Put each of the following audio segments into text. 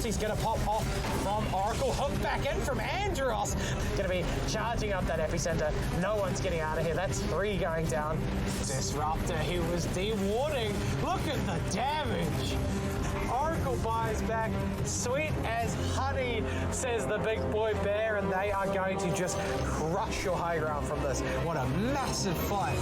ulti's going to pop off from Oracle. Hook back in from Andros. Going to be charging up that epicenter. No one's getting out of here. That's 3 going down. Disruptor, he was dewarding. Look at the damage. Oracle buys back, sweet as honey, says the big boy bear, and they are going to just crush your high ground from this. What a massive fight.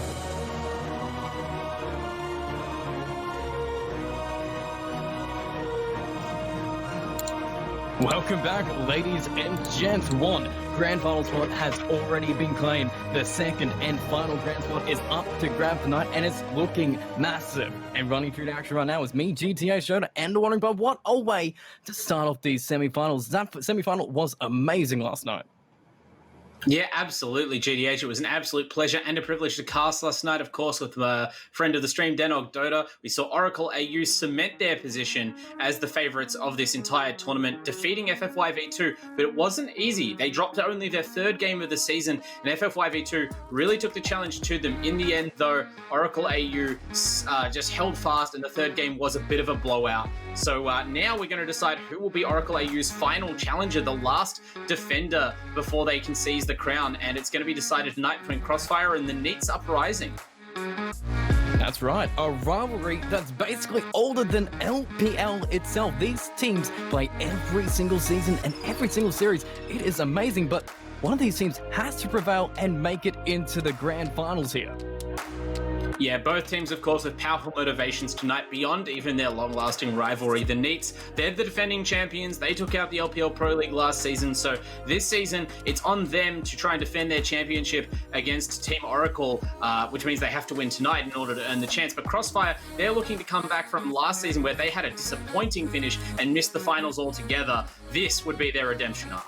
Welcome back, ladies and gents. One grand final spot has already been claimed. The second and final grand spot is up to grab tonight, and it's looking massive. And running through the action right now is me, GTH and WanderingBard. What a way to start off these semi-finals. That semi-final was amazing last night. Yeah, absolutely, GTH. It was an absolute pleasure and a privilege to cast last night, of course, with a friend of the stream, ANZ Dota. We saw Oracle AU cement their position as the favourites of this entire tournament, defeating FFY V2, but it wasn't easy. They dropped only their 3rd game of the season, and FFY V2 really took the challenge to them. In the end, though, Oracle AU just held fast, and the 3rd game was a bit of a blowout. So now we're going to decide who will be Oracle AU's final challenger, the last defender before they can seize the crown, and it's going to be decided tonight between Crossfire and the NEETS Uprising. That's right, a rivalry that's basically older than LPL itself. These teams play every single season and every single series. It is amazing, but one of these teams has to prevail and make it into the grand finals here. Yeah, both teams, of course, with powerful motivations tonight beyond even their long-lasting rivalry. The NEETS, they're the defending champions. They took out the LPL Pro League last season, so this season, it's on them to try and defend their championship against Team Oracle, which means they have to win tonight in order to earn the chance. But Crossfire, they're looking to come back from last season where they had a disappointing finish and missed the finals altogether. This would be their redemption arc.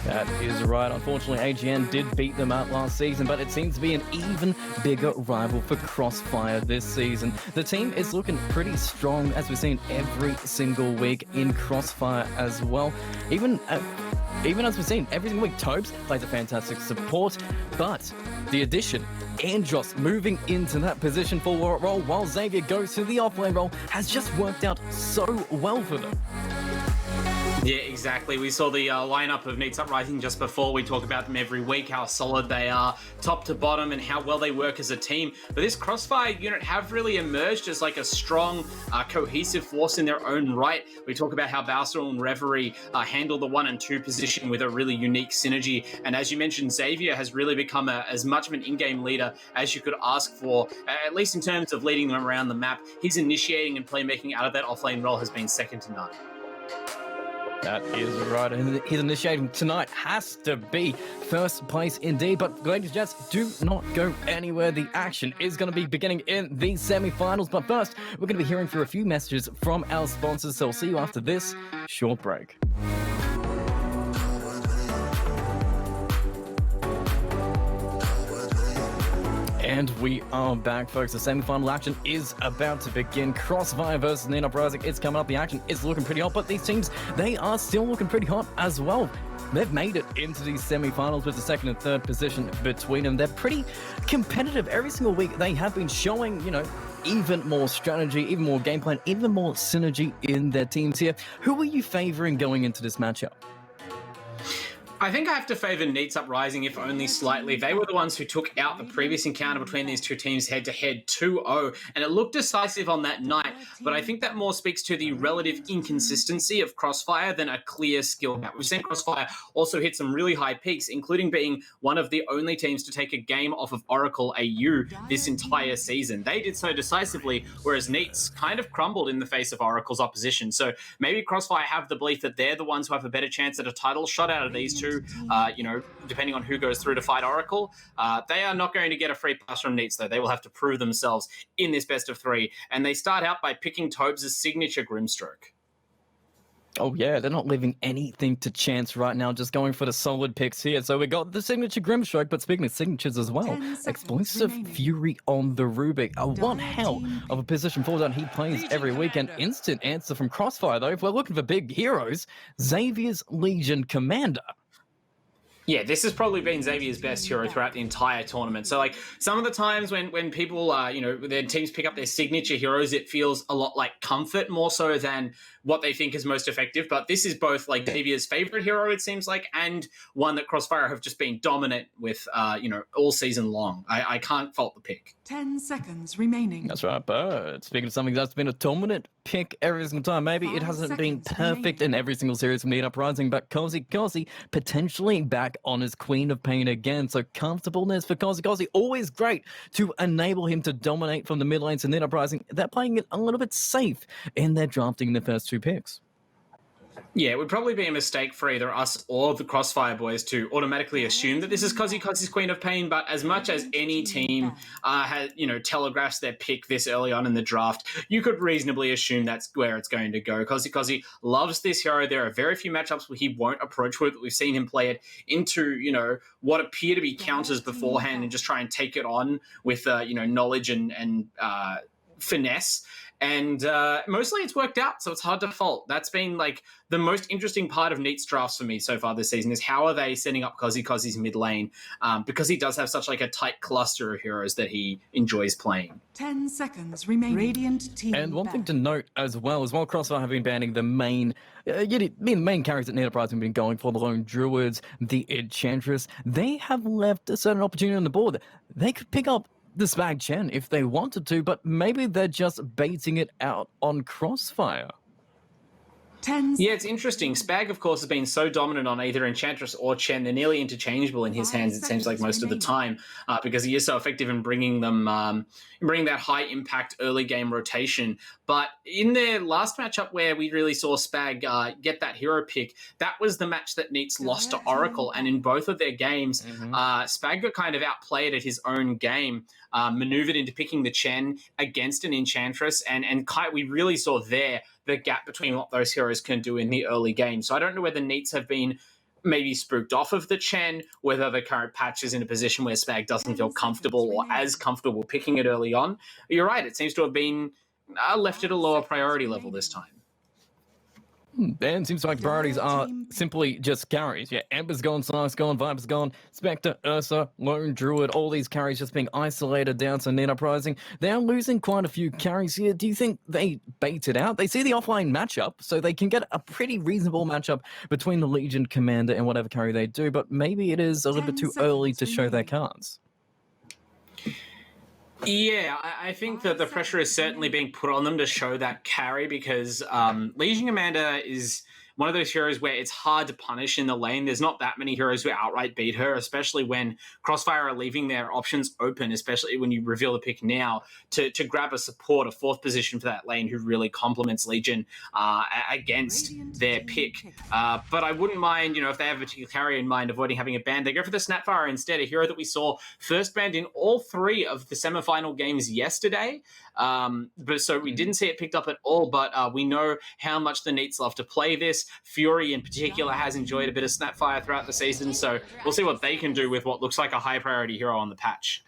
That is right. Unfortunately, AGN did beat them out last season, but it seems to be an even bigger rival for Crossfire this season. The team is looking pretty strong, as we've seen every single week in Crossfire as well. Even as we've seen every single week, Tobes plays a fantastic support, but the addition, Andros moving into that position for role while Xavier goes to the offlane role, has just worked out so well for them. Yeah, exactly. We saw the lineup of NEETS Uprising just before. We talk about them every week, how solid they are, top to bottom, and how well they work as a team. But this Crossfire unit have really emerged as like a strong, cohesive force in their own right. We talk about how Balsal and Reverie handle the 1 and 2 position with a really unique synergy. And as you mentioned, Xavier has really become as much of an in-game leader as you could ask for, at least in terms of leading them around the map. His initiating and playmaking out of that offlane role has been second to none. That is right, and his initiating tonight has to be first place indeed. But ladies and gents, do not go anywhere. The action is going to be beginning in the semi-finals. But first, we're going to be hearing through a few messages from our sponsors. So I'll see you after this short break. And we are back, folks. The semi-final action is about to begin. Crossfire versus NEETS Uprising. It's coming up. The action is looking pretty hot, but these teams, they are still looking pretty hot as well. They've made it into these semi-finals with the 2nd and 3rd position between them. They're pretty competitive every single week. They have been showing, even more strategy, even more game plan, even more synergy in their teams here. Who are you favoring going into this matchup? I think I have to favour NEETS Uprising, if only slightly. They were the ones who took out the previous encounter between these two teams head-to-head 2-0, and it looked decisive on that night, but I think that more speaks to the relative inconsistency of Crossfire than a clear skill gap. We've seen Crossfire also hit some really high peaks, including being one of the only teams to take a game off of Oracle AU this entire season. They did so decisively, whereas NEETS kind of crumbled in the face of Oracle's opposition. So maybe Crossfire have the belief that they're the ones who have a better chance at a title shot out of these two. Depending on who goes through to fight Oracle. They are not going to get a free pass from NEETS, though. They will have to prove themselves in this best of 3. And they start out by picking Tobes' signature Grimstroke. Oh, yeah, they're not leaving anything to chance right now, just going for the solid picks here. So we got the signature Grimstroke, but speaking of signatures as well, Explosive Fury on the Rubik. One hell of a position forward that he plays every weekend. Instant answer from Crossfire, though. If we're looking for big heroes, Xavier's Legion Commander. Yeah, this has probably been Xavier's best hero throughout the entire tournament. So, like, some of the times when people, their teams pick up their signature heroes, it feels a lot like comfort more so than what they think is most effective. But this is both, like, Xavier's favorite hero, it seems like, and one that Crossfire have just been dominant with, all season long. I can't fault the pick. 10 seconds remaining. That's right, but speaking of something that's been a dominant pick every single time, maybe it hasn't been perfect in every single series from Need Uprising, but Cozy potentially back on as Queen of Pain again. So comfortableness for Cozy, always great to enable him to dominate from the mid lanes and Need Uprising. They're playing it a little bit safe in their drafting the first 2 picks. Yeah, it would probably be a mistake for either us or the Crossfire boys to automatically assume that this is Cozy's Queen of Pain, but as much as any team telegraphs their pick this early on in the draft, you could reasonably assume that's where it's going to go. Cozy loves this hero. There are very few matchups where he won't approach with it. We've seen him play it into, what appear to be counters beforehand and just try and take it on with, knowledge and finesse. And mostly it's worked out, so it's hard to fault. That's been like the most interesting part of Neat's drafts for me so far this season is how are they setting up Cozy's mid lane, because he does have such like a tight cluster of heroes that he enjoys playing. 10 seconds remaining. Radiant team. And one thing to note as well, Crossfire have been banning the main carries that Need Uprising have been going for, the Lone Druids, the Enchantress. They have left a certain opportunity on the board. They could pick up the Spag Chen if they wanted to, but maybe they're just baiting it out on Crossfire. Yeah, it's interesting. Spag, of course, has been so dominant on either Enchantress or Chen. They're nearly interchangeable in his hands, it seems like, most of the time, because he is so effective in bringing that high impact early game rotation. But in their last matchup where we really saw Spag get that hero pick, that was the match that Neats lost to Oracle. And in both of their games, Spag got kind of outplayed at his own game, maneuvered into picking the Chen against an Enchantress. And we really saw there the gap between what those heroes can do in the early game. So I don't know whether Neats have been maybe spooked off of the Chen, whether the current patch is in a position where Spag doesn't feel comfortable or as comfortable picking it early on. You're right, it seems to have been left at a lower priority level this time. And it seems like priorities are simply just carries. Yeah, Amber's gone, Silas gone, Viper's gone, Spectre, Ursa, Lone Druid, all these carries just being isolated down to Need Uprising. They are losing quite a few carries here. Do you think they bait it out? They see the offline matchup, so they can get a pretty reasonable matchup between the Legion Commander and whatever carry they do, but maybe it is a little bit too early to show their cards. Yeah, I think that the pressure is certainly being put on them to show that carry because Legion Commander is one of those heroes where it's hard to punish in the lane. There's not that many heroes who outright beat her, especially when Crossfire are leaving their options open, especially when you reveal the pick now, to grab a support, a fourth position for that lane who really complements Legion against their pick. But I wouldn't mind, if they have a particular carry in mind, avoiding having a ban. They go for the Snapfire instead, a hero that we saw first banned in all 3 of the semifinal games yesterday. So we didn't see it picked up at all, but we know how much the Neats love to play this. Fury in particular has enjoyed a bit of Snapfire throughout the season, so we'll see what they can do with what looks like a high priority hero on the patch.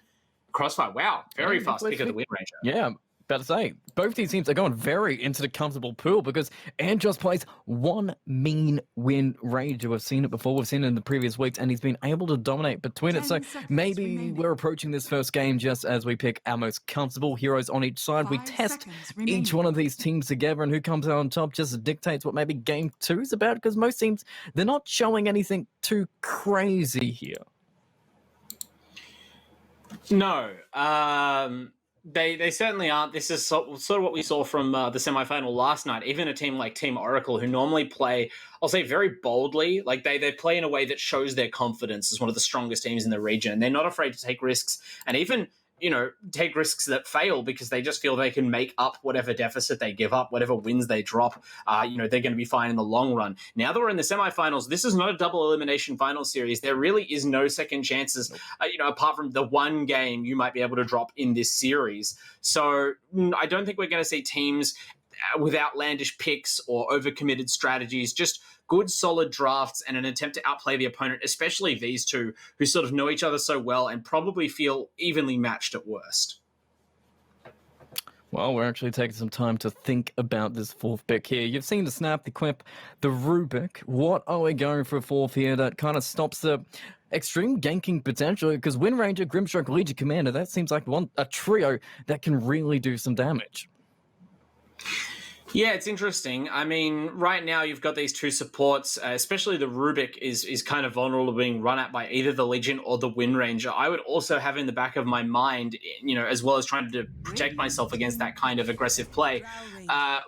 Crossfire, wow, very fast pick of the win ranger. Yeah, about to say, both these teams are going very into the comfortable pool because Andros plays one mean win ranger. We've seen it before, we've seen it in the previous weeks, and he's been able to dominate between it. So maybe we're approaching this first game just as we pick our most comfortable heroes on each side. We test each one of these teams together, and who comes out on top just dictates what maybe game 2 is about, because most teams, they're not showing anything too crazy here. No, They certainly aren't. This is sort of what we saw from the semifinal last night. Even a team like Team Oracle, who normally play, I'll say, very boldly, like they play in a way that shows their confidence as one of the strongest teams in the region. They're not afraid to take risks and even, take risks that fail because they just feel they can make up whatever deficit they give up, whatever wins they drop. They're going to be fine in the long run. Now that we're in the semifinals, this is not a double elimination final series. There really is no second chances, apart from the one game you might be able to drop in this series. So I don't think we're going to see teams with outlandish picks or overcommitted strategies, just good, solid drafts and an attempt to outplay the opponent, especially these two who sort of know each other so well and probably feel evenly matched at worst. Well, we're actually taking some time to think about this fourth pick here. You've seen the Snap, the Quip, the Rubik. What are we going for a fourth here that kind of stops the extreme ganking potential? Because Wind Ranger, Grimstroke, Legion Commander, that seems like a trio that can really do some damage. Yeah, it's interesting. I mean, right now you've got these two supports, especially the Rubik is kind of vulnerable to being run at by either the Legion or the Wind Ranger. I would also have in the back of my mind, as well as trying to protect myself against that kind of aggressive play,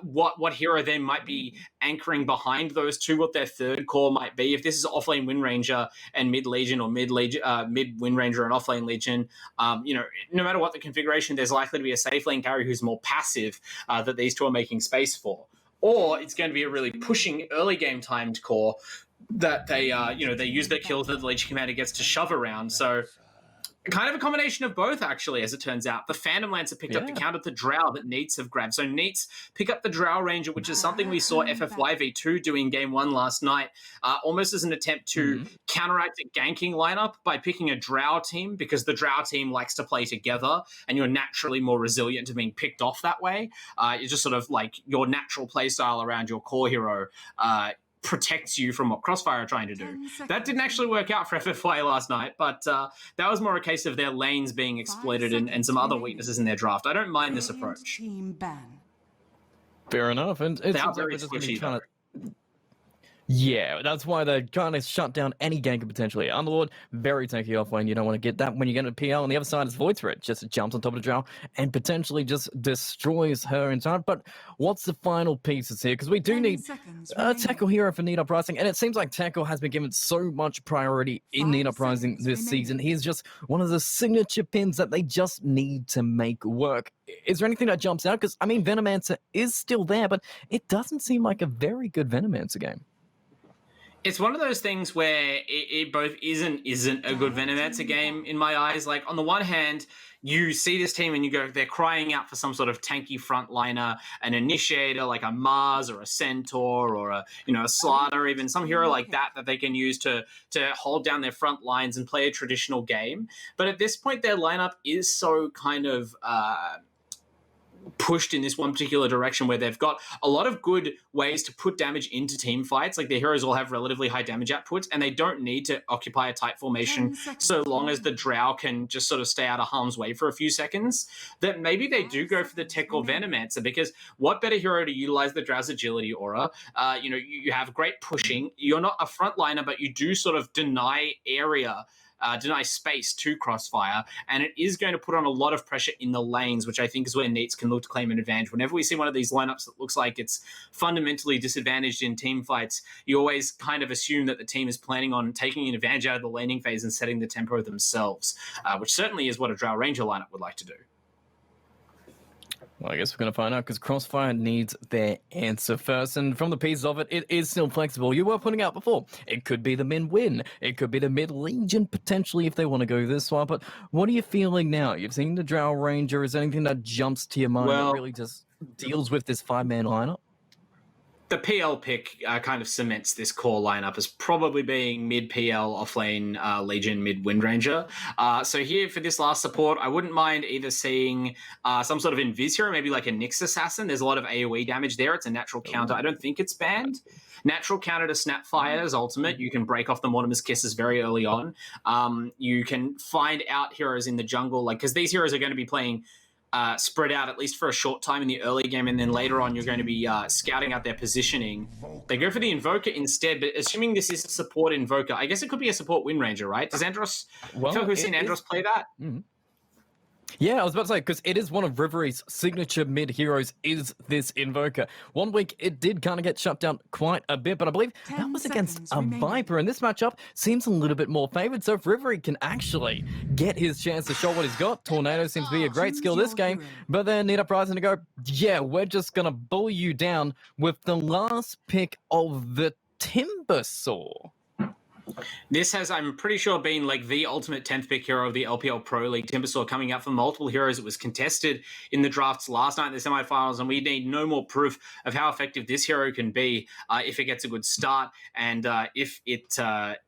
what hero then might be anchoring behind those two, what their third core might be. If this is offlane Wind Ranger and mid Legion, or mid Wind Ranger and offlane Legion, no matter what the configuration, there's likely to be a safe lane carry who's more passive that these two are making space for. Or it's going to be a really pushing early game timed core that they use their kills that the Legion Commander gets to shove around. So kind of a combination of both, actually, as it turns out. The Phantom Lancer picked up the counter the Drow that Neats have grabbed. So Neats pick up the Drow Ranger, which is something we saw FFYV2 do in Game 1 last night, almost as an attempt to counteract the ganking lineup by picking a Drow team, because the Drow team likes to play together, and you're naturally more resilient to being picked off that way. It's just sort of like your natural play style around your core hero protects you from what Crossfire are trying to do. That didn't actually work out for FFY last night, but that was more a case of their lanes being exploited and some other weaknesses in their draft. I don't mind this approach. Fair enough. And it's very squishy, though. Yeah, that's why they kind of shut down any ganker potentially. Underlord, very tanky offlane. You don't want to get that when you get a PL. On the other side is Void Threat. Just jumps on top of the Drow and potentially just destroys her inside. But what's the final pieces here? Because we do need a tackle hero for Need Uprising. And it seems like tackle has been given so much priority in Need Uprising this season. He's just one of the signature pins that they just need to make work. Is there anything that jumps out? Because, I mean, Venomancer is still there, but it doesn't seem like a very good Venomancer game. It's one of those things where it both isn't a good Venomancer game in my eyes. Like, on the one hand, you see this team and you go, they're crying out for some sort of tanky frontliner, an initiator like a Mars or a Centaur or a Slaughter, even some hero like that they can use to hold down their front lines and play a traditional game. But at this point, their lineup is so kind of pushed in this one particular direction where they've got a lot of good ways to put damage into team fights. Like, their heroes all have relatively high damage outputs, and they don't need to occupy a tight formation so long as the Drow can just sort of stay out of harm's way for a few seconds. That maybe they do go for the Tech or Venomancer, because what better hero to utilize the Drow's agility aura? You have great pushing. You're not a frontliner, but you do sort of deny space to Crossfire, and it is going to put on a lot of pressure in the lanes, which I think is where Neats can look to claim an advantage. Whenever we see one of these lineups that looks like it's fundamentally disadvantaged in team fights, you always kind of assume that the team is planning on taking an advantage out of the laning phase and setting the tempo themselves, which certainly is what a Drow Ranger lineup would like to do. Well, I guess we're going to find out, because Crossfire needs their answer first. And from the pieces of it, it is still flexible. You were putting out before. It could be the mid-win. It could be the mid-legion, potentially, if they want to go this far. But what are you feeling now? You've seen the Drow Ranger. Is there anything that jumps to your mind that really just deals with this five-man lineup? The PL pick kind of cements this core lineup as probably being mid-PL, offlane Legion, mid-Wind Ranger. So here for this last support, I wouldn't mind either seeing some sort of Invis hero, maybe like a Nyx Assassin. There's a lot of AoE damage there. It's a natural counter. I don't think it's banned. Natural counter to Snapfire's ultimate. You can break off the Mortimer's Kisses very early on. You can find out heroes in the jungle, because these heroes are going to be playing spread out at least for a short time in the early game, and then later on you're going to be scouting out their positioning. They go for the Invoker instead, but assuming this is a support Invoker, I guess it could be a support Wind Ranger, right? Does Andros, I feel like we've seen Andros play that? Mm-hmm. Yeah, I was about to say, because it is one of Rivery's signature mid-heroes is this Invoker. 1 week, it did kind of get shut down quite a bit, but I believe that was against a Viper, and this matchup seems a little bit more favored, so if Rivery can actually get his chance to show what he's got, Tornado seems to be a great skill this game, but then Need Uprising to go, yeah, we're just going to bully you down with the last pick of the Timbersaw. This has, I'm pretty sure, been like the ultimate 10th pick hero of the LPL Pro League. Timbersaw coming up for multiple heroes. It was contested in the drafts last night in the semifinals, and we need no more proof of how effective this hero can be if it gets a good start, and if it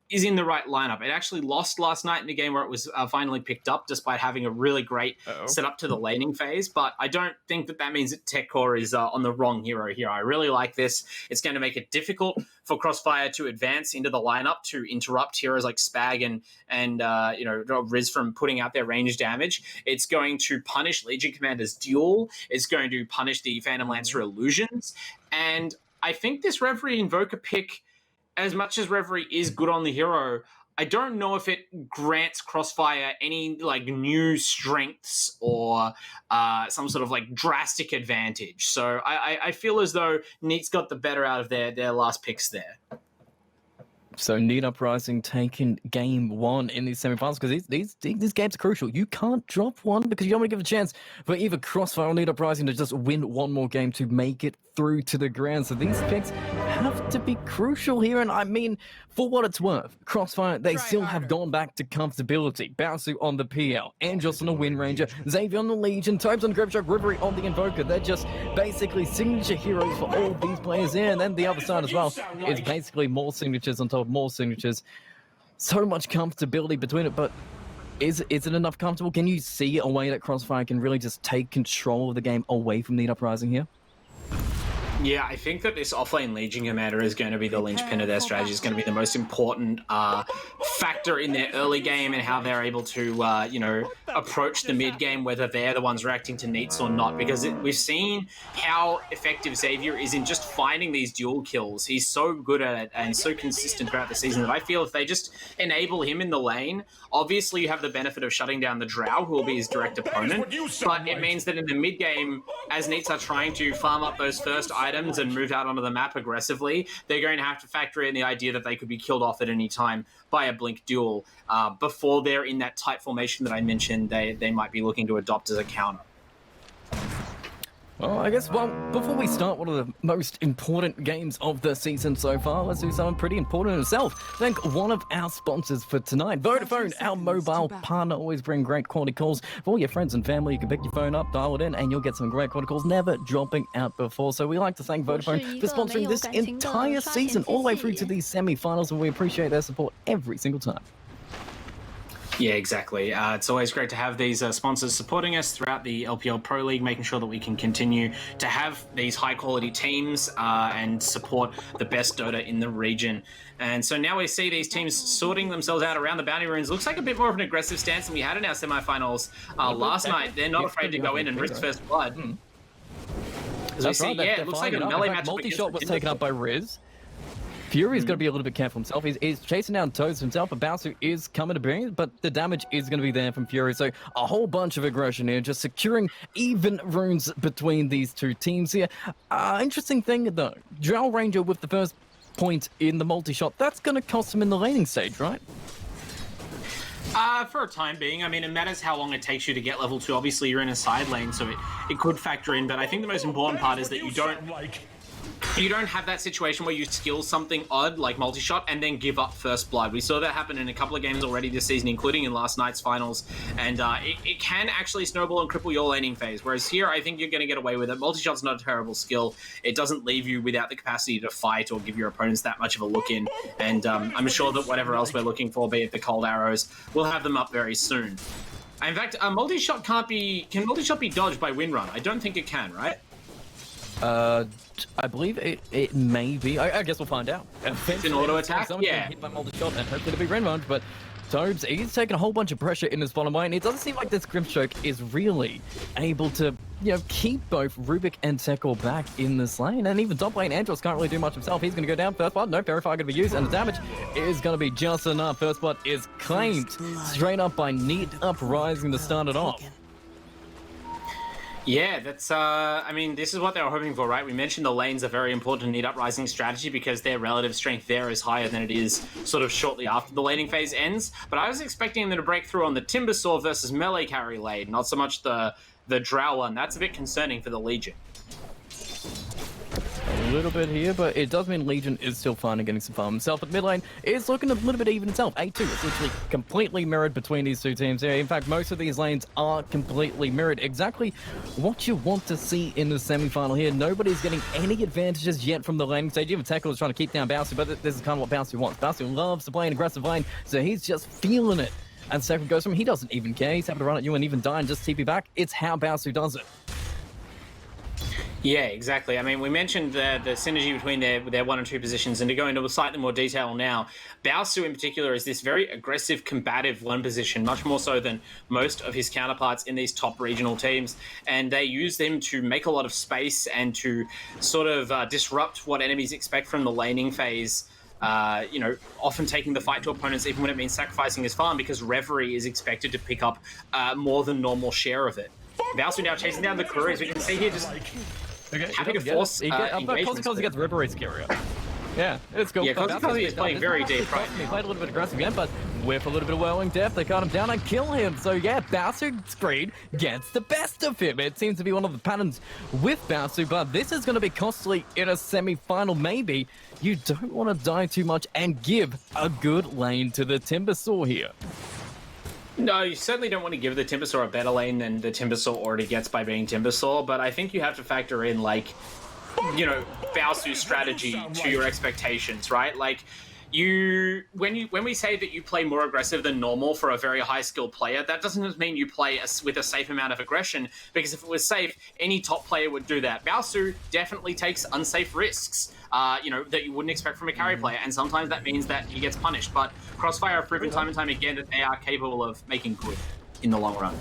is in the right lineup. It actually lost last night in a game where it was finally picked up, despite having a really great setup to the laning phase. But I don't think that means that Tech Core is on the wrong hero here. I really like this. It's going to make it difficult for Crossfire to advance into the lineup to interrupt heroes like Spag and Riz from putting out their range damage. It's going to punish Legion Commander's Duel. It's going to punish the Phantom Lancer Illusions. And I think this Reverie Invoker pick, as much as Reverie is good on the hero, I don't know if it grants Crossfire any new strengths or some sort of drastic advantage. So I feel as though Neat's got the better out of their last picks there. So Neat Uprising taking game one in these semifinals, because these games are crucial. You can't drop one because you don't want to give a chance for either Crossfire or Neat Uprising to just win one more game to make it through to the grand. So these picks have to be crucial here. And I mean, for what it's worth, Crossfire, they still have gone back to comfortability. Bounsu on the PL, Angels on the Wind Ranger, Xavier on the Legion, Tobes on the Gripshock, Reverie on the Invoker. They're just basically signature heroes for all these players here. And then the other side as well is basically more signatures on top of more signatures. So much comfortability between it, but is it enough comfortable? Can you see a way that Crossfire can really just take control of the game away from Neat Uprising here? Yeah, I think that this offlane Legion Commander is going to be the linchpin of their strategy. It's going to be the most important factor in their early game and how they're able to, approach the mid game, whether they're the ones reacting to Neats or not. Because we've seen how effective Xavier is in just finding these dual kills. He's so good at it and so consistent throughout the season that I feel if they just enable him in the lane, obviously you have the benefit of shutting down the Drow, who will be his direct opponent. But it means that in the mid game, as Neats are trying to farm up those first items and move out onto the map aggressively, they're going to have to factor in the idea that they could be killed off at any time by a blink duel. Before they're in that tight formation that I mentioned, they might be looking to adopt as a counter. Well, I guess, before we start one of the most important games of the season so far, let's do something pretty important in itself. Thank one of our sponsors for tonight, Vodafone, our mobile partner. Always bring great quality calls for all your friends and family. You can pick your phone up, dial it in, and you'll get some great quality calls, never dropping out before. So we like to thank Vodafone for sponsoring this entire season, all the way through to these semi-finals, and we appreciate their support every single time. Yeah, exactly. It's always great to have these sponsors supporting us throughout the LPL Pro League, making sure that we can continue to have these high-quality teams and support the best Dota in the region. And so now we see these teams sorting themselves out around the bounty runes. Looks like a bit more of an aggressive stance than we had in our semifinals last night. They're not afraid to go in and risk first blood. As we see, it looks like a melee match. Multi-shot was taken up by Riz. Fury's got to be a little bit careful himself. He's chasing down Toads himself, but Bouncer is coming to bring it, but the damage is going to be there from Fury. So a whole bunch of aggression here, just securing even runes between these two teams here. Interesting thing, though. Drow Ranger with the first point in the multi-shot. That's going to cost him in the laning stage, right? For a time being, I mean, it matters how long it takes you to get level 2. Obviously, you're in a side lane, so it could factor in, but I think the most important part is that you don't have that situation where you skill something odd like multi-shot and then give up first blood. We saw that happen in a couple of games already this season, including in last night's finals, and it can actually snowball and cripple your laning phase, whereas here I think you're going to get away with it. Multi-shot's not a terrible skill. It doesn't leave you without the capacity to fight or give your opponents that much of a look in, and I'm sure that whatever else we're looking for, be it the cold arrows, we'll have them up very soon. In fact, multi-shot can multi-shot be dodged by Windrun? I don't think it can, right? I believe it may be. I guess we'll find out. It's an auto attack? Yeah. Hit by multi-shot and hopefully it'll be Renrun, but Tobes, he's taking a whole bunch of pressure in his bottom lane. It doesn't seem like this Grimstroke is really able to, keep both Rubik and Tekor back in this lane. And even top lane, Andros can't really do much himself. He's going to go down. First blood, no Purify going to be used, and the damage is going to be just enough. First blood is claimed straight up by Neat Uprising to start it off. Yeah, that's, I mean, this is what they were hoping for, right? We mentioned the lanes are very important in Neat Uprising strategy because their relative strength there is higher than it is sort of shortly after the laning phase ends. But I was expecting them to break through on the Timbersaw versus melee carry lane, not so much the Drow one. That's a bit concerning for the Legion. little bit here, but it does mean Legion is still fine and getting some farm himself. But mid lane is looking a little bit even itself. 8-2 is literally completely mirrored between these two teams here. In fact, most of these lanes are completely mirrored. Exactly what you want to see in the semi-final here. Nobody's getting any advantages yet from the laning stage. Even Tackle is trying to keep down Bouncy, but this is kind of what Bouncy wants. Bouncy loves to play an aggressive lane, so he's just feeling it. And Second goes from him. He doesn't even care. He's happy to run at you and even die and just TP back. It's how Bouncy does it. Yeah, exactly. I mean, we mentioned the synergy between their 1 and 2 positions, and to go into slightly more detail now, Baosu in particular is this very aggressive, combative 1 position, much more so than most of his counterparts in these top regional teams, and they use them to make a lot of space and to sort of disrupt what enemies expect from the laning phase. Often taking the fight to opponents, even when it means sacrificing his farm, because Reverie is expected to pick up more than normal share of it. Baosu now chasing down the crew, as we can see here, just having a force engagement. He gets Reverie's carrier. Yeah, it's cool. Yeah, Kozi is playing very deep, right? He played a little bit aggressive again, but with a little bit of whirling death, they cut him down and kill him. So yeah, Baosu's greed gets the best of him. It seems to be one of the patterns with Baosu, but this is going to be costly in a semi-final. Maybe you don't want to die too much and give a good lane to the Timbersaw here. No, you certainly don't want to give the Timbersaw a better lane than the Timbersaw already gets by being Timbersaw, but I think you have to factor in, like, Baosu's strategy to your expectations, right? Like, when we say that you play more aggressive than normal for a very high skill player, that doesn't mean you play with a safe amount of aggression, because if it was safe, any top player would do that. Baosu definitely takes unsafe risks, that you wouldn't expect from a carry player, and sometimes that means that he gets punished. But Crossfire have proven time and time again that they are capable of making good in the long run.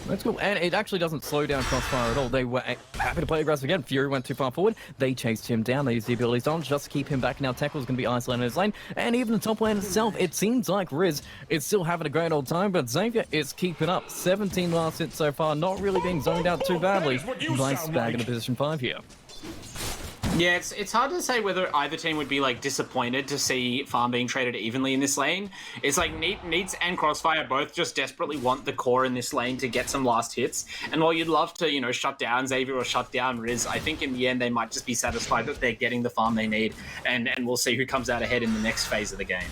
That's cool, and it actually doesn't slow down Crossfire at all. They were happy to play aggressive again. Fury went too far forward. They chased him down. They used the abilities on just to keep him back. Now Tackle's going to be isolated in his lane, and even the top lane itself, it seems like Riz is still having a great old time, but Xavier is keeping up. 17 last hits so far, not really being zoned out too badly by Spag in a position 5 here. Yeah, it's hard to say whether either team would be, like, disappointed to see farm being traded evenly in this lane. It's like Neats and Crossfire both just desperately want the core in this lane to get some last hits. And while you'd love to, shut down Xavier or shut down Riz, I think in the end they might just be satisfied that they're getting the farm they need. And we'll see who comes out ahead in the next phase of the game.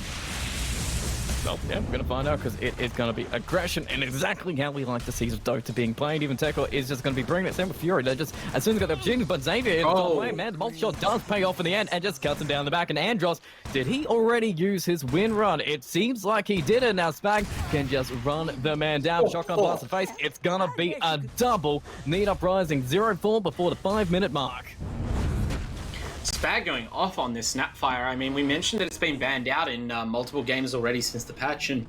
Well, yeah, we're going to find out, because it is going to be aggression and exactly how we like to see Dota being played. Even Teko is just going to be bringing it. Same with Fury. They're just, as soon as they got the opportunity, but Xavier in the top lane, man, the multi-shot does pay off in the end and just cuts him down the back. And Andros, did he already use his win run? It seems like he did it. Now Spag can just run the man down. Shotgun blast in the face. It's going to be a double. Need Uprising 0-4 before the 5-minute mark. Spag going off on this Snapfire. I mean, we mentioned that it's been banned out in multiple games already since the patch, and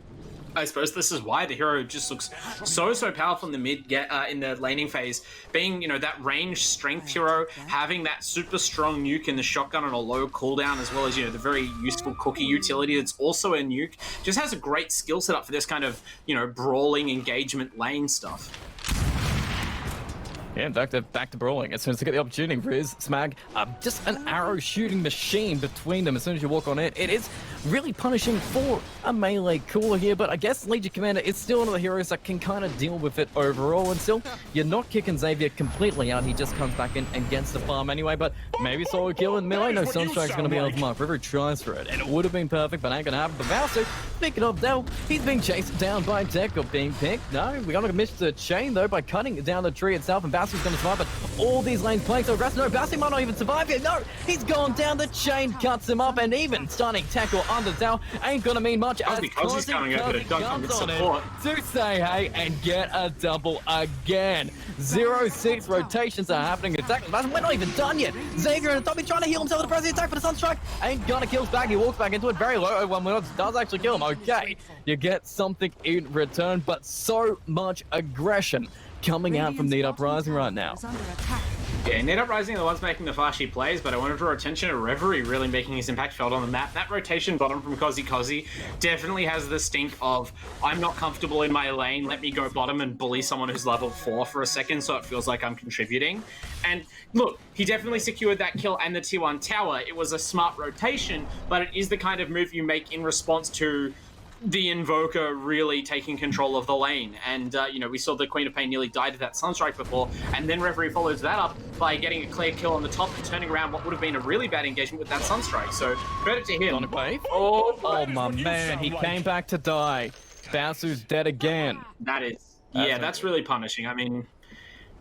I suppose this is why the hero just looks so powerful in the in the laning phase. Being, that range strength hero, having that super strong nuke in the shotgun on a low cooldown, as well as, the very useful cookie utility that's also a nuke, just has a great skill set up for this kind of, brawling engagement lane stuff. Yeah, back to brawling. As soon as they get the opportunity, Riz, Smag, just an arrow shooting machine between them as soon as you walk on it. It is really punishing for a melee cooler here, but I guess Legion Commander is still one of the heroes that can kind of deal with it overall, and still, you're not kicking Xavier completely out. He just comes back in and gets the farm anyway, but maybe solo kill in melee. No, Sunstrike's going to be on the mark. River tries for it, and it would have been perfect, but ain't going to happen. But Valso, picking up Del, he's being chased down by Tech, or being picked. No, we're going to miss the chain, though, by cutting down the tree itself, and Valso's going to survive, but all these lanes playing so aggressive. No, Valso might not even survive here. No, he's gone down the chain, cuts him up, and even starting tackle under Del ain't going to mean much. That's because he's coming over to dunk with support. To say hey and get a double again. 0-6 rotations are happening. Attack. We're not even done yet. Xavier and Tommy trying to heal himself with the press attack for the Sunstrike. Ain't gonna kill Spag. He walks back into it very low. 1 minute does actually kill him. Okay, you get something in return, but so much aggression coming out from Need Uprising right now. Yeah, Need Uprising are the ones making the flashy plays, but I want to draw attention to Reverie really making his impact felt on the map. That rotation bottom from Kozi definitely has the stink of, I'm not comfortable in my lane, let me go bottom and bully someone who's level 4 for a second so it feels like I'm contributing. And look, he definitely secured that kill and the tier 1 tower. It was a smart rotation, but it is the kind of move you make in response to the Invoker really taking control of the lane. And, you know, we saw the Queen of Pain nearly die to that Sunstrike before, and then Reverie follows that up by getting a clear kill on the top and turning around what would have been a really bad engagement with that Sunstrike. So, credit to him. Sonic Wave? Oh, my man, he came back to die. Bowsu's dead again. That's really punishing. I mean,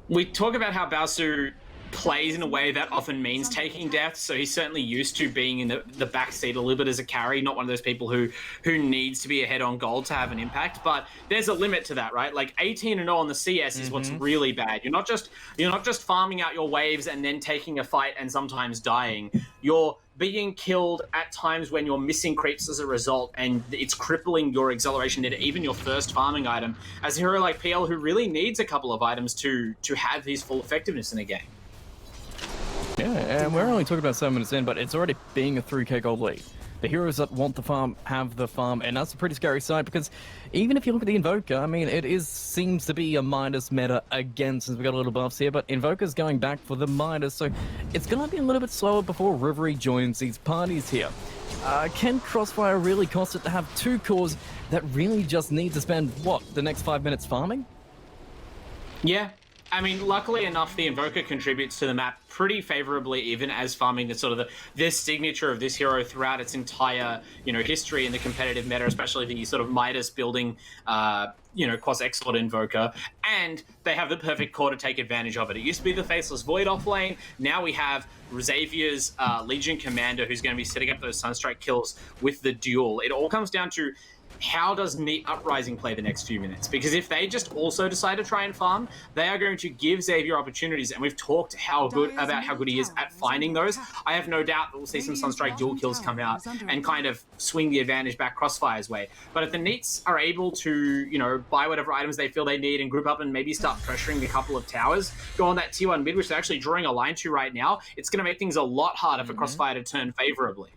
we talk about how Bowsu plays in a way that often means taking deaths, so he's certainly used to being in the back seat a little bit as a carry, not one of those people who needs to be ahead on gold to have an impact. But there's a limit to that, right? Like 18-0 on the CS is what's really bad. You're not just farming out your waves and then taking a fight and sometimes dying. You're being killed at times when you're missing creeps as a result, and it's crippling your acceleration and even your first farming item as a hero like PL, who really needs a couple of items to have his full effectiveness in a game. Yeah, and we're only talking about 7 minutes in, but it's already being a 3k gold lead. The heroes that want the farm have the farm, and that's a pretty scary sight because even if you look at the Invoker, I mean, seems to be a minus meta again since we got a little buffs here, but Invoker's going back for the minus, so it's going to be a little bit slower before Reverie joins these parties here. Can Crossfire really cost it to have 2 cores that really just need to spend, what, the next 5 minutes farming? Yeah. I mean, luckily enough, the Invoker contributes to the map pretty favorably, even as farming the sort of this signature of this hero throughout its entire, you know, history in the competitive meta, especially the sort of Midas building, you know, Quas Export Invoker, and they have the perfect core to take advantage of it. It used to be the Faceless Void off lane. Now we have Xavier's Legion Commander, who's going to be setting up those Sunstrike kills with the duel. It all comes down to how does Neat Uprising play the next few minutes? Because if they just also decide to try and farm, they are going to give Xavier opportunities, and we've talked how good he is at finding those. I have no doubt that we'll see some Sunstrike dual kills come out and kind of swing the advantage back Crossfire's way. But if the Neats are able to, you know, buy whatever items they feel they need and group up and maybe start pressuring a couple of towers, go on that tier 1 mid, which they're actually drawing a line to right now, it's going to make things a lot harder for Crossfire to turn favorably.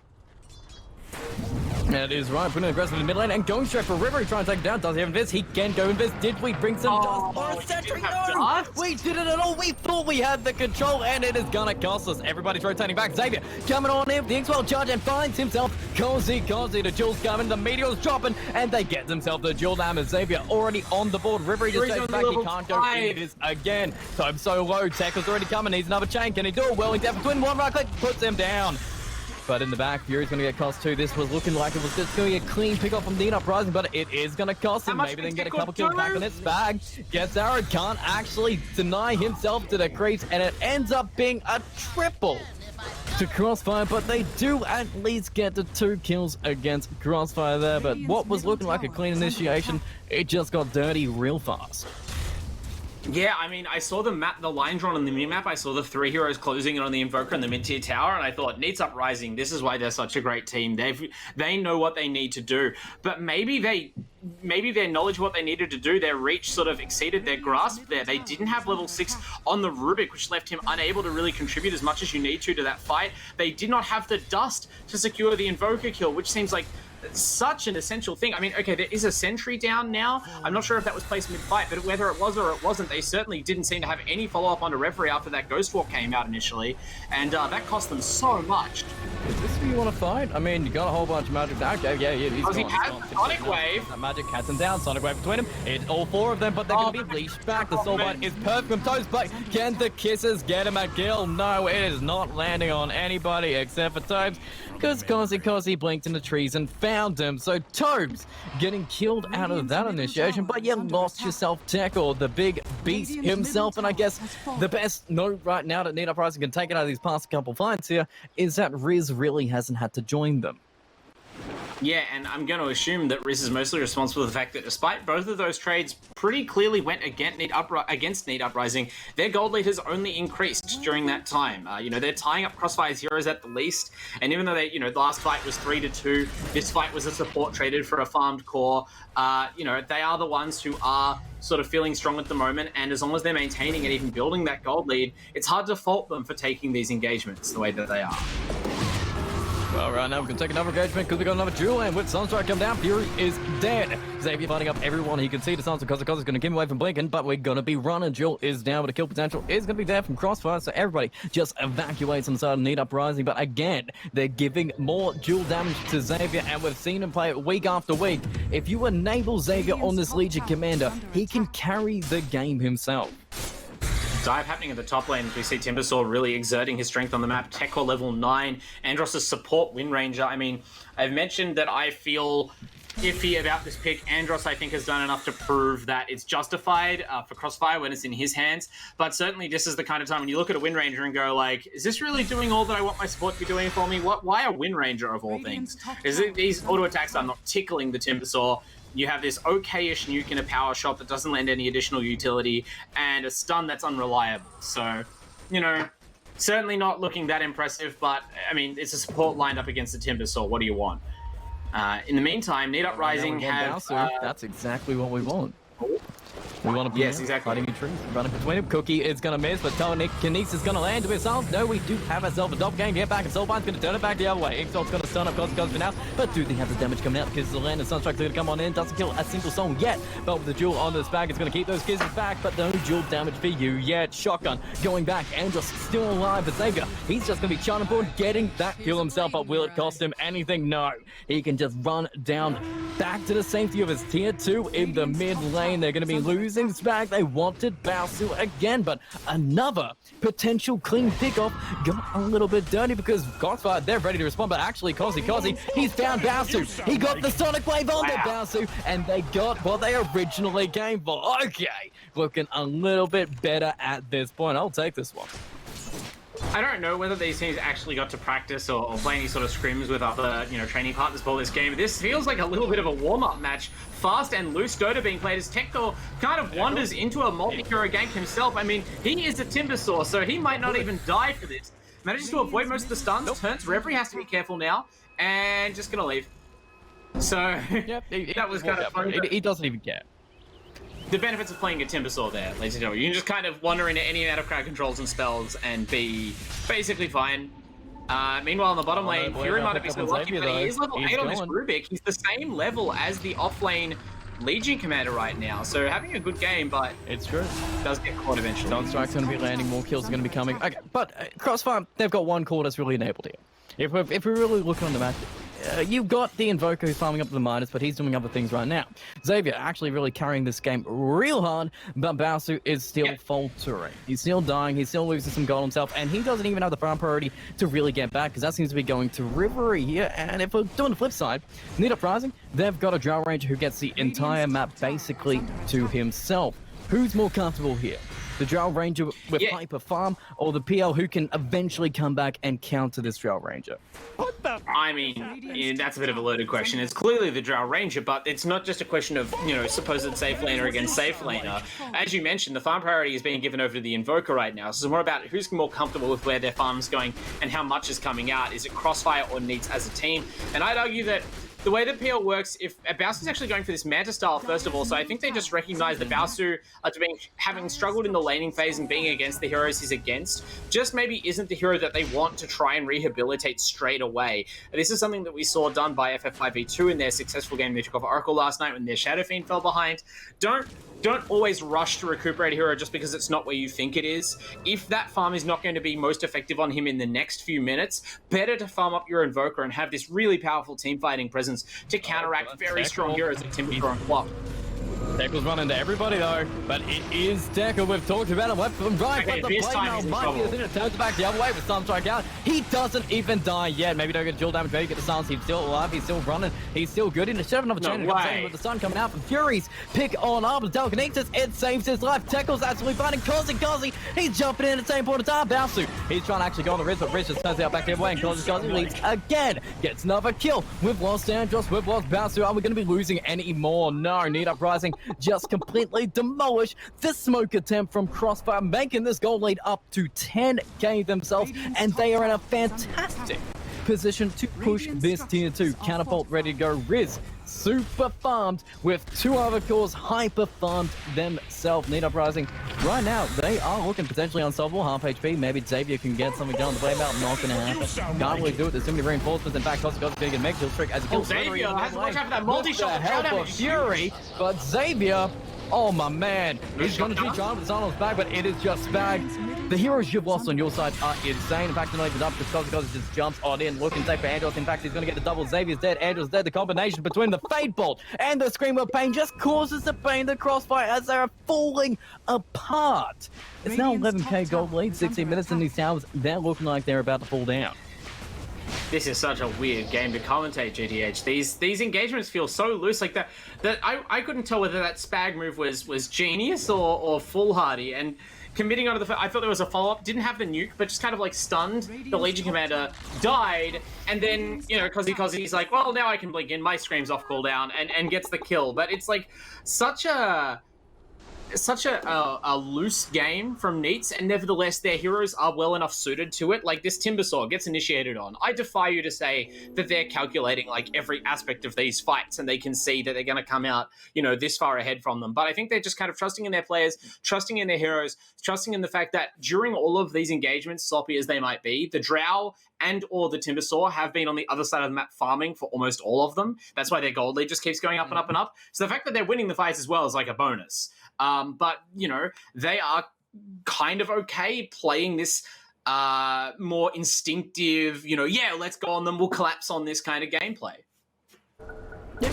That is right, putting aggressive in the mid lane and going straight for River, trying to take it down. Does he have invis? He can go invis. Did we bring some dust or a sentry? No! We didn't at all. We thought we had the control, and it is gonna cost us. Everybody's rotating back. Xavier coming on in, the X-Well charge, and finds himself Cozy. The Jules coming, the Meteor's dropping, and they get themselves the dual damage. Xavier already on the board. River just takes back. He can't go in this again. Time so low. Tackle's already coming. Needs another chain. Can he do it? Well, down for twin. One right click puts him down. But in the back, Fury's going to get cost too. This was looking like it was just going to be a clean pick off from Neat Uprising, but it is going to cost him. Maybe then get a couple kills back in its bag. Gets arrow, can't actually deny himself to the creeps, and it ends up being a triple to Crossfire, but they do at least get the 2 kills against Crossfire there. But what was looking like a clean initiation, it just got dirty real fast. Yeah, I mean, I saw the line drawn on the minimap. I saw the 3 heroes closing in on the Invoker and the mid-tier tower, and I thought, Neats Uprising, this is why they're such a great team. They know what they need to do, but maybe their knowledge of what they needed to do, their reach sort of exceeded their grasp there. They didn't have level 6 on the Rubik, which left him unable to really contribute as much as you need to that fight. They did not have the dust to secure the Invoker kill, which seems like such an essential thing. I mean, okay, there is a sentry down now. I'm not sure if that was placed mid-fight, but whether it was or it wasn't, they certainly didn't seem to have any follow-up onto Reverie after that Ghost Walk came out initially, and that cost them so much. Is this who you want to fight? I mean, you got a whole bunch of magic. Okay, yeah, he's gone. He has Sonic Wave. That magic has him down. Sonic Wave between them. It's all 4 of them, but they're going to be leashed back. The Soulbite is perfect from Toes, but can the kisses get him a kill? No, it is not landing on anybody except for Toes, because Cozy blinked in the trees and found him. So Tobes getting killed out of that initiation, but you lost yourself Tackle, the big beast himself. And I guess the best note right now that Neat Uprising can take it out of these past couple fights here is that Riz really hasn't had to join them. Yeah, and I'm going to assume that Riz is mostly responsible for the fact that despite both of those trades pretty clearly went against Neat Uprising, their gold lead has only increased during that time. You know, they're tying up Crossfire's heroes at the least, and even though they, you know, the last fight was 3-2, this fight was a support traded for a farmed core. You know, they are the ones who are sort of feeling strong at the moment, and as long as they're maintaining and even building that gold lead, it's hard to fault them for taking these engagements the way that they are. Well, right now we can take another engagement because we got another duel, and with Sunstrike come down, Fury is dead. Xavier fighting up everyone he can see. The Sunstrike because is going to give him away from Blinken, but we're going to be running. Duel is down, but the kill potential is going to be there from Crossfire, so everybody just evacuates on the side of Need Uprising. But again, they're giving more duel damage to Xavier, and we've seen him play it week after week. If you enable Xavier on this Legion Commander, he can carry the game himself. Dive happening at the top lane. We see Timbersaw really exerting his strength on the map. Tech core level 9. Andros' support Wind Ranger. I mean, I've mentioned that I feel iffy about this pick. Andros, I think, has done enough to prove that it's justified for Crossfire when it's in his hands. But certainly this is the kind of time when you look at a Wind Ranger and go like, is this really doing all that I want my support to be doing for me? Why a Wind Ranger of all things? Is it these auto attacks are not tickling the Timbersaw? You have this okay-ish nuke in a power shot that doesn't lend any additional utility, and a stun that's unreliable. So, you know, certainly not looking that impressive, but, I mean, it's a support lined up against the Timbersaw. What do you want? In the meantime, Need Uprising have... that's exactly what we want. We want to be fighting in trees, running between them. Cookie is going to miss, but Tonic Kinesis is going to land to himself. No, we do have ourselves a doppelganger. Get back, and Soulbine's going to turn it back the other way. Exalt's going to stun up Cosmos for now, but do they have the damage coming out because the land and Sunstrike's going to come on in. Doesn't kill a single soul yet, but with the jewel on this bag, it's going to keep those kisses back, but no jewel damage for you yet. Shotgun going back. Andros still alive, but Xavier, he's just going to be charging forward, getting that kill himself, but will it cost him anything? No. He can just run down back to the safety of his tier 2 in the mid lane. They're going to be losing back. They wanted Baosu again, but another potential clean pickoff got a little bit dirty because Crossfire, they're ready to respond, but actually Kazi, he's found Baosu. He got the Sonic Wave on the Baosu, and they got what they originally came for. Okay, looking a little bit better at this point. I'll take this one. I don't know whether these teams actually got to practice or play any sort of scrims with other, training partners for this game. This feels like a little bit of a warm-up match. Fast and loose Dota being played as Tector kind of wanders into a multi-hero gank himself. I mean, he is a Timbersaw, so he might not even die for this. Manages to avoid most of the stuns, turns Reverie, has to be careful now, and just gonna leave. So, that was kind of fun. He doesn't even care. The benefits of playing a Timbersaw there, ladies and gentlemen. You can just kind of wander into any amount of crowd controls and spells and be basically fine. Meanwhile, on the bottom lane, Fury might not be so lucky, but he is level 8 on this Rubik. He's the same level as the offlane Legion Commander right now, so having a good game, but it's true. Does get caught eventually. Sunstrike's going to be landing, more kills are going to be coming. Okay, but Crossfire, they've got one core that's really enabled here. If we're really looking on the map, you've got the Invoker who's farming up the miners, but he's doing other things right now. Xavier actually really carrying this game real hard, but Baosu is still faltering. He's still dying, he's still losing some gold himself, and he doesn't even have the farm priority to really get back, because that seems to be going to Rivery here. And if we're doing the flip side, Need Uprising, they've got a Drow Ranger who gets the entire map basically to himself. Who's more comfortable here? The Drow Ranger with Hyper Farm, or the PL who can eventually come back and counter this Drow Ranger? I mean, that's a bit of a loaded question. It's clearly the Drow Ranger, but it's not just a question of, supposed safe laner against safe laner. As you mentioned, the farm priority is being given over to the Invoker right now. So it's more about who's more comfortable with where their farm's going and how much is coming out. Is it Crossfire or Needs as a team? And I'd argue that the way that PL works, if Baosu's actually going for this Manta style, first of all, so I think they just recognize that Baosu, having struggled in the laning phase and being against the heroes he's against, just maybe isn't the hero that they want to try and rehabilitate straight away. And this is something that we saw done by FF5v2 in their successful game they took off Oracle last night when their Shadow Fiend fell behind. Don't always rush to recuperate a hero just because it's not where you think it is. If that farm is not going to be most effective on him in the next few minutes, better to farm up your Invoker and have this really powerful team fighting presence to counteract very strong heroes like Timbersaw and Flop. Deckle's running to everybody though, but it is Deckle. We've talked about it left and right, but the play now might be the thing that turns back the other way with Sunstrike out. He doesn't even die yet. Maybe don't get dual damage, maybe get the silence. He's still alive, he's still running, he's still good. He should have another chain with the sun coming out from Furies. Pick on up, the telekinesis, it saves his life. Deckle's actually fighting Kazi. He's jumping in at the same point of time. Baosu, he's trying to actually go on the Riz, but Riz just turns out back the other way, and Kazi leads again. Gets another kill. We've lost Andros, we've lost Baosu. Are we going to be losing any more? No. Need Uprising just completely demolish the smoke attempt from Crossfire, making this goal lead up to 10k themselves, and they are in a fantastic position to push this tier 2. Catapult ready to go. Riz super farmed with 2 other cores hyper farmed themselves. Need Uprising right now, they are looking potentially unstoppable. Half HP, maybe Xavier can get something done. The blame out, not gonna happen. Can't really do it. There's too many reinforcements. In fact, Cos's gonna get a mega kill streak as he kills Xavier. Has to watch out for that multi-shot. Help of Fury, but Xavier, oh my man, he's gonna do John with Arnold's back, but it is just Spag. The heroes you've lost on your side are insane. In fact, not even up because just jumps on in, looking safe for Andros. In fact, he's gonna get the double. Xavier's dead, Andros dead. The combination between the Fade Bolt and the Scream of Pain just causes the pain, the crossfire as they're falling apart. It's now 11k gold lead, 16 minutes in these towers. They're looking like they're about to fall down. This is such a weird game to commentate, GTH. These engagements feel so loose, like that I couldn't tell whether that Spag move was genius or foolhardy. And committing onto the, I thought there was a follow-up, didn't have the nuke, but just kind of like stunned. The Legion Commander died, and then, you know, because he's like, well, now I can blink in, my Scream's off cooldown, and gets the kill. But it's like such a loose game from Neats, and nevertheless their heroes are well enough suited to it. Like this Timbersaw gets initiated on. I defy you to say that they're calculating like every aspect of these fights and they can see that they're going to come out, you know, this far ahead from them. But I think they're just kind of trusting in their players, trusting in their heroes, trusting in the fact that during all of these engagements, sloppy as they might be, the Drow and or the Timbersaw have been on the other side of the map farming for almost all of them. That's why their gold lead just keeps going up and up and up. So the fact that they're winning the fights as well is like a bonus. But, you know, they are kind of okay playing this more instinctive, you know, yeah, let's go on them, we'll collapse on this kind of gameplay. Yeah,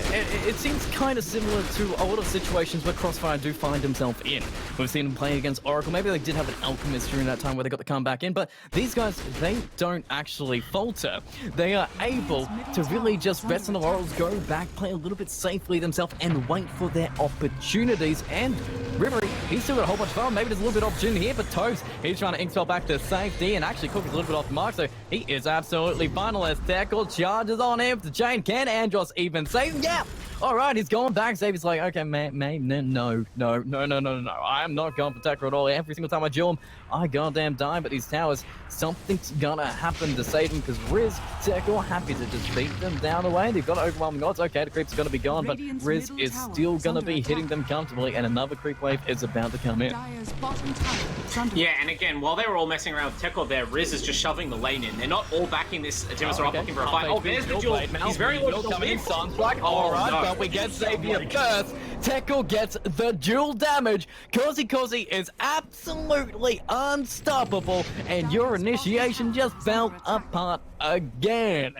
it seems kind of similar to a lot of situations where Crossfire do find himself in. We've seen him play against Oracle. Maybe they did have an Alchemist during that time where they got to come back in, but these guys, they don't actually falter. They are able to really just rest on the laurels, go back, play a little bit safely themselves, and wait for their opportunities. And Rivery, he's still got a whole bunch of fun. Maybe there's a little bit of opportunity here, but Toes, he's trying to ink spell back to safety, and actually Cook is a little bit off the mark, so he is absolutely final as Tackle charges on him to chain. Can Andros even save? Yeah! Alright, he's going back. Xavier's like, okay, man, no. I am not going for Tackle at all. Every single time I duel him, I goddamn die, but these towers, something's gonna happen to save them because Riz, Tackle, happy to just beat them down the way. They've got overwhelming odds. Okay, the creep's gonna be gone, but Riz is still gonna be hitting them comfortably, and another creep wave is about to come in. Yeah, and again, while they were all messing around with Tackle there, Riz is just shoving the lane in. They're not all backing this Timbersaw up looking for a fight. Oh, there's the duel. He's very low to coming in. Alright, but we get Xavier first. Tekel gets the dual damage. Cozy is absolutely unstoppable, and your initiation just fell apart again.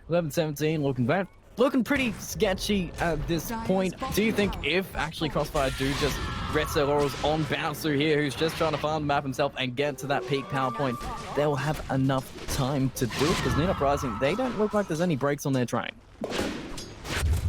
11-17, looking pretty sketchy at this point. Do you think if actually Crossfire do just rest their laurels on Bouncer here, who's just trying to farm the map himself and get to that peak power point, they'll have enough time to do it? Because Nina Uprising, they don't look like there's any brakes on their train.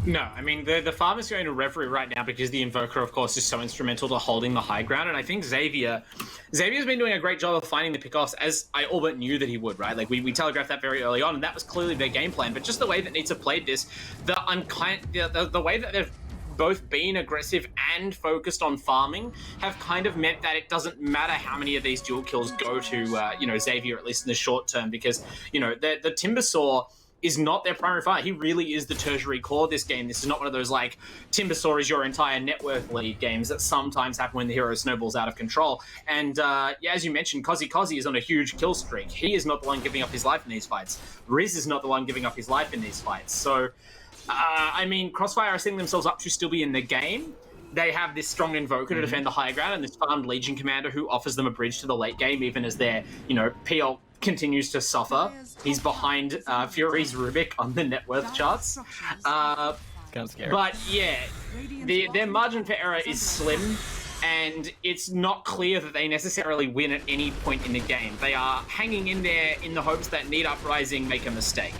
No, I mean, the farmer's going to Reverie right now because the Invoker, of course, is so instrumental to holding the high ground. And I think Xavier's been doing a great job of finding the pickoffs, as I all but knew that he would, right? Like, we telegraphed that very early on, and that was clearly their game plan. But just the way that Neats have played this, the way that they've both been aggressive and focused on farming have kind of meant that it doesn't matter how many of these dual kills go to, you know, Xavier, at least in the short term, because, you know, the Timbersaw is not their primary fight. He really is the tertiary core of this game. This is not one of those, like, Timbersaw is your entire net worth lead games that sometimes happen when the hero snowballs out of control. And, yeah, as you mentioned, Cozy is on a huge kill streak. He is not the one giving up his life in these fights. Riz is not the one giving up his life in these fights. So, I mean, Crossfire are setting themselves up to still be in the game. They have this strong Invoker to defend the high ground and this farmed Legion Commander who offers them a bridge to the late game, even as their, you know, PL continues to suffer. He's behind Fury's Rubik on the net worth charts. Kind of scary. But yeah, their margin for error is slim, and it's not clear that they necessarily win at any point in the game. They are hanging in there in the hopes that Need Uprising make a mistake.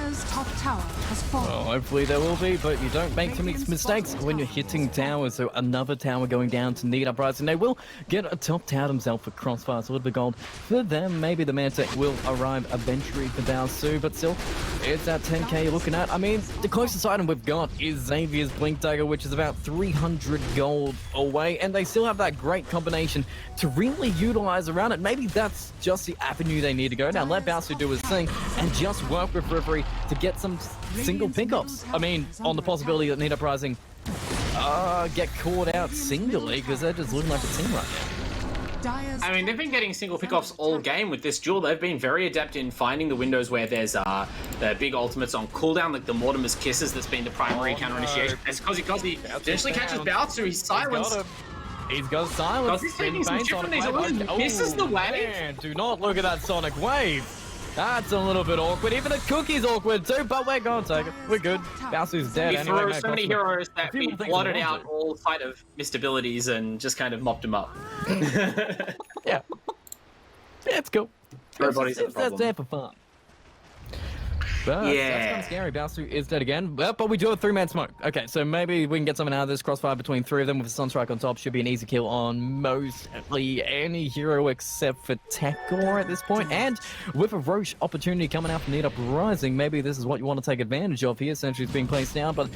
Dire's top tower has fallen. Well, hopefully there will be, but you don't make too many mistakes when you're hitting towers. So another tower going down to Need Uprising. They will get a top tower themselves for Crossfire. So a little bit of gold for them. Maybe the Mantech will arrive eventually for Baosu, but still, it's that 10k you're looking at. I mean, the closest item we've got is Xavier's Blink Dagger, which is about 300 gold away, and they still have that great combination to really utilize around it. Maybe that's just the avenue they need to go. Now let Baosu do his thing and just work with Reverie to get some single pickups. I mean, on the possibility that Need Uprising get caught out singly, because they're just looking like a team right now. I mean, they've been getting single pickoffs all game with this duel. They've been very adept in finding the windows where there's the big ultimates on cooldown, like the Mortimer's Kisses that's been the primary counter initiation. As Kozi eventually catches Baosu, he's silenced. He's got silence. He's taking some chip from these. Misses the wave. Man, do not look at that Sonic Wave. That's a little bit awkward. Even the Cookie's awkward too, but we're going to take it. We're good. Bowsu's dead We anyway. threw so many heroes that we blotted out all sight of missed abilities and just kind of mopped them up. Yeah. It's cool. Everybody's That's there for fun. But Yeah. that's kind of scary. Baosu is dead again. Well, but we do have 3-man smoke. Okay, so maybe we can get something out of this crossfire between 3 of them with a Sunstrike on top. Should be an easy kill on mostly any hero except for Tekor at this point. And with a Roche opportunity coming out from Need Uprising, maybe this is what you want to take advantage of here. Sentry's being placed down, but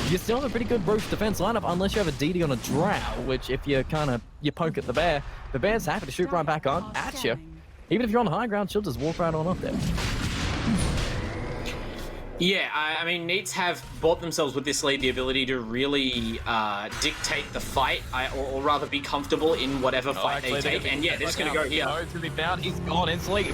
you still have a pretty good Roche defense lineup unless you have a DD on a Drow, which if you you poke at the bear's happy to shoot right back on at you. Even if you're on high ground, she'll just walk right on up there. Yeah, I mean, Neats have bought themselves with this lead the ability to really dictate the fight, or rather be comfortable in whatever fight they take. And yeah, they're just going to go here. No, to be found. He's gone instantly.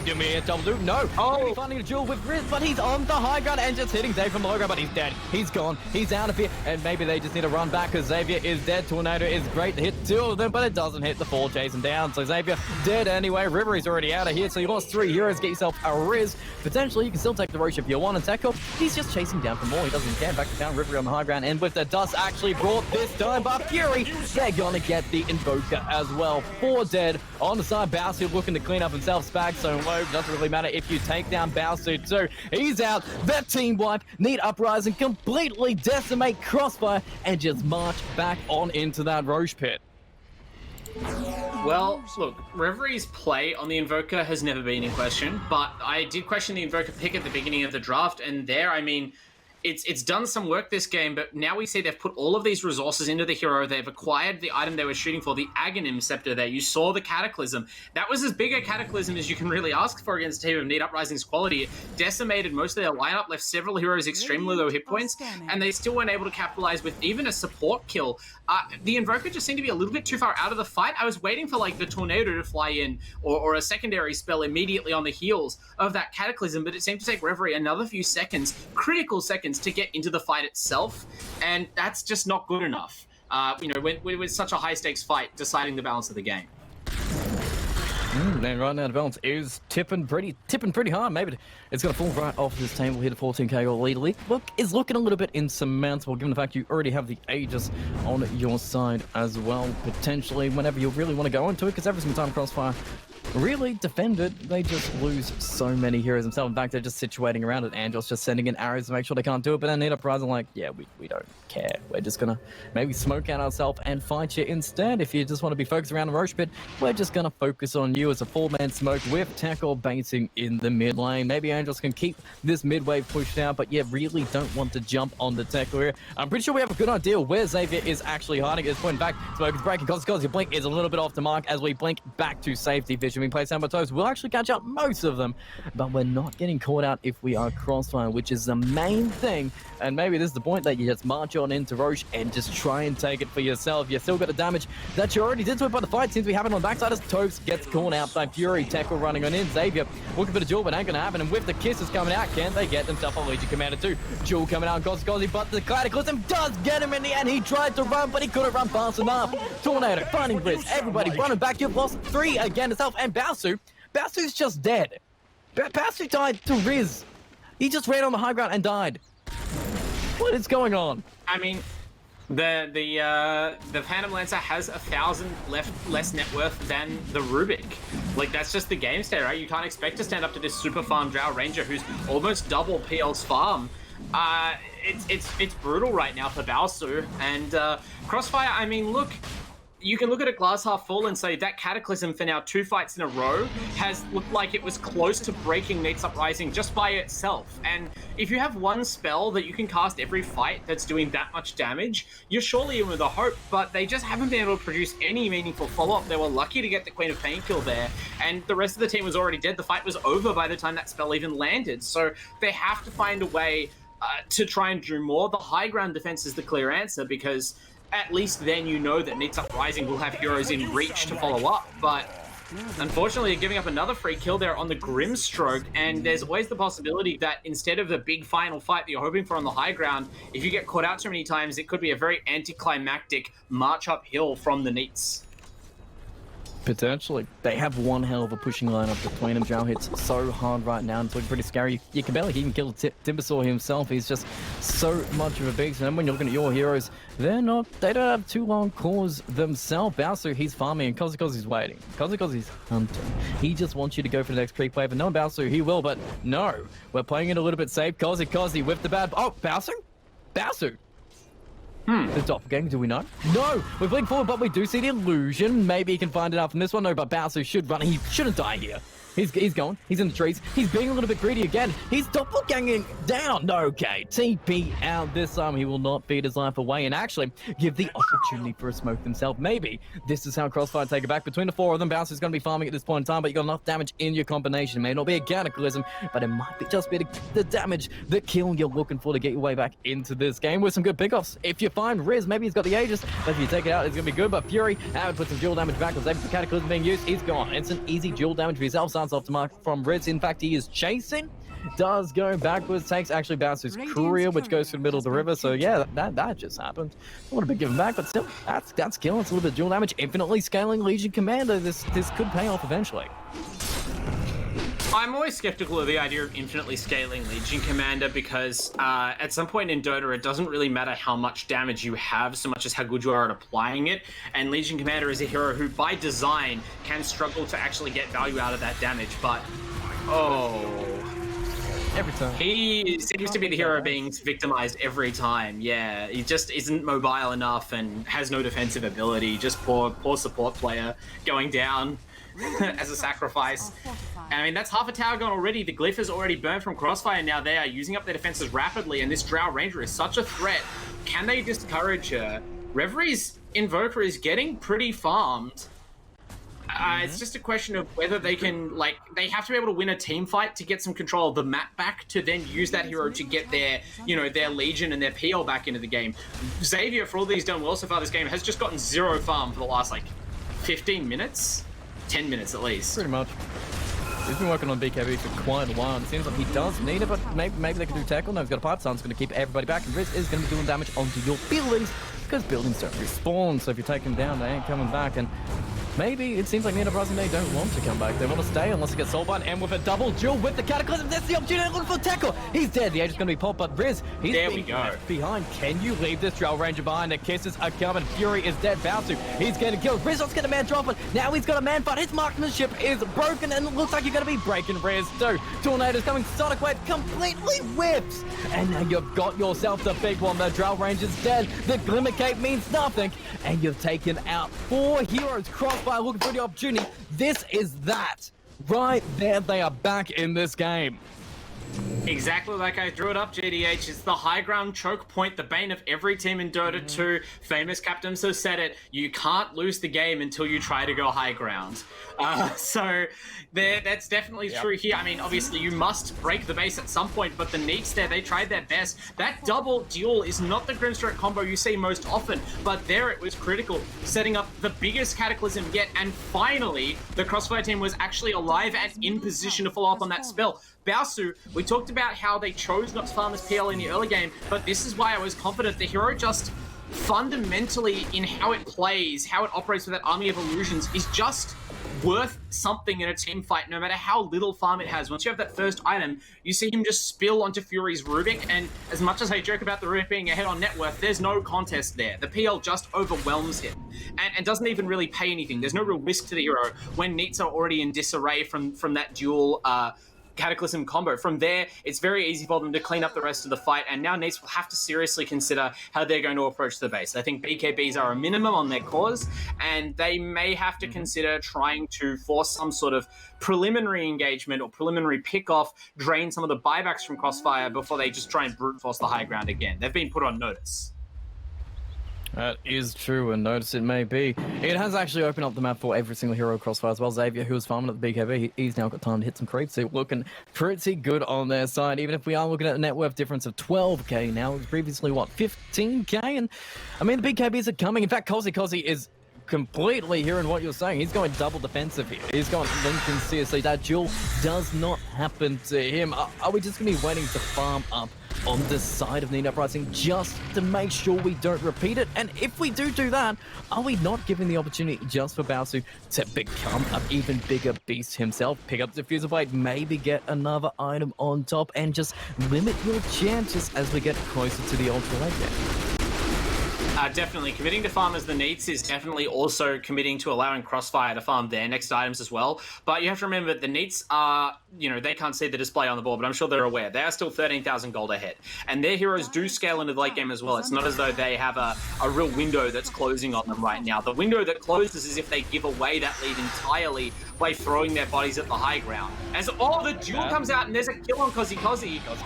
Give me a double loop. No. Oh, Finding a duel with Riz, but he's on the high ground and just hitting Dave from the low ground, but he's dead. He's gone. He's out of here. And maybe they just need to run back because Xavier is dead. Tornado is great to hit 2 of them, but it doesn't hit the 4 chasing down. So Xavier dead anyway. Rivery's already out of here. So you lost 3 heroes. Get yourself a Riz. Potentially, you can still take the Roche if you want. And Tekko, he's just chasing down for more. He doesn't care. Back down Rivery on the high ground. And with the dust actually brought this time by Fury, they're gonna get the Invoker as well. 4 dead. On the side, Baosu looking to clean up himself. Spag so low. Doesn't really matter if you take down Baosu too. He's out. That team wipe. Need Uprising completely decimate Crossfire and just march back on into that Roche pit. Well, look, Revery's play on the Invoker has never been in question, but I did question the Invoker pick at the beginning of the draft, and there, I mean, it's done some work this game, but now we see they've put all of these resources into the hero. They've acquired the item they were shooting for, the Aghanim Scepter there. You saw the Cataclysm. That was as big a Cataclysm as you can really ask for against a team of Need Uprising's quality. It decimated most of their lineup, left several heroes extremely low hit points, and they still weren't able to capitalize with even a support kill. The Invoker just seemed to be a little bit too far out of the fight. I was waiting for like the Tornado to fly in or a secondary spell immediately on the heels of that Cataclysm, but it seemed to take Reverie another few seconds, critical seconds, to get into the fight itself, and that's just not good enough. When with such a high stakes fight, deciding the balance of the game. And right now the balance is tipping pretty hard. Maybe it's going to fall right off this table here to 14k gold lead. Look, is looking a little bit insurmountable given the fact you already have the Aegis on your side as well, potentially, whenever you really want to go into it, because every single time Crossfire really defend it, they just lose so many heroes themselves. In fact, they're just situating around it. Angel's just sending in arrows to make sure they can't do it, but then Need Uprising like, yeah, we don't care. We're just gonna maybe smoke out ourselves and fight you instead. If you just want to be focused around the Roche pit, we're just gonna focus on you as a 4-man smoke with Tackle baiting in the mid lane. Maybe Angels can keep this mid wave pushed out, but yeah, really don't want to jump on the Tackle here. I'm pretty sure we have a good idea where Xavier is actually hiding at this point. In fact, Smoke is breaking because your blink is a little bit off the mark as we blink back to safety. Vision being placed down by toes. We'll actually catch up most of them, but we're not getting caught out if we are Crossfire, which is the main thing. And maybe this is the point that you just march on into Roche and just try and take it for yourself. You still got the damage that you already did to it, but the fight seems to be happening on the backside as Toves gets caught out by Fury. Tackle running on in. Xavier looking for the duel, but ain't gonna happen. And with the kisses coming out, can they get themselves a Legion Commander too? Duel coming out on Gozzy, but the Cataclysm does get him in the end. He tried to run, but he couldn't run fast enough. Tornado, finding Blitz, everybody running back. You've lost 3 again itself, and Bowsu's just dead. Bowsu died to Riz. He just ran on the high ground and died. What is going on? I mean, the Phantom Lancer has 1,000 less net worth than the Rubik, Like, that's just the game state, right? You can't expect to stand up to this super farm Drow Ranger who's almost double PL's farm. It's brutal right now for Balsu. And Crossfire, I mean, look, you can look at a glass half full and say that Cataclysm for now 2 fights in a row has looked like it was close to breaking Neats Uprising just by itself. And if you have one spell that you can cast every fight that's doing that much damage, you're surely in with a hope, but they just haven't been able to produce any meaningful follow-up. They were lucky to get the Queen of Pain kill there, and the rest of the team was already dead. The fight was over by the time that spell even landed. So they have to find a way to try and do more. The high ground defense is the clear answer, because at least then you know that Neats Uprising will have heroes in reach to follow up. But unfortunately, you're giving up another free kill there on the Grimstroke, and there's always the possibility that instead of the big final fight that you're hoping for on the high ground, if you get caught out too many times, it could be a very anticlimactic march uphill from the Neats. Potentially. They have one hell of a pushing lineup between them. Drow hits so hard right now, and it's looking pretty scary. You can barely even kill Timbersaw himself. He's just so much of a beast. And then when you're looking at your heroes, they don't have too long cores themselves. Balsu, he's farming, and Kozikozi's waiting. Kozikozi's hunting. He just wants you to go for the next creep wave, and no, Balsu, he will, but no. We're playing it a little bit safe. Kozi with the bad... Oh, Balsu? Balsu! The doppelganger, do we know? No! We're playing forward, but we do see the illusion. Maybe he can find it out from this one. No, but Balsu should run. He shouldn't die here. He's going. He's in the trees. He's being a little bit greedy again. He's doppelganging down. Okay, TP out this time. He will not feed his life away and actually give the opportunity for a smoke himself. Maybe this is how Crossfire take it back. Between the 4 of them, Bounce is going to be farming at this point in time, but you got enough damage in your combination. It may not be a Cataclysm, but it might be just be the damage, the kill you're looking for to get your way back into this game with some good pickoffs. If you find Riz, maybe he's got the Aegis, but if you take it out, it's going to be good. But Fury, would put some dual damage back. Was able to Cataclysm being used. He's gone. It's an easy dual damage for himself. Sounds off to mark from Riz. In fact, he is chasing. Does go backwards. Takes actually Bounce's courier, which goes through the middle of the river. So yeah, that just happened. I would have been given back, but still, that's killing. It's a little bit of dual damage. Infinitely scaling Legion Commander. This could pay off eventually. I'm always skeptical of the idea of infinitely scaling Legion Commander because at some point in Dota, it doesn't really matter how much damage you have so much as how good you are at applying it. And Legion Commander is a hero who, by design, can struggle to actually get value out of that damage. But, every time. He seems to be the hero being victimized every time. Yeah, he just isn't mobile enough and has no defensive ability. Just poor support player going down as a sacrifice. I mean, that's half a tower gone already. The glyph is already burned from Crossfire. Now they are using up their defenses rapidly, and this Drow Ranger is such a threat. Can they discourage her? Reverie's Invoker is getting pretty farmed. It's just a question of whether they can, they have to be able to win a team fight to get some control of the map back to then use that hero to get their, their Legion and their PL back into the game. Xavier, for all that he's done well so far this game, has just gotten 0 farm for the last, 15 minutes? 10 minutes at least. Pretty much. He's been working on BKB for quite a while, and it seems like he does need it, but maybe they can do tackle. No, he's got a pipe, so it's going to keep everybody back, and Riz is going to be doing damage onto your buildings, because buildings don't respawn, so if you take them down, they ain't coming back, and maybe it seems like Neat Uprising, they don't want to come back. They want to stay unless it gets soulbound, and with a double duel with the Cataclysm, that's the opportunity looking for tackle. He's dead. The Age is going to be popped, but Riz, he's behind. Can you leave this Drow Ranger behind? The kisses are coming. Fury is dead. Balsu, he's getting killed. Riz not get a man drop it. Now he's got a man fight. His marksmanship is broken, and it looks like you're going to be breaking Riz too. Tornado's coming. Sonic Wave completely whips, and now you've got yourself the big one. The Drow Ranger's dead. The Glimmer Cape means nothing, and you've taken out 4 heroes. Crossfire looking for the opportunity. This is that. Right there, they are back in this game. Exactly like I drew it up, GTH. It's the high ground choke point, the bane of every team in Dota 2. Famous captains have said it. You can't lose the game until you try to go high ground. So that's definitely true here. I mean, obviously, you must break the base at some point, but the Neats there, they tried their best. That double duel is not the Grimstroke combo you see most often, but there it was critical, setting up the biggest Cataclysm yet, and finally, the Crossfire team was actually alive and in position to follow up on that spell. Balsu, we talked about how they chose not to farm this PL in the early game, but this is why I was confident the hero just fundamentally in how it plays, how it operates with that army of illusions is just worth something in a team fight, no matter how little farm it has. Once you have that first item, you see him just spill onto Fury's Rubik, and as much as I joke about the Rubik being ahead on net worth, there's no contest there. The PL just overwhelms him and doesn't even really pay anything. There's no real risk to the hero when Neats are already in disarray from that dual Cataclysm combo. From there, it's very easy for them to clean up the rest of the fight, and now Neats will have to seriously consider how they're going to approach the base. I think BKBs are a minimum on their cores, and they may have to consider trying to force some sort of preliminary engagement or preliminary pick-off, drain some of the buybacks from Crossfire before they just try and brute force the high ground again. They've been put on notice. That is true, and notice it may be. It has actually opened up the map for every single hero Crossfire as well. Xavier, who was farming at the BKB, he's now got time to hit some creeps. So looking pretty good on their side, even if we are looking at a net worth difference of 12k now. It was previously, what, 15k? And, I mean, the BKBs are coming. In fact, Cozy is completely hearing what you're saying. He's going double defensive here. He's going Lincoln CSC. That duel does not happen to him. Are we just going to be waiting to farm up on the side of Need Uprising just to make sure we don't repeat it? And if we do that, are we not giving the opportunity just for Baosu to become an even bigger beast himself, pick up Diffuser Blade, maybe get another item on top, and just limit your chances as we get closer to the ultra late game? Definitely. Committing to farm as the Neats is definitely also committing to allowing Crossfire to farm their next items as well. But you have to remember that the Neats are, they can't see the display on the board, but I'm sure they're aware. They are still 13,000 gold ahead. And their heroes do scale into the late game as well. It's not as though they have a real window that's closing on them right now. The window that closes is if they give away that lead entirely by throwing their bodies at the high ground. As the duel comes out and there's a kill on Cozy.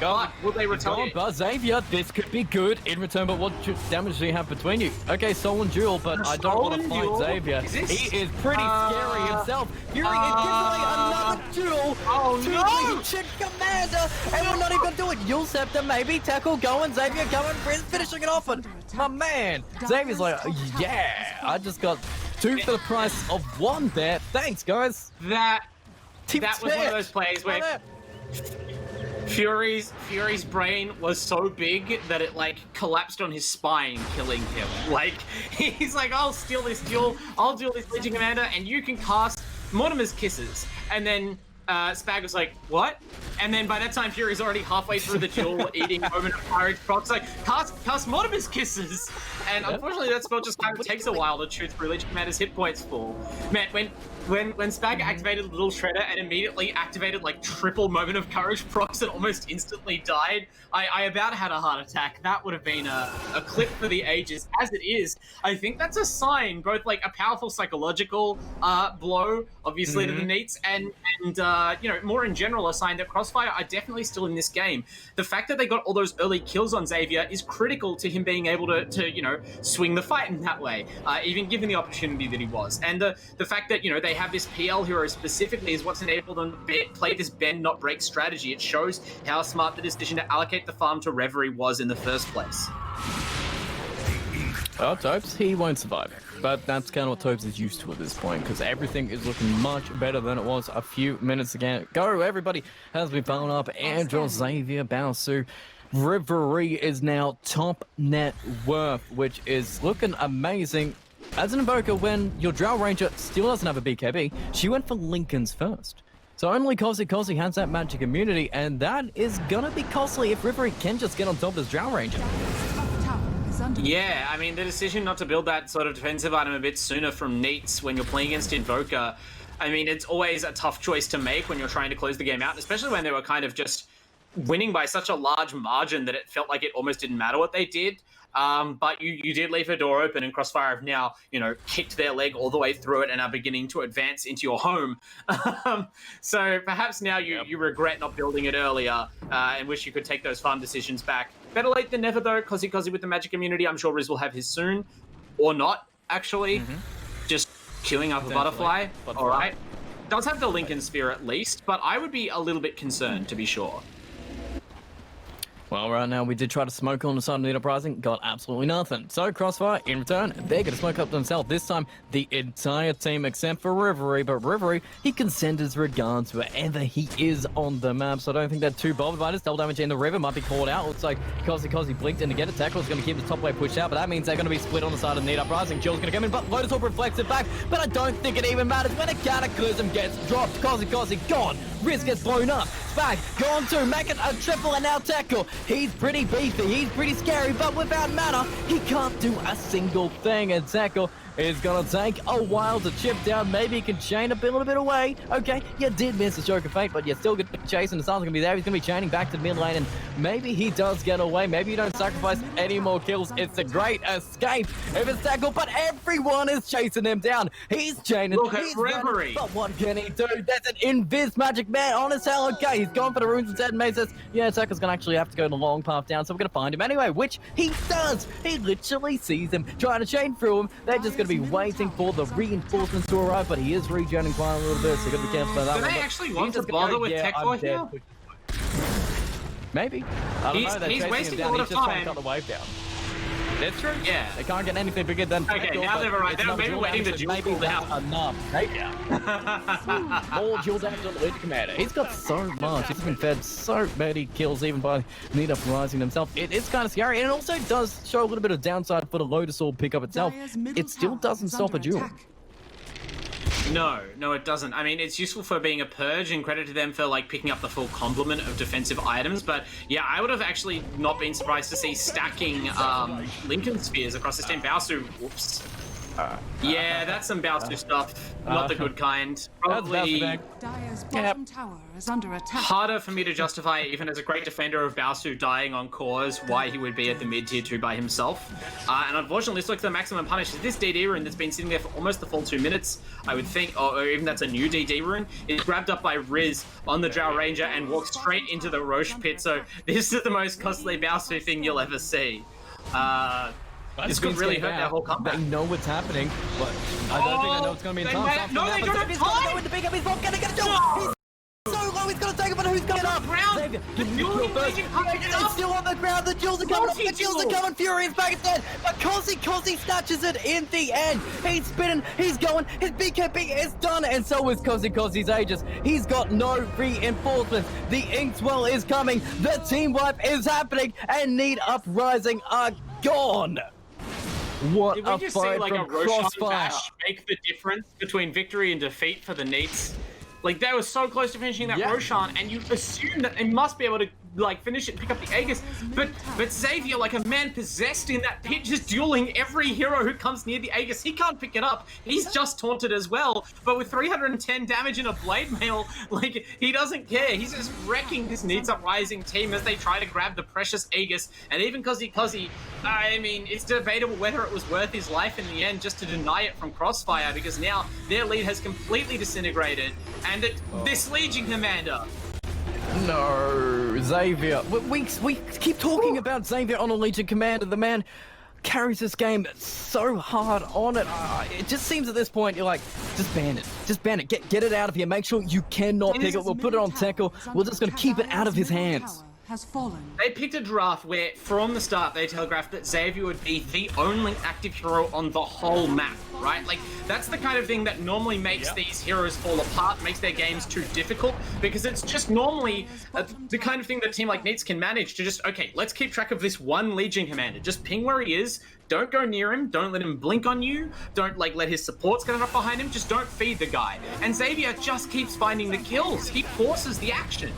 But will they retaliate? But Xavier, this could be good in return, but what damage do you have between you? Okay, stolen duel, but I don't want to fight Xavier. He is pretty scary himself. Fury is giving another duel to Legion Commander, and we're not even doing Yule Scepter, maybe tackle going, Xavier going, finishing it off, and my man, Xavier's like, yeah, I just got 2 for the price of 1 there. Thanks, guys. That was one of those plays where Fury's brain was so big that it collapsed on his spine, killing him. He's like, I'll steal this duel, I'll duel this Legion Commander, and you can cast Mortimer's Kisses. And then Spag was like, what? And then by that time, Fury's already halfway through the duel, eating Moment of Courage procs, like, cast Mortimer's Kisses! And unfortunately, that spell just kind of takes a while to chew through Legion Commander's hit points full. Man, when Spag activated Little Shredder and immediately activated triple Moment of Courage procs and almost instantly died, I about had a heart attack. That would have been a clip for the ages. As it is, I think that's a sign, both a powerful psychological blow, obviously, to the Neats, and more in general, a sign that Crossfire are definitely still in this game. The fact that they got all those early kills on Xavier is critical to him being able to swing the fight in that way, even given the opportunity that he was. And the fact that, they have this PL hero specifically is what's enabled them to play this bend, not break strategy. It shows how smart the decision to allocate the farm to Reverie was in the first place. Well, Topes, he won't survive. But that's kind of what Topes is used to at this point, because everything is looking much better than it was a few minutes ago. Everybody has been following up. Andrew, Xavier, Baosu. Reverie is now top net worth, which is looking amazing. As an Invoker, when your Drow Ranger still doesn't have a BKB, she went for Lincoln's first. So only Cozy has that magic immunity, and that is gonna be costly if Reverie can just get on top of this Drow Ranger. Yeah, I mean, the decision not to build that sort of defensive item a bit sooner from Neats when you're playing against Invoker, I mean, it's always a tough choice to make when you're trying to close the game out, especially when they were kind of just winning by such a large margin that it felt like it almost didn't matter what they did. But you did leave a door open, and Crossfire have now, kicked their leg all the way through it and are beginning to advance into your home. So perhaps now you regret not building it earlier and wish you could take those farm decisions back. Better late than never, though. Cozy with the magic immunity. I'm sure Riz will have his soon. Or not, actually. Just queuing up a butterfly. All right. Does have the Lincoln Sphere at least, but I would be a little bit concerned, to be sure. Well, right now we did try to smoke on the side of Need Uprising, got absolutely nothing. So Crossfire, in return, they're going to smoke up themselves. This time, the entire team except for Rivery. But Rivery, he can send his regards wherever he is on the map. So I don't think they're too bothered by this. Double damage in the river might be called out. Looks like Cozzy blinked in to get a tackle. It's going to keep the top wave pushed out, but that means they're going to be split on the side of Need Uprising. Jill's going to come in, but Lotus Orb reflects it back. But I don't think it even matters when a Cataclysm gets dropped. Cozzy gone. Riz gets blown up. Spag gone to make it a triple and now tackle. He's pretty beefy, he's pretty scary, but without mana, he can't do a single thing. And tackle is gonna take a while to chip down. Maybe he can chain a little bit away. Okay, you did miss the stroke of fate, but you're still gonna chase, and the sun's gonna be there. He's gonna be chaining back to the mid lane, and maybe he does get away. Maybe you don't sacrifice any more kills. It's a great escape if it's tackle, but everyone is chasing him down. He's chaining. Look at he's Reverie. running, but what can he do? There's an invis magic man on his tail. Okay, he's going for the runes instead, and May says, yeah, Tackle's gonna actually have to go the long path down, so we're gonna find him anyway, which he does. He literally sees him trying to chain through him. They're just gonna be waiting for the reinforcements to arrive, but he is regenerating quite a little bit, so you gotta be careful about that. Do they actually want to bother with Tech War here? Maybe. I don't know. They're He's chasing wasting him a down. lot He's of just trying to time. cut the wave down. That's true. Yeah. They can't get anything bigger than. Okay, now they're right. They're maybe waiting to duel maybe down. that's enough. More duel damage on the lead commander. He's got so much. He's been fed so many kills, even by Need Uprising themselves. It's kind of scary, and it also does show a little bit of downside for the Lotus Orb pickup itself. It still doesn't stop a duel. No, it doesn't. I mean, it's useful for being a purge, and credit to them for like picking up the full complement of defensive items. But yeah, I would have actually not been surprised to see stacking Lincoln Spheres across this team. Baosu, whoops. Yeah, that's some Baosu stuff. Not the good kind. Probably Dire's bottom tower is under attack. harder for me to justify, even as a great defender of Baosu dying on cores, why he would be at the mid tier 2 by himself. And unfortunately, this looks like the maximum punish. This DD rune that's been sitting there for almost the full 2 minutes, I would think, or even that's a new DD rune, is grabbed up by Riz on the Drow Ranger and walks straight into the Roche pit. So this is the most costly Baosu thing you'll ever see. It's going to really hurt their whole comeback. They know what's happening, but I don't think they know what's going to be in time. No, they don't have time! He's not going to get a jump! He's so low, he's going to take it, but who's going up? Ground. It's still on the ground, the Jills are coming up, the Jills are coming, Fury is back instead, but Cozzy snatches it in the end. He's spinning, he's going, his BKB is done, and so is Cozzy's Aegis. He's got no reinforcements. The Inkswell is coming, the team wipe is happening, and Need Uprising are gone. What Did a we just fight see like a from Roshan Crossfire. dash make the difference between victory and defeat for the Neats? Like, they were so close to finishing that Roshan, and you assume that they must be able to like finish it, pick up the Aegis, but Xavier, like a man possessed in that pit, just dueling every hero who comes near the Aegis. He can't pick it up. He's just taunted as well, but with 310 damage in a blade mail, like, he doesn't care. He's just wrecking this Needs Uprising team as they try to grab the precious Aegis. And even Cozzy, I mean, it's debatable whether it was worth his life in the end just to deny it from Crossfire, because now their lead has completely disintegrated, and this Legion Commander. No, Xavier. We keep talking about Xavier on a Legion Commander. The man carries this game so hard on it. It just seems at this point you're like, just ban it. Just ban it. Get it out of here. Make sure you cannot pick it. We'll put it on tackle. We're just going to keep it out of his hands. Has fallen. They picked a draft where, from the start, they telegraphed that Xavier would be the only active hero on the whole map, right? Like, that's the kind of thing that normally makes these heroes fall apart, makes their games too difficult, because it's just normally the kind of thing that a team like Neats can manage to just, okay, let's keep track of this one Legion Commander. Just ping where he is, don't go near him, don't let him blink on you, don't like let his supports get up behind him, just don't feed the guy. And Xavier just keeps finding the kills. He forces the action.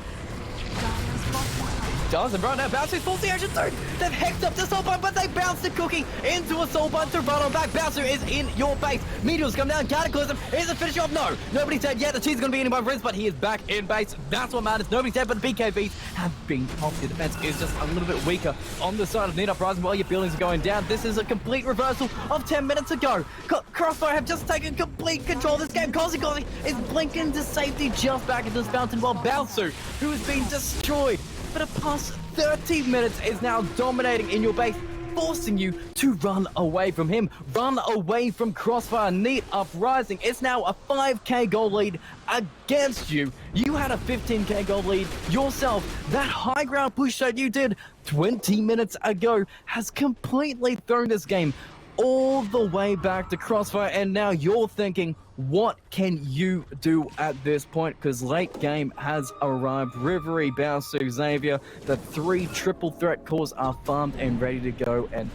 Does, and right now Bowser falls the action third. They've hexed up the soul button, but they bounce the cookie into a soul button to run on back. Bowser is in your base. Meteors come down. Cataclysm is a finish off. No, nobody's dead yet. The cheese is going to be in by Riz, but he is back in base. That's what matters. Nobody's dead, but the BKBs have been off. The defense is just a little bit weaker on the side of Need Uprising while your buildings are going down. This is a complete reversal of 10 minutes ago. Crossfire have just taken complete control of this game. Cozzy is blinking to safety just back into this fountain, while Baosu, who has been destroyed for the past 30 minutes, is now dominating in your base. forcing you to run away from him, run away from Crossfire. Neat Uprising. It's now a 5k gold lead against you. You had a 15k gold lead yourself. That high ground push that you did 20 minutes ago has completely thrown this game all the way back to Crossfire, and now you're thinking, what can you do at this point? Because late game has arrived. Rivery, Baosu, Xavier, the 3 triple threat cores are farmed and ready to go, and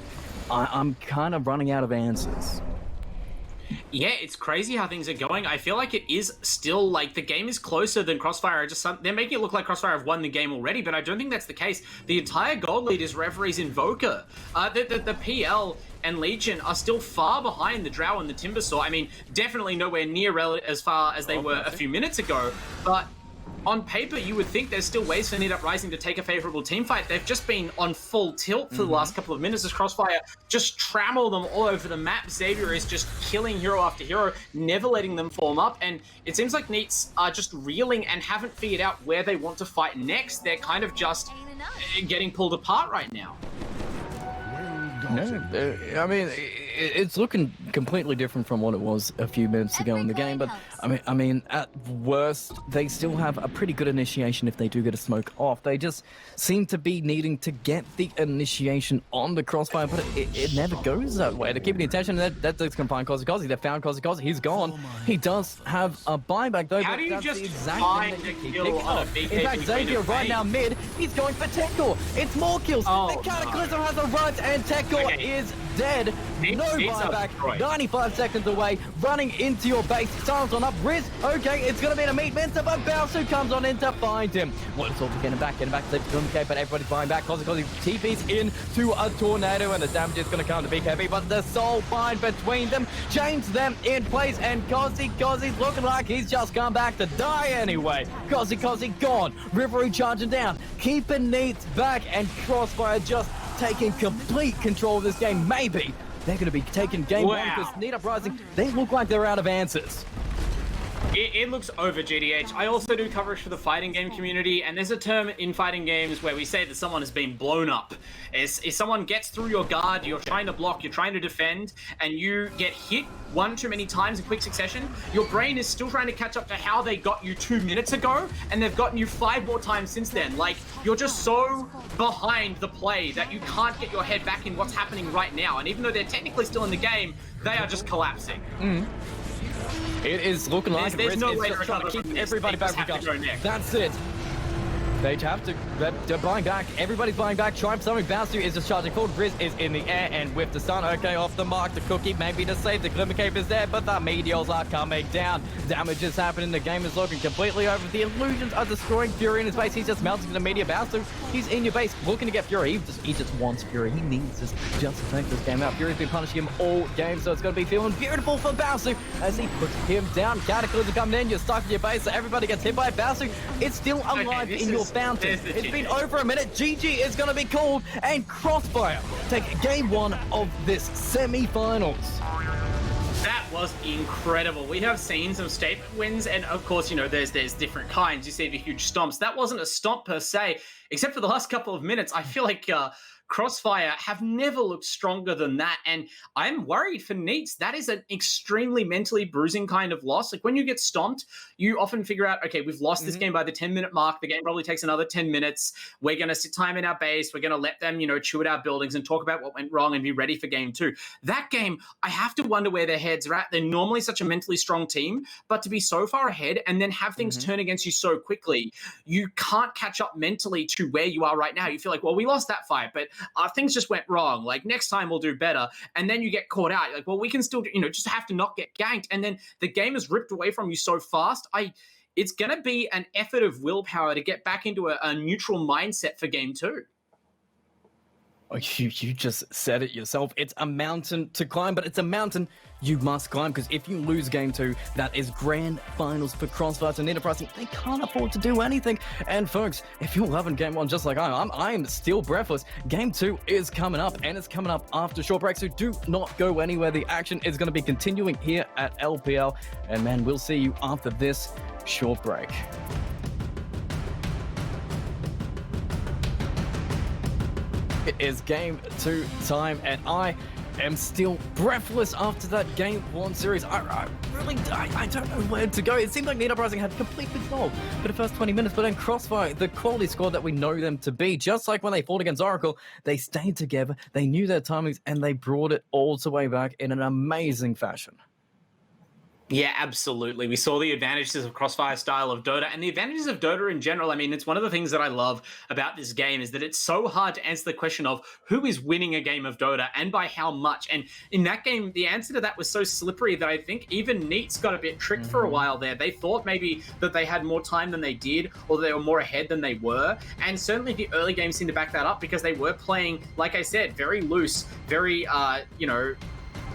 I'm kind of running out of answers. Yeah, it's crazy how things are going. I feel like it is still, like, the game is closer than Crossfire. They're making it look like Crossfire have won the game already, but I don't think that's the case. The entire gold lead is Reveries Invoker. The PL and Legion are still far behind the Drow and the Timbersaw. I mean, definitely nowhere near as far as they were a few minutes ago, but on paper, you would think there's still ways for Neat Uprising to take a favorable team fight. They've just been on full tilt for the last couple of minutes as Crossfire just trammel them all over the map. Xavier is just killing hero after hero, never letting them form up, and it seems like Neats are just reeling and haven't figured out where they want to fight next. They're kind of just getting pulled apart right now. No, I mean, it's looking completely different from what it was a few minutes ago in the game, but I mean, at worst, they still have a pretty good initiation if they do get a smoke off. They just seem to be needing to get the initiation on the Crossfire, but it never goes that way. They're keeping the attention, and that's going to find Kozzy. They found Kozzy. He's gone. He does have a buyback, though. How do you just find the kill on a BKB? In fact, Xavier right now mid, he's going for Tekor. It's more kills. The Cataclysm has arrived, and Tekor is dead. No buyback. 95 seconds away. Running into your base. Silence on up. Riz. Okay, it's going to be a meat mincer, but Baosu comes on in to find him. What's all getting back to BKB, but everybody's buying back. Kozzy TP's into a tornado, and the damage is going to come to BKB, but the soul bind between them chains them in place, and Kozzy's looking like he's just come back to die anyway. Kozzy gone. Rivery charging down, keeping Neats back, and Crossfire just taking complete control of this game. Maybe they're going to be taking game one because Neat Uprising, they look like they're out of answers. It looks over, GTH. I also do coverage for the fighting game community, and there's a term in fighting games where we say that someone has been blown up. If someone gets through your guard, you're trying to block, you're trying to defend, and you get hit one too many times in quick succession, your brain is still trying to catch up to how they got you 2 minutes ago, and they've gotten you 5 more times since then. Like, you're just so behind the play that you can't get your head back in what's happening right now. And even though they're technically still in the game, they are just collapsing. It is looking like there's no way to trying to keep everybody back. That's it. They have to. They're buying back. Everybody's buying back. Triumph Summon Baosu is just charging forward. Riz is in the air and with the stun. Okay, off the mark. The cookie maybe to save. The Glimmer Cape is there, but the meteors are coming down. Damage is happening. The game is looking completely over. The illusions are destroying Fury in his base. He's just melting the meteor. Baosu, he's in your base, looking to get Fury. He just wants Fury. He needs this just to take this game out. Fury's been punishing him all game, so it's going to be feeling beautiful for Baosu as he puts him down. Cataclysm coming in. You're stuck in your base, so everybody gets hit by Baosu. It's still alive in your fountain. It's been over a minute. GG is going to be called, and Crossfire take game one of this semi-finals. That was incredible. We have seen some statement wins, and of course, you know, there's different kinds. You see the huge stomps. That wasn't a stomp per se, except for the last couple of minutes. I feel like Crossfire have never looked stronger than that, and I'm worried for Neats. That is an extremely mentally bruising kind of loss. Like, when you get stomped, you often figure out, okay, we've lost this game by the 10-minute mark. The game probably takes another 10 minutes. We're going to sit time in our base. We're going to let them, you know, chew at our buildings and talk about what went wrong and be ready for game two. That game, I have to wonder where their heads are at. They're normally such a mentally strong team, but to be so far ahead and then have things turn against you so quickly, you can't catch up mentally to where you are right now. You feel like, well, we lost that fight, but things just went wrong. Like, next time we'll do better. And then you get caught out. You're like, well, we can still, you know, just have to not get ganked. And then the game is ripped away from you so fast. It's going to be an effort of willpower to get back into a neutral mindset for game two. Oh, you just said it yourself. It's a mountain to climb, but it's a mountain you must climb, because if you lose game two, that is grand finals for Crossfire. So Neat Uprising, they can't afford to do anything. And folks, if you're loving game one just like I am still breathless. Game two is coming up, and it's coming up after short break, so do not go anywhere. The action is going to be continuing here at LPL, and man, we'll see you after this short break. It is game 2 time, and I am still breathless after that game 1 series. I don't know where to go. It seemed like Need Uprising had complete control for the first 20 minutes, but then Crossfire, the quality squad that we know them to be, just like when they fought against Oracle, they stayed together, they knew their timings, and they brought it all the way back in an amazing fashion. Yeah, absolutely. We saw the advantages of Crossfire style of Dota and the advantages of Dota in general. I mean, it's one of the things that I love about this game is that it's so hard to answer the question of who is winning a game of Dota and by how much. And in that game, the answer to that was so slippery that I think even Neats got a bit tricked for a while there. They thought maybe that they had more time than they did, or they were more ahead than they were. And certainly the early games seem to back that up because they were playing, like I said, very loose, very,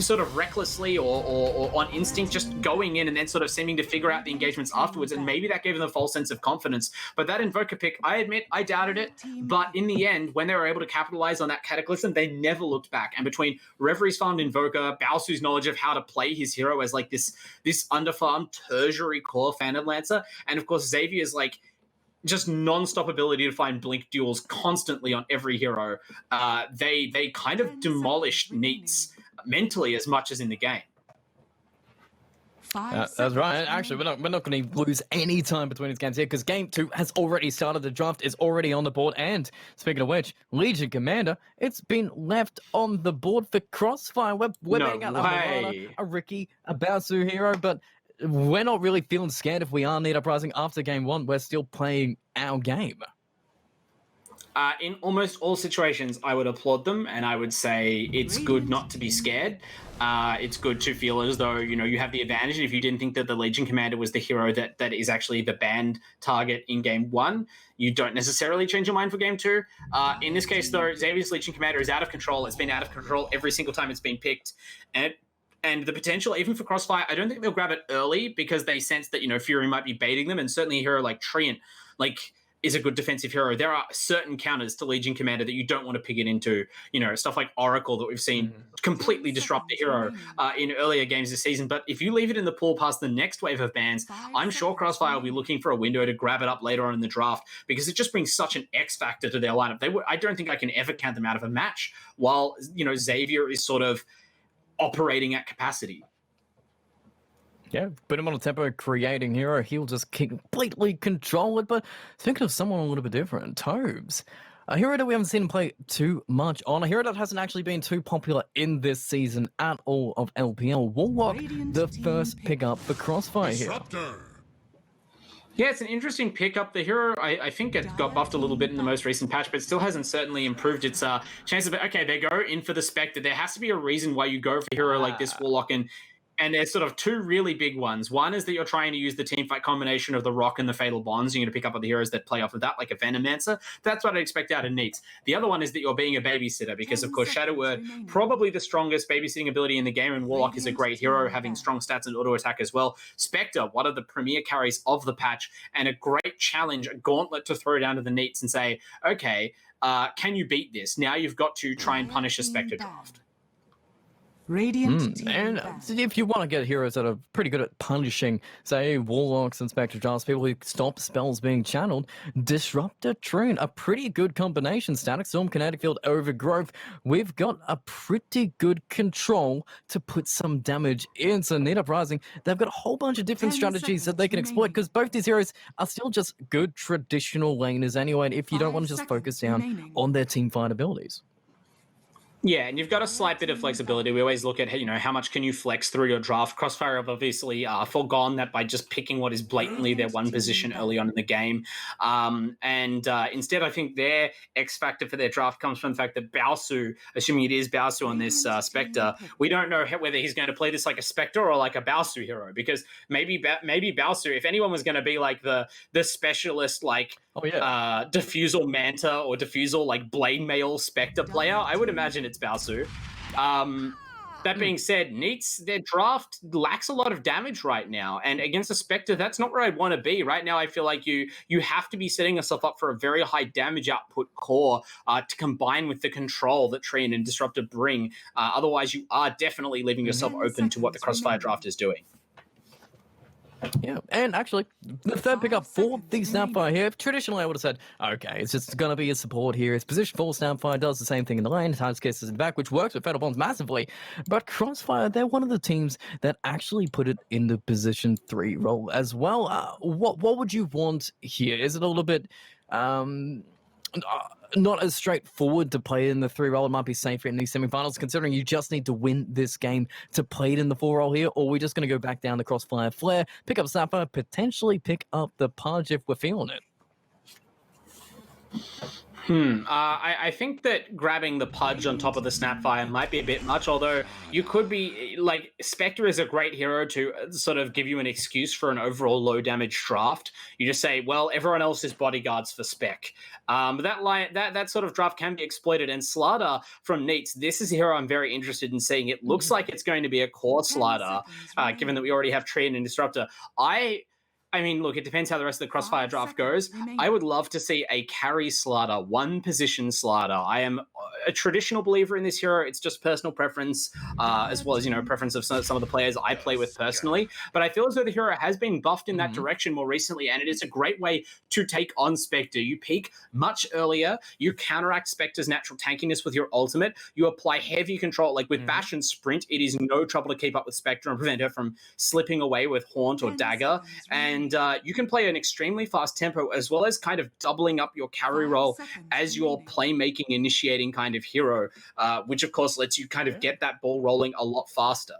sort of recklessly or on instinct, just going in and then sort of seeming to figure out the engagements afterwards, and maybe that gave them a false sense of confidence. But that Invoker pick, I admit, I doubted it, but in the end, when they were able to capitalize on that Cataclysm, they never looked back. And between Reveries farmed Invoker, Balsu's knowledge of how to play his hero as like this underfarmed tertiary core Phantom Lancer, and of course Xavier's like just non-stop ability to find blink duels constantly on every hero, they kind of demolished Neats mentally as much as in the game. That's right. Actually, we're not going to lose any time between these games here because game 2 has already started. The draft is already on the board. And speaking of which, Legion Commander, it's been left on the board for Crossfire. We're betting out a Mirana, a Ricky, a Baosu hero, but we're not really feeling scared if we are Need Uprising after game 1. We're still playing our game. In almost all situations, I would applaud them, and I would say it's good not to be scared. It's good to feel as though, you have the advantage. If you didn't think that the Legion Commander was the hero that is actually the banned target in game 1, you don't necessarily change your mind for game 2. In this case, though, Xavier's Legion Commander is out of control. It's been out of control every single time it's been picked. And the potential, even for Crossfire, I don't think they'll grab it early because they sense that, Fury might be baiting them, and certainly a hero like Treant, is a good defensive hero. There are certain counters to Legion Commander that you don't want to pick it into, stuff like Oracle that we've seen completely disrupt the hero in earlier games this season. But if you leave it in the pool past the next wave of bans, I'm sure Crossfire will be looking for a window to grab it up later on in the draft because it just brings such an X factor to their lineup. I don't think I can ever count them out of a match while, Xavier is sort of operating at capacity. Yeah, put him on a tempo creating hero. He'll just completely control it. But thinking of someone a little bit different, Tobes. A hero that we haven't seen him play too much on. A hero that hasn't actually been too popular in this season at all of LPL. Warlock, the first pickup for Crossfire here. Yeah, it's an interesting pickup. The hero, I think it got buffed a little bit in the most recent patch, but still hasn't certainly improved its chances. But okay, they go in for the Spectre. There has to be a reason why you go for a hero like this Warlock, and there's sort of two really big ones. One is that you're trying to use the teamfight combination of the Rock and the Fatal Bonds. You're going to pick up other heroes that play off of that, like a Venomancer. That's what I'd expect out of Neats. The other one is that you're being a babysitter because, of course, Shadow Word, probably the strongest babysitting ability in the game, and Warlock is a great hero, having strong stats and auto attack as well. Spectre, one of the premier carries of the patch, and a great challenge, a gauntlet to throw down to the Neats and say, okay, can you beat this? Now you've got to try and punish a Spectre draft. Radiant and if you want to get heroes that are pretty good at punishing, say, Warlocks and Spectre Drafts, people who stop spells being channeled, Disruptor Treant, a pretty good combination. Static Storm, Kinetic Field, Overgrowth. We've got a pretty good control to put some damage into Need Uprising. They've got a whole bunch of different strategies that they can exploit because both these heroes are still just good traditional laners anyway, if you don't want to just focus down on their teamfight abilities. Yeah, and you've got a slight bit of flexibility. We always look at, how much can you flex through your draft. Crossfire have obviously forgone that by just picking what is blatantly their one position early on in the game. Instead, I think their X factor for their draft comes from the fact that Baosu, assuming it is Baosu on this Spectre, we don't know whether he's going to play this like a Spectre or like a Baosu hero, because maybe Baosu, if anyone was going to be like the specialist, like Diffusal Manta or Diffusal like Blade Mail Spectre player, I would imagine it's Baosu. That being said, Neats, their draft lacks a lot of damage right now, and against a Spectre, that's not where I'd want to be. Right now, I feel like you have to be setting yourself up for a very high damage output core to combine with the control that Treant and Disruptor bring. Otherwise, you are definitely leaving yourself open to what the Crossfire draft is doing. Yeah, and actually, the third pickup for the Snapfire here, traditionally I would have said, okay, it's just going to be a support here. It's position 4 Snapfire, does the same thing in the lane, times cases in the back, which works with Fatal Bonds massively. But Crossfire, they're one of the teams that actually put it in the position 3 role as well. What would you want here? Is it a little bit... not as straightforward to play in the 3 role. It might be safer in these semifinals, considering you just need to win this game to play it in the 4 role here, or we're just going to go back down the Crossfire Flare, pick up Sapphire, potentially pick up the Pudge if we're feeling it. I think that grabbing the Pudge on top of the Snapfire might be a bit much, although you could be, like, Spectre is a great hero to sort of give you an excuse for an overall low damage draft. You just say, well, everyone else is bodyguards for Spec. That sort of draft can be exploited, and Slardar from Neats, this is a hero I'm very interested in seeing. It looks like it's going to be a core Slardar, given that we already have Treant and Disruptor. I mean, look, it depends how the rest of the Crossfire draft goes. I would love to see a carry Slardar, one position Slardar. I am a traditional believer in this hero. It's just personal preference, as well as, preference of some of the players I play with personally. But I feel as though the hero has been buffed in that direction more recently, and it is a great way to take on Spectre. You peak much earlier. You counteract Spectre's natural tankiness with your ultimate. You apply heavy control. Like with Bash and Sprint, it is no trouble to keep up with Spectre and prevent her from slipping away with Haunt or Dagger. And you can play an extremely fast tempo, as well as kind of doubling up your carry role as your playmaking initiating kind of hero, which of course lets you kind of get that ball rolling a lot faster.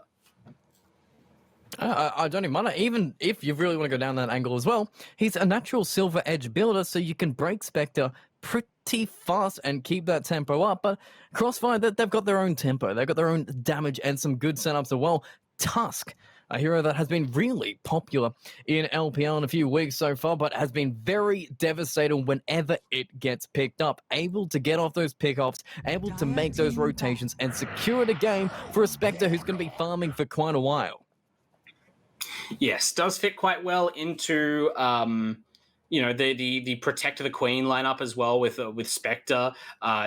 I don't even mind it. Even if you really want to go down that angle as well, he's a natural silver edge builder, so you can break Spectre pretty fast and keep that tempo up. But Crossfire, they've got their own tempo. They've got their own damage and some good setups as well. Tusk, a hero that has been really popular in LPL in a few weeks so far, but has been very devastating whenever it gets picked up. Able to get off those pickoffs, able to make those rotations, and secure the game for a Spectre who's going to be farming for quite a while. Yes, does fit quite well into the Protect the Queen lineup as well with Spectre,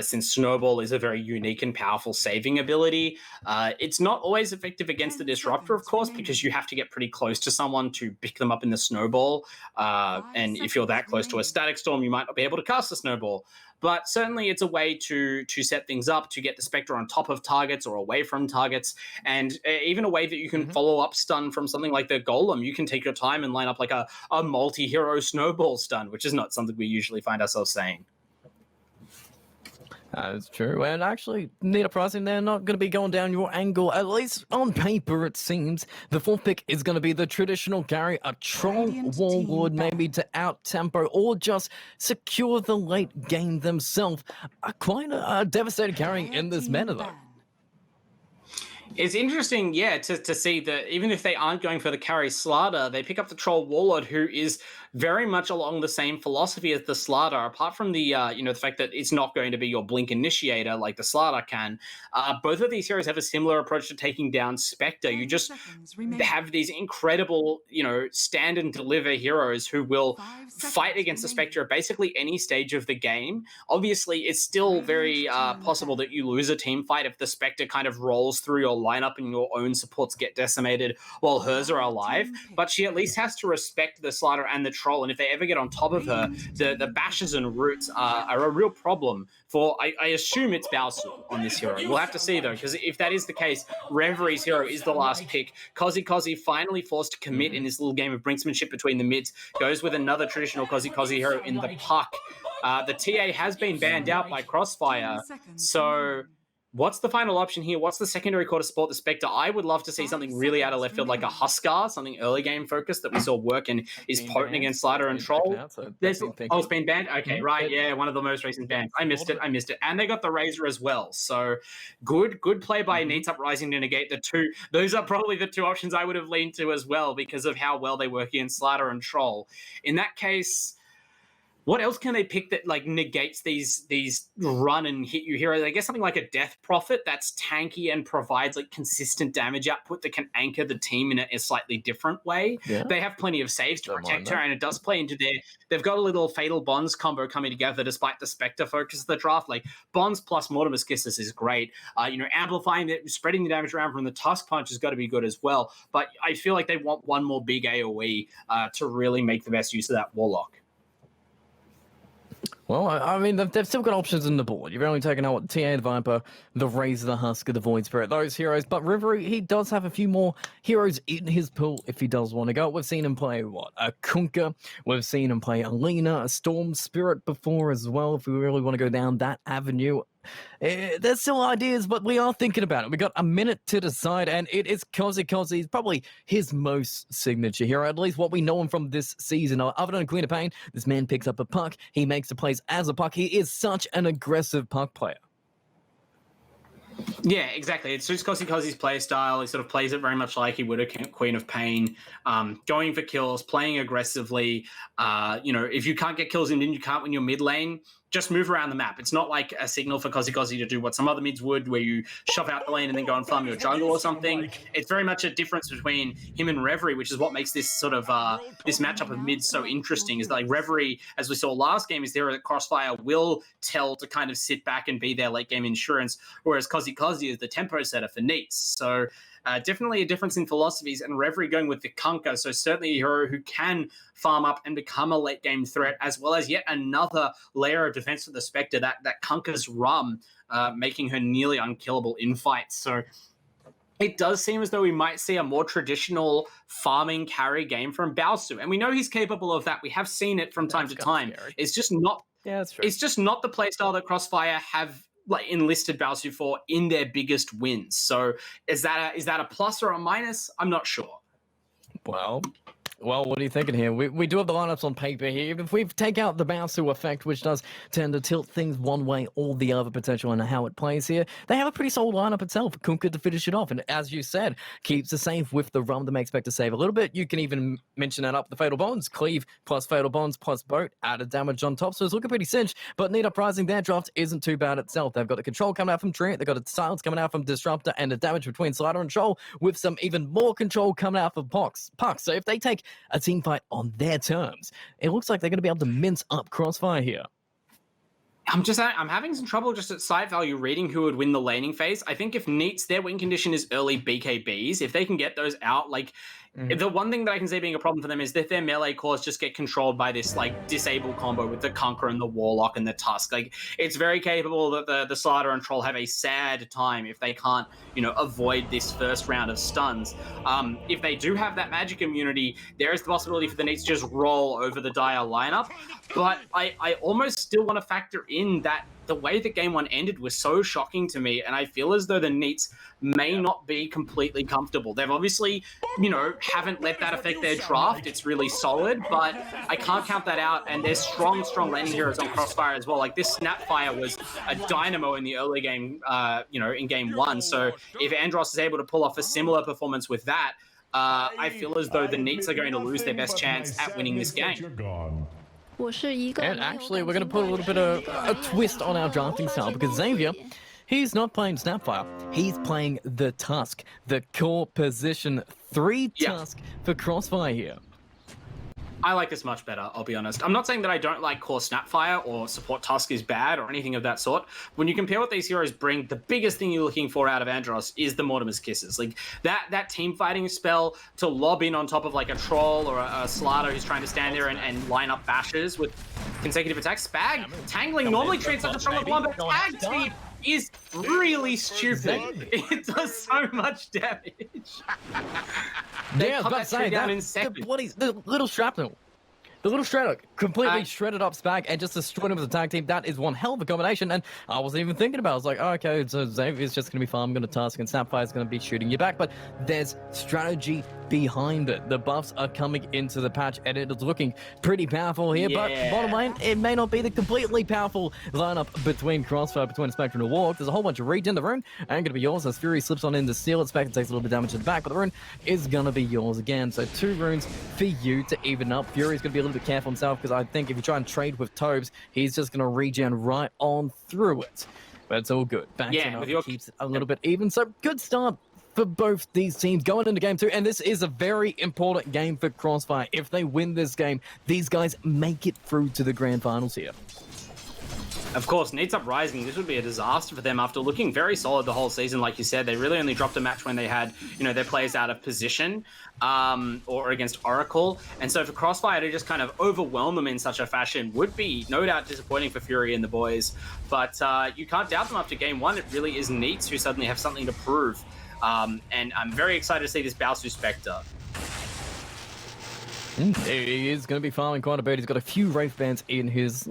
since Snowball is a very unique and powerful saving ability. It's not always effective against the Disruptor, of course, because you have to get pretty close to someone to pick them up in the Snowball. And if you're that close to a Static Storm, you might not be able to cast a Snowball. But certainly it's a way to set things up, to get the Spectre on top of targets or away from targets, and even a way that you can follow up stun from something like the Golem. You can take your time and line up like a multi-hero Snowball stun, which is not something we usually find ourselves saying. That's true, and actually, Neat Uprising, they're not going to be going down your angle, at least on paper it seems. The 4th pick is going to be the traditional carry, a Troll Warlord, maybe to out-tempo or just secure the late game themselves. Quite a devastating carry in this meta, though. It's interesting, to see that even if they aren't going for the carry Slardar, they pick up the Troll Warlord, who is very much along the same philosophy as the Slardar, apart from the the fact that it's not going to be your blink initiator like the Slardar can. Both of these heroes have a similar approach to taking down Spectre. You just have these incredible, stand and deliver heroes who will fight against the Spectre at basically any stage of the game. Obviously, it's still very possible that you lose a team fight if the Spectre kind of rolls through your lineup and your own supports get decimated while hers are alive, but she at least has to respect the Slardar and the Troll, and if they ever get on top of her, the bashes and roots are a real problem for, I assume it's Baosu on this hero. We'll have to see though, because if that is the case, Reverie's hero is the last pick. Kozi finally forced to commit in this little game of brinksmanship between the mids, goes with another traditional Kozi hero in the Puck. The TA has been banned out by Crossfire, so what's the final option here? What's the secondary core to support the Spectre? I would love to see something really out of left field, like a Huskar, something early game focused that we saw work and is potent against Slardar and Troll. It's been banned? Okay, right, yeah, one of the most recent bans. I missed it. And they got the Razor as well. So good play by Neats Uprising to negate the two. Those are probably the two options I would have leaned to as well because of how well they work against Slardar and Troll. In that case, what else can they pick that like negates these run and hit you heroes? I guess something like a Death Prophet that's tanky and provides like consistent damage output that can anchor the team in a slightly different way. Yeah. They have plenty of saves to protect her, and it does play into they've got a little Fatal Bonds combo coming together despite the Spectre focus of the draft. Like Bonds plus Mortimer's Kisses is great. Amplifying it, spreading the damage around from the Tusk Punch has got to be good as well. But I feel like they want one more big AoE to really make the best use of that Warlock. Well, I mean, they've still got options on the board. You've only taken out TA the Viper, the Razor, the Husker, the Void Spirit, those heroes. But Rivery, he does have a few more heroes in his pool if he does want to go. We've seen him play, a Kunkka. We've seen him play Alina, a Storm Spirit before as well, if we really want to go down that avenue. There's still ideas, but we are thinking about it. We got a minute to decide, and it is Kozi. He's probably his most signature hero, at least what we know him from this season. Other than Queen of Pain, this man picks up a puck. He makes the plays as a puck. He is such an aggressive puck player. Yeah, exactly. It suits Kozi's play style. He sort of plays it very much like he would a Queen of Pain, going for kills, playing aggressively. If you can't get kills and you can't win your mid lane, just move around the map. It's not like a signal for Kozi to do what some other mids would, where you shove out the lane and then go and farm your jungle or something. It's very much a difference between him and Reverie, which is what makes this sort of this matchup of mids so interesting. Is that like Reverie, as we saw last game, is there that Crossfire will tell to kind of sit back and be their late game insurance, whereas Kozi is the tempo setter for Neats. So definitely a difference in philosophies, and Reverie going with the Kunkka, so certainly a hero who can farm up and become a late game threat, as well as yet another layer of defense for the Spectre, that Kunkka's rum, making her nearly unkillable in fights. So it does seem as though we might see a more traditional farming carry game from Baosu, and we know he's capable of that. We have seen it from time to time. Scary. It's just not. Yeah, that's true. It's just not the playstyle that Crossfire have enlisted Baosu for in their biggest wins. So is that a plus or a minus? I'm not sure. Well, what are you thinking here? We do have the lineups on paper here. If we take out the Baosu effect, which does tend to tilt things one way or the other potential and how it plays here, they have a pretty solid lineup itself. Kunkka to finish it off, and as you said, keeps the save with the rum to make Spectre save a little bit. You can even mention that up the Fatal Bonds. Cleave plus Fatal Bonds plus Boat, added damage on top, so it's looking pretty cinched, but Need Uprising, their draft isn't too bad itself. They've got the control coming out from Treant, they've got the silence coming out from Disruptor, and the damage between Slider and Troll, with some even more control coming out from Pucks. So if they take a team fight on their terms, it looks like they're going to be able to mince up Crossfire here. I'm having some trouble just at site value reading who would win the laning phase. I think if Neats, their win condition is early BKBs. If they can get those out, the one thing that I can see being a problem for them is that their melee cores just get controlled by this disable combo with the Kunkka and the Warlock and the Tusk. It's very capable that the Slider and Troll have a sad time if they can't, avoid this first round of stuns. If they do have that magic immunity, there is the possibility for the Neats to just roll over the Dire lineup. But I almost still want to factor in that the way that game one ended was so shocking to me, and I feel as though the Neats may not be completely comfortable. They've obviously, haven't let that affect their draft. It's really solid, but I can't count that out, and there's strong laning heroes on Crossfire as well. This Snapfire was a dynamo in the early game, in game one, so if Andros is able to pull off a similar performance with that, I feel as though the Neats are going to lose their best chance at winning this game. And actually, we're going to put a little bit of a twist on our drafting style, because Xavier, he's not playing Snapfire. He's playing the Tusk, the core position 3 Tusk for Crossfire here. I like this much better, I'll be honest. I'm not saying that I don't like core Snapfire or support Tusk is bad or anything of that sort. When you compare what these heroes bring, the biggest thing you're looking for out of Andros is the Mortimer's Kisses. That team fighting spell to lob in on top of a Troll or a Slider who's trying to stand there and line up bashes with consecutive attacks. Spag, Tangling normally treats such a strong one, but Spag speed is really stupid. It does so much damage. Yeah, I was about to say, the little shrapnel. The little shredder completely shredded up Spag and just destroyed him with a tag team. That is one hell of a combination, and I wasn't even thinking about it. I was like, oh, okay, so Xavier's just going to be farming, going to Tusk, and Snapfire's going to be shooting you back, but there's strategy behind it. The buffs are coming into the patch, and it is looking pretty powerful here, but bottom line, it may not be the completely powerful lineup between Crossfire, between Spectre and Warlock. There's a whole bunch of reads in the rune, and going to be yours as Fury slips on in to steal it. Spectre takes a little bit of damage to the back, but the rune is going to be yours again. So 2 runes for you to even up. Fury's going to be a little bit careful himself, because I think if you try and trade with Tobes, he's just going to regen right on through it. But it's all good. Back keeps it a little bit even. So good start for both these teams going into game 2. And this is a very important game for Crossfire. If they win this game, these guys make it through to the grand finals here. Of course, Needs Up Rising, this would be a disaster for them after looking very solid the whole season. Like you said, they really only dropped a match when they had, their players out of position or against Oracle. And so for Crossfire to just kind of overwhelm them in such a fashion would be no doubt disappointing for Fury and the boys. But you can't doubt them after game 1. It really is Needs who suddenly have something to prove. And I'm very excited to see this Baosu Spectre. He is going to be farming quite a bit. He's got a few Wraith Bands in his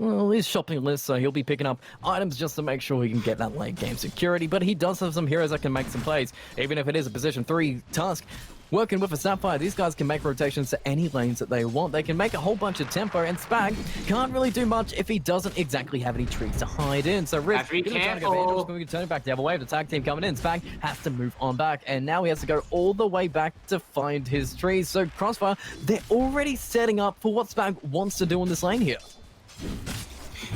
shopping list, so he'll be picking up items just to make sure he can get that late game security. But he does have some heroes that can make some plays, even if it is a position 3 task. Working with a Sapphire, these guys can make rotations to any lanes that they want. They can make a whole bunch of tempo, and Spag can't really do much if he doesn't exactly have any trees to hide in. So Riz, going to turn it back the other way. The tag team coming in. Spag has to move on back, and now he has to go all the way back to find his trees. So Crossfire, they're already setting up for what Spag wants to do in this lane here.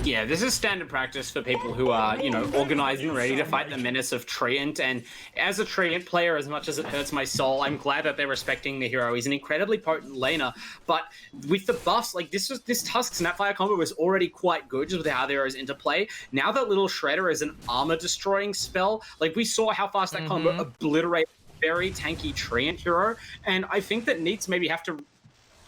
Yeah, this is standard practice for people who are, organized and ready to fight the menace of Treant. And as a Treant player, as much as it hurts my soul, I'm glad that they're respecting the hero. He's an incredibly potent laner, but with the buffs, like this Tusk Snapfire combo was already quite good just with how the heroes interplay. Now that Little Shredder is an armor-destroying spell, like we saw how fast that combo obliterated a very tanky Treant hero, and I think that Neats maybe have to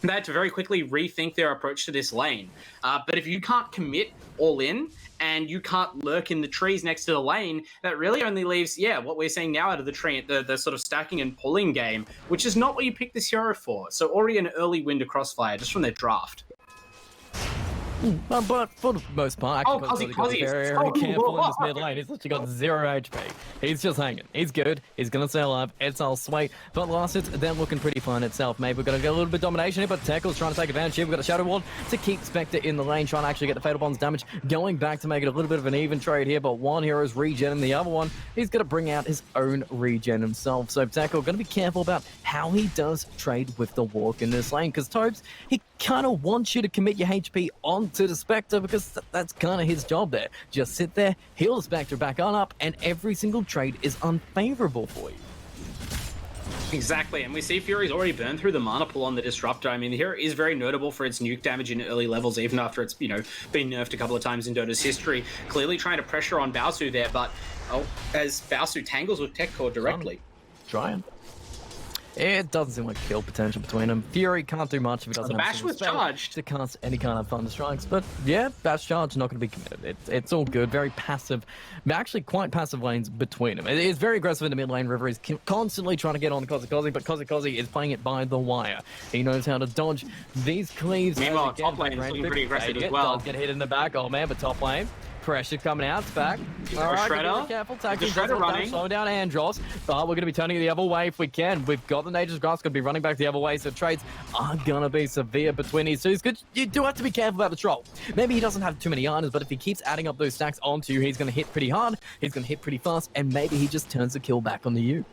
very quickly rethink their approach to this lane. But if you can't commit all in and you can't lurk in the trees next to the lane, that really only leaves, what we're seeing now out of the tree, the sort of stacking and pulling game, which is not what you picked this hero for. So already an early win to Crossfire just from their draft. But for the most part, actually, Cozzy is very careful in this mid lane. He's literally got 0 HP. He's just hanging. He's good. He's going to stay alive. It's all sweet. But last hits, they're looking pretty fine itself. Maybe we're going to get a little bit of domination here, but Teckle's trying to take advantage here. We've got a Shadow Ward to keep Spectre in the lane, trying to actually get the Fatal Bonds damage, going back to make it a little bit of an even trade here, but one hero's regen and the other one, he's going to bring out his own regen himself. So Teckle going to be careful about how he does trade with the walk in this lane, because Tobes, he kind of wants you to commit your HP onto the Spectre, because that's kind of his job there. Just sit there, heal the Spectre back on up, and every single trade is unfavorable for you. Exactly, and we see Fury's already burned through the mana pool on the Disruptor. I mean, the hero is very notable for its nuke damage in early levels, even after it's, been nerfed a couple of times in Dota's history. Clearly trying to pressure on Baosu there, but as Baosu tangles with Tech Core directly. Trying. It doesn't seem like kill potential between them. Fury can't do much if he doesn't have Bash was charged. To cast any kind of thunder strikes, but yeah, Bash charge not going to be committed. It's all good. Very passive, actually quite passive lanes between them. It is very aggressive in the mid lane. River is constantly trying to get on Kozzy, but Kozzy is playing it by the wire. He knows how to dodge these cleaves. Meanwhile, top lane is looking pretty aggressive as well. Does get hit in the back. Oh man, but top lane. Pressure coming out, back. All right, Shredder. Careful, Shredder running. Slow down Andros, but we're going to be turning it the other way if we can. We've got the Nature's Grasp going to be running back the other way, so trades are going to be severe between these two. It's good. You do have to be careful about the troll. Maybe he doesn't have too many items, but if he keeps adding up those stacks onto you, he's going to hit pretty hard, he's going to hit pretty fast, and maybe he just turns the kill back onto you.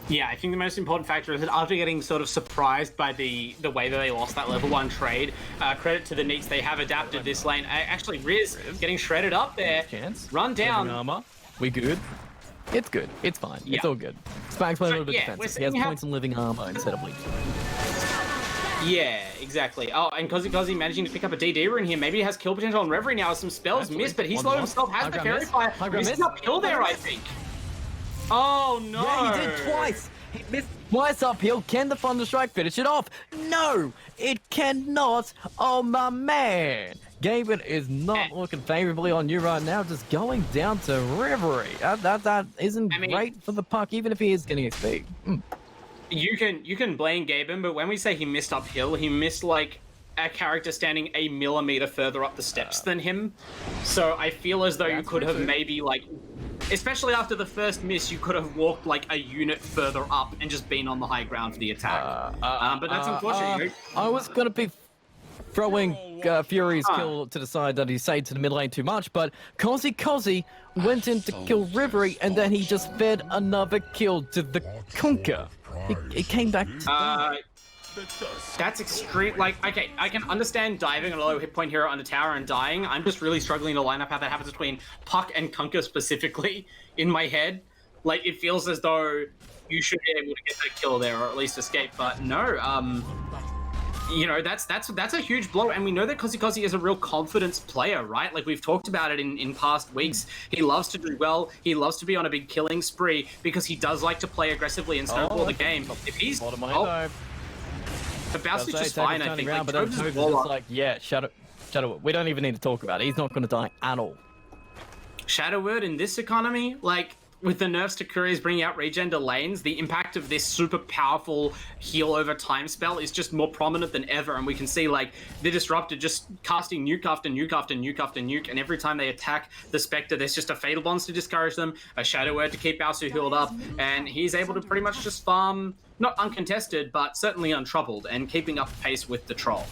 Yeah, I think the most important factor is that after getting sort of surprised by the way that they lost that level 1 trade, credit to the Neats, they have adapted this lane. Actually, Riz getting shredded up there. Run down. Armor. We good? It's good. It's fine. Yeah. It's all good. Spag's playing a little bit defensive. He has points in living armor instead of bleeding. Yeah, exactly. Oh, and Kozzy managing to pick up a DD rune here. Maybe he has kill potential on Reverie now. Some spells missed, but he slowed himself. Has the Fairy Fire. Missed uphill there, I think. Oh, no. Yeah, he did twice. He missed twice uphill. Can the Thunder Strike finish it off? No, it cannot. Oh, my man. Gaben is not looking favorably on you right now. Just going down to Reverie. That isn't great for the puck, even if he is getting XP. You can blame Gaben, but when we say he missed uphill, he missed, like, a character standing a millimeter further up the steps than him. So I feel as though you could have maybe, like, especially after the first miss, you could have walked like a unit further up and just been on the high ground for the attack. But that's unfortunate. I was going to be throwing Fury's kill to the side that he saved to the mid lane too much, but Kozzy went in to kill Reverie, and then he just fed another kill to the Conquer. He came back to That's extreme. Like, okay, I can understand diving on a low hit point hero on a tower and dying. I'm just really struggling to line up how that happens between Puck and Kunkka specifically in my head. Like, it feels as though you should be able to get that kill there, or at least escape. But no, you know, that's a huge blow, and we know that Kozzy is a real confidence player, right? Like, we've talked about it in past weeks. He loves to do well. He loves to be on a big killing spree because he does like to play aggressively and snowball the game. If he's the bounce is just fine, I think. Like, but then Tobes is just like, yeah, Shadow. We don't even need to talk about it. He's not going to die at all. Shadow Word in this economy, like, with the nerfs to couriers bringing out regen to lanes, the impact of this super powerful heal over time spell is just more prominent than ever, and we can see, like, the Disruptor just casting nuke after nuke after nuke after nuke, and every time they attack the Spectre, there's just a Fatal Bonds to discourage them, a Shadow Word to keep Baosu healed up, and he's able to pretty much just farm, not uncontested, but certainly untroubled, and keeping up pace with the Troll.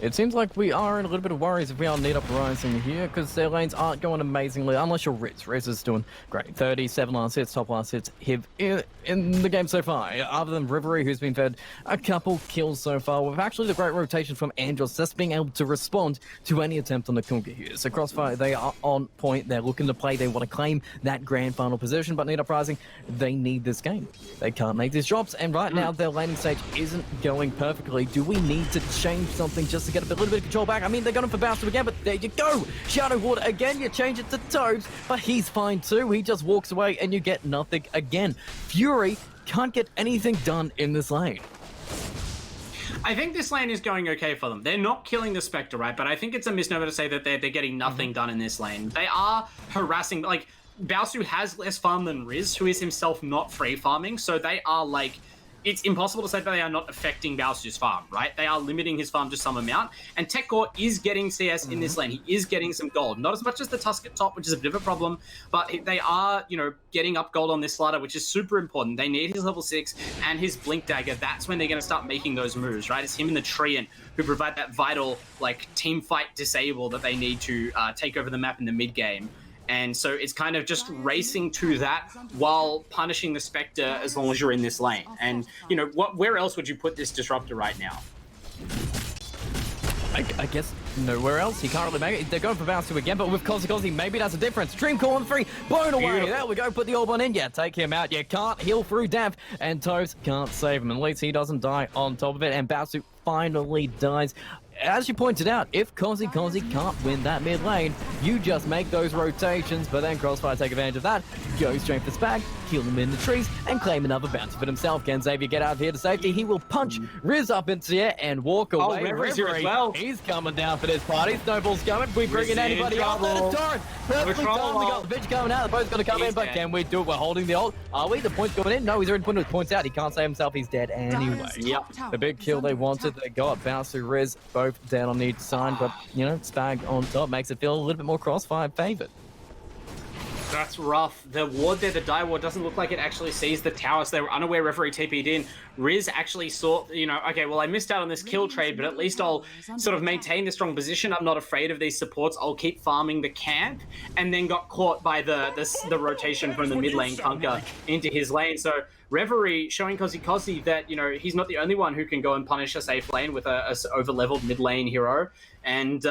It seems like we are in a little bit of worries if we are Need Up Rising here, because their lanes aren't going amazingly, unless you're Riz. Riz is doing great. 37 last hits, top last hits in the game so far. Other than Rivery, who's been fed a couple kills so far, with actually the great rotation from Andros, just being able to respond to any attempt on the Kunkka here. So Crossfire, they are on point. They're looking to play. They want to claim that grand final position, but Need Up Rising, they need this game. They can't make these drops, and right now their laning stage isn't going perfectly. Do we need to change something just to get a little bit of control back? I mean, they're going for Bowser again, but there you go. Shadow Water again. You change it to Tobes, but he's fine too. He just walks away and you get nothing again. Fury can't get anything done in this lane. I think this lane is going okay for them. They're not killing the Spectre, right? But I think it's a misnomer to say that they're getting nothing done in this lane. They are harassing, like, Baosu has less farm than Riz, who is himself not free farming, so they are, like, it's impossible to say that they are not affecting Baosu's farm, right? They are limiting his farm to some amount, and TechCore is getting CS in this lane. He is getting some gold. Not as much as the Tusk at top, which is a bit of a problem, but they are, you know, getting up gold on this ladder, which is super important. They need his level 6 and his Blink Dagger. That's when they're going to start making those moves, right? It's him and the Treant who provide that vital, like, team fight disable that they need to take over the map in the mid game. And so it's kind of just racing to that while punishing the Spectre as long as you're in this lane. And, you know, where else would you put this Disruptor right now? I guess nowhere else. He can't really make it. They're going for Bounce again, but with Kozzy, maybe that's a difference. Dream Call on 3, blown away. Beautiful. There we go, put the orb on in. Yeah, take him out. You can't heal through Damp, and Tobes can't save him. At least he doesn't die on top of it, and Bounce finally dies. As you pointed out, if Kozzy can't win that mid lane, you just make those rotations, but then Crossfire take advantage of that, go straight for Spag, kill him in the trees, and claim another bounce for himself. Can Xavier get out of here to safety? He will punch Riz up into the air and walk away. Revery's here as well. He's coming down for this party. Snowball's coming. We bring in anybody else. That is Torrent. Perfectly timed. We got the bitch coming out. The boat's going to come in, but can we do it? We're holding the ult. Are we? The point's going in? No, he's already putting his points out. He can't save himself. He's dead anyway. Yep. The big kill they wanted, they got. Bounce to Riz, both down on each side, but, you know, Spag on top makes it feel a little bit more Crossfire favored. That's rough. The ward there, the Die Ward, doesn't look like it actually sees the tower, so they were unaware Reverie TP'd in. Riz actually saw, you know, okay, well, I missed out on this kill trade, but at least I'll sort of maintain the strong position. I'm not afraid of these supports. I'll keep farming the camp, and then got caught by the rotation from the mid lane Kunkka into his lane. So Reverie showing Kozzy that, you know, he's not the only one who can go and punish a safe lane with a over-leveled mid lane hero. And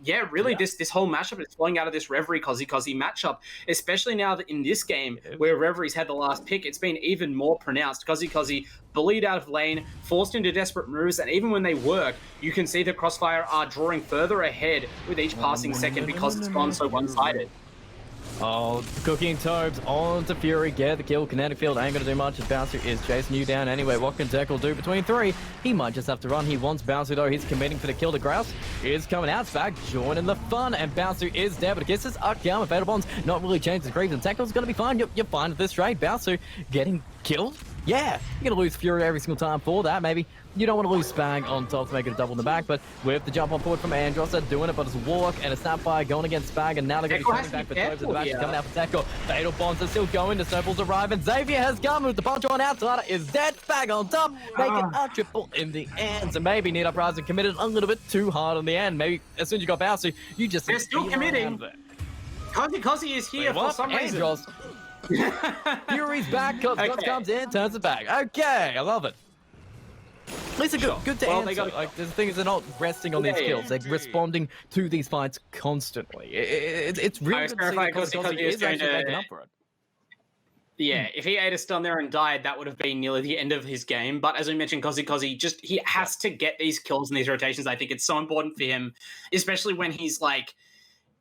yeah, really, this whole matchup is flowing out of this Reverie Kozzy matchup, especially now that in this game where Reverie's had the last pick, it's been even more pronounced. Kozzy bullied out of lane, forced into desperate moves, and even when they work, you can see the Crossfire are drawing further ahead with each passing second because it's gone so one-sided. Oh, cooking Tobes onto Fury, get the kill. Kinetic Field ain't gonna do much as Bouncer is chasing you down anyway. What can Tekl do between 3? He might just have to run. He wants Bouncer though. He's committing for the kill. The Grouse is coming out. Spag joining the fun, and Bouncer is dead, but Kisses are down. Fatal Bonds not really changed his creeps, and Tekl's gonna be fine. You're fine with this trade. Bouncer getting killed? Yeah, you're gonna lose Fury every single time for that. Maybe you don't want to lose Spag on top to make it a double in the back, but with the jump on forward from Andros, they're doing it, but it's a walk and a Snapfire going against Spag, and now they're going to be coming back for Tobes at the back. Coming out for Tekl. Fatal Bonds are still going. The Snowballs arrive, and Xavier has come with the punch on outside. Is dead. Spag on top, making a triple in the end. So maybe Need Up Rising committed a little bit too hard in the end. Maybe as soon as you got Bouncer, you just... They're still committing. Kozzy is here for some reason. Andros. Fury's back, Comes in, turns it back. Okay, I love it. These are good. Good to Well, answer. they got Like, the thing is, they're not resting on these kills. They're responding to these fights constantly. It's really good to see that Kozzy is actually making up for it. Yeah, if he ate a stun there and died, that would have been nearly the end of his game. But as we mentioned, Kozzy just he has to get these kills and these rotations. I think it's so important for him, especially when he's like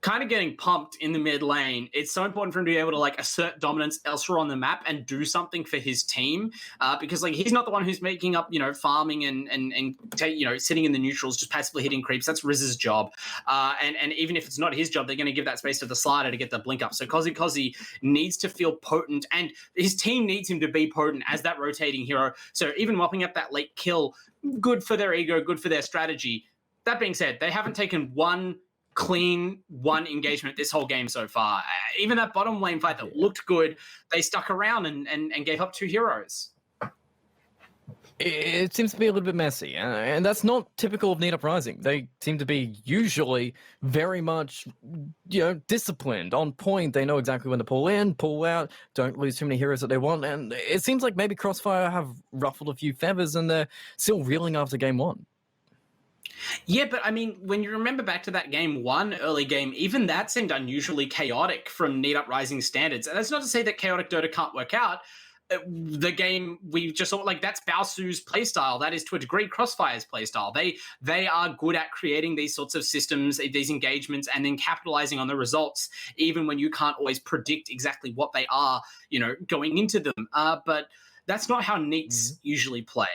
kind of getting pumped in the mid lane. It's so important for him to be able to like assert dominance elsewhere on the map and do something for his team, because like he's not the one who's making up, farming and sitting in the neutrals, just passively hitting creeps. That's Riz's job, and even if it's not his job, they're going to give that space to the slider to get the blink up. So Kozzy needs to feel potent, and his team needs him to be potent as that rotating hero. So even mopping up that late kill, good for their ego, good for their strategy. That being said, they haven't taken one engagement this whole game so far. Even that bottom lane fight that looked good, they stuck around and gave up 2 heroes. It seems to be a little bit messy, and that's not typical of Need Uprising. They seem to be usually very much, disciplined, on point. They know exactly when to pull in, pull out, don't lose too many heroes that they want, and it seems like maybe Crossfire have ruffled a few feathers and they're still reeling after game 1. Yeah, but I mean, when you remember back to that game 1 early game, even that seemed unusually chaotic from Need Uprising standards. And that's not to say that chaotic Dota can't work out. The game we just saw, like, that's Baosu's playstyle. That is to a degree Crossfire's playstyle. They are good at creating these sorts of systems, these engagements, and then capitalizing on the results, even when you can't always predict exactly what they are, going into them. But that's not how Neats usually play.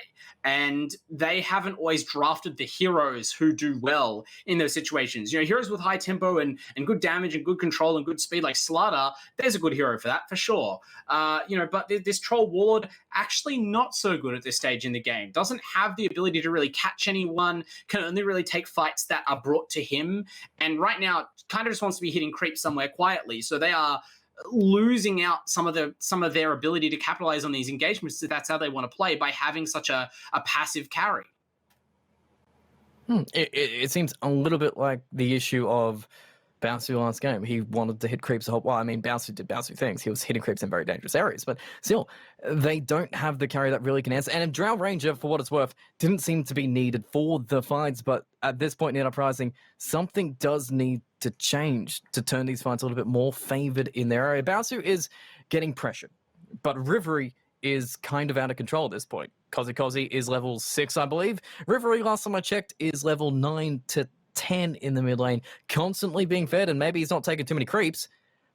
And they haven't always drafted the heroes who do well in those situations. Heroes with high tempo and good damage and good control and good speed like Slaughter, there's a good hero for that, for sure. But this Troll Warlord, actually not so good at this stage in the game. Doesn't have the ability to really catch anyone, can only really take fights that are brought to him. And right now, kind of just wants to be hitting creeps somewhere quietly. So they are losing out some of their ability to capitalize on these engagements if that's how they want to play, by having such a passive carry. It seems a little bit like the issue of Baosu last game. He wanted to hit creeps Baosu did Baosu things. He was hitting creeps in very dangerous areas, but still, they don't have the carry that really can answer. And Drow Ranger, for what it's worth, didn't seem to be needed for the fights, but at this point in Uprising, something does need to change to turn these fights a little bit more favored in their area. Baosu is getting pressured, but Rivery is kind of out of control at this point. Kozzy is level 6, I believe. Rivery, last time I checked, is level 9 to 10 in the mid lane, constantly being fed, and maybe he's not taking too many creeps,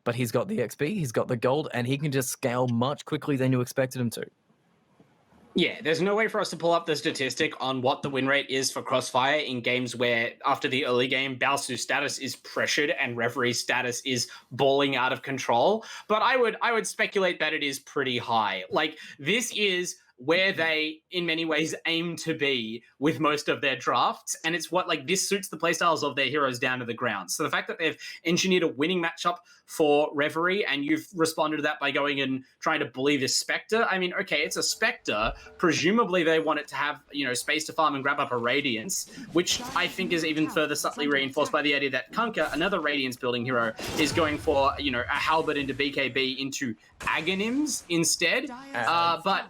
but he's got the XP, he's got the gold, and he can just scale much quickly than you expected him to. Yeah, there's no way for us to pull up the statistic on what the win rate is for Crossfire in games where, after the early game, Baosu's status is pressured and Revere's status is balling out of control. But I would speculate that it is pretty high. Like, this is where they, in many ways, aim to be with most of their drafts. And it's this suits the playstyles of their heroes down to the ground. So the fact that they've engineered a winning matchup for Reverie, and you've responded to that by going and trying to bully this Spectre. I mean, okay, it's a Spectre. Presumably they want it to have, space to farm and grab up a Radiance, which I think is even further subtly reinforced by the idea that Kunkka, another Radiance building hero, is going for, a Halberd into BKB into Aghanim's instead. But,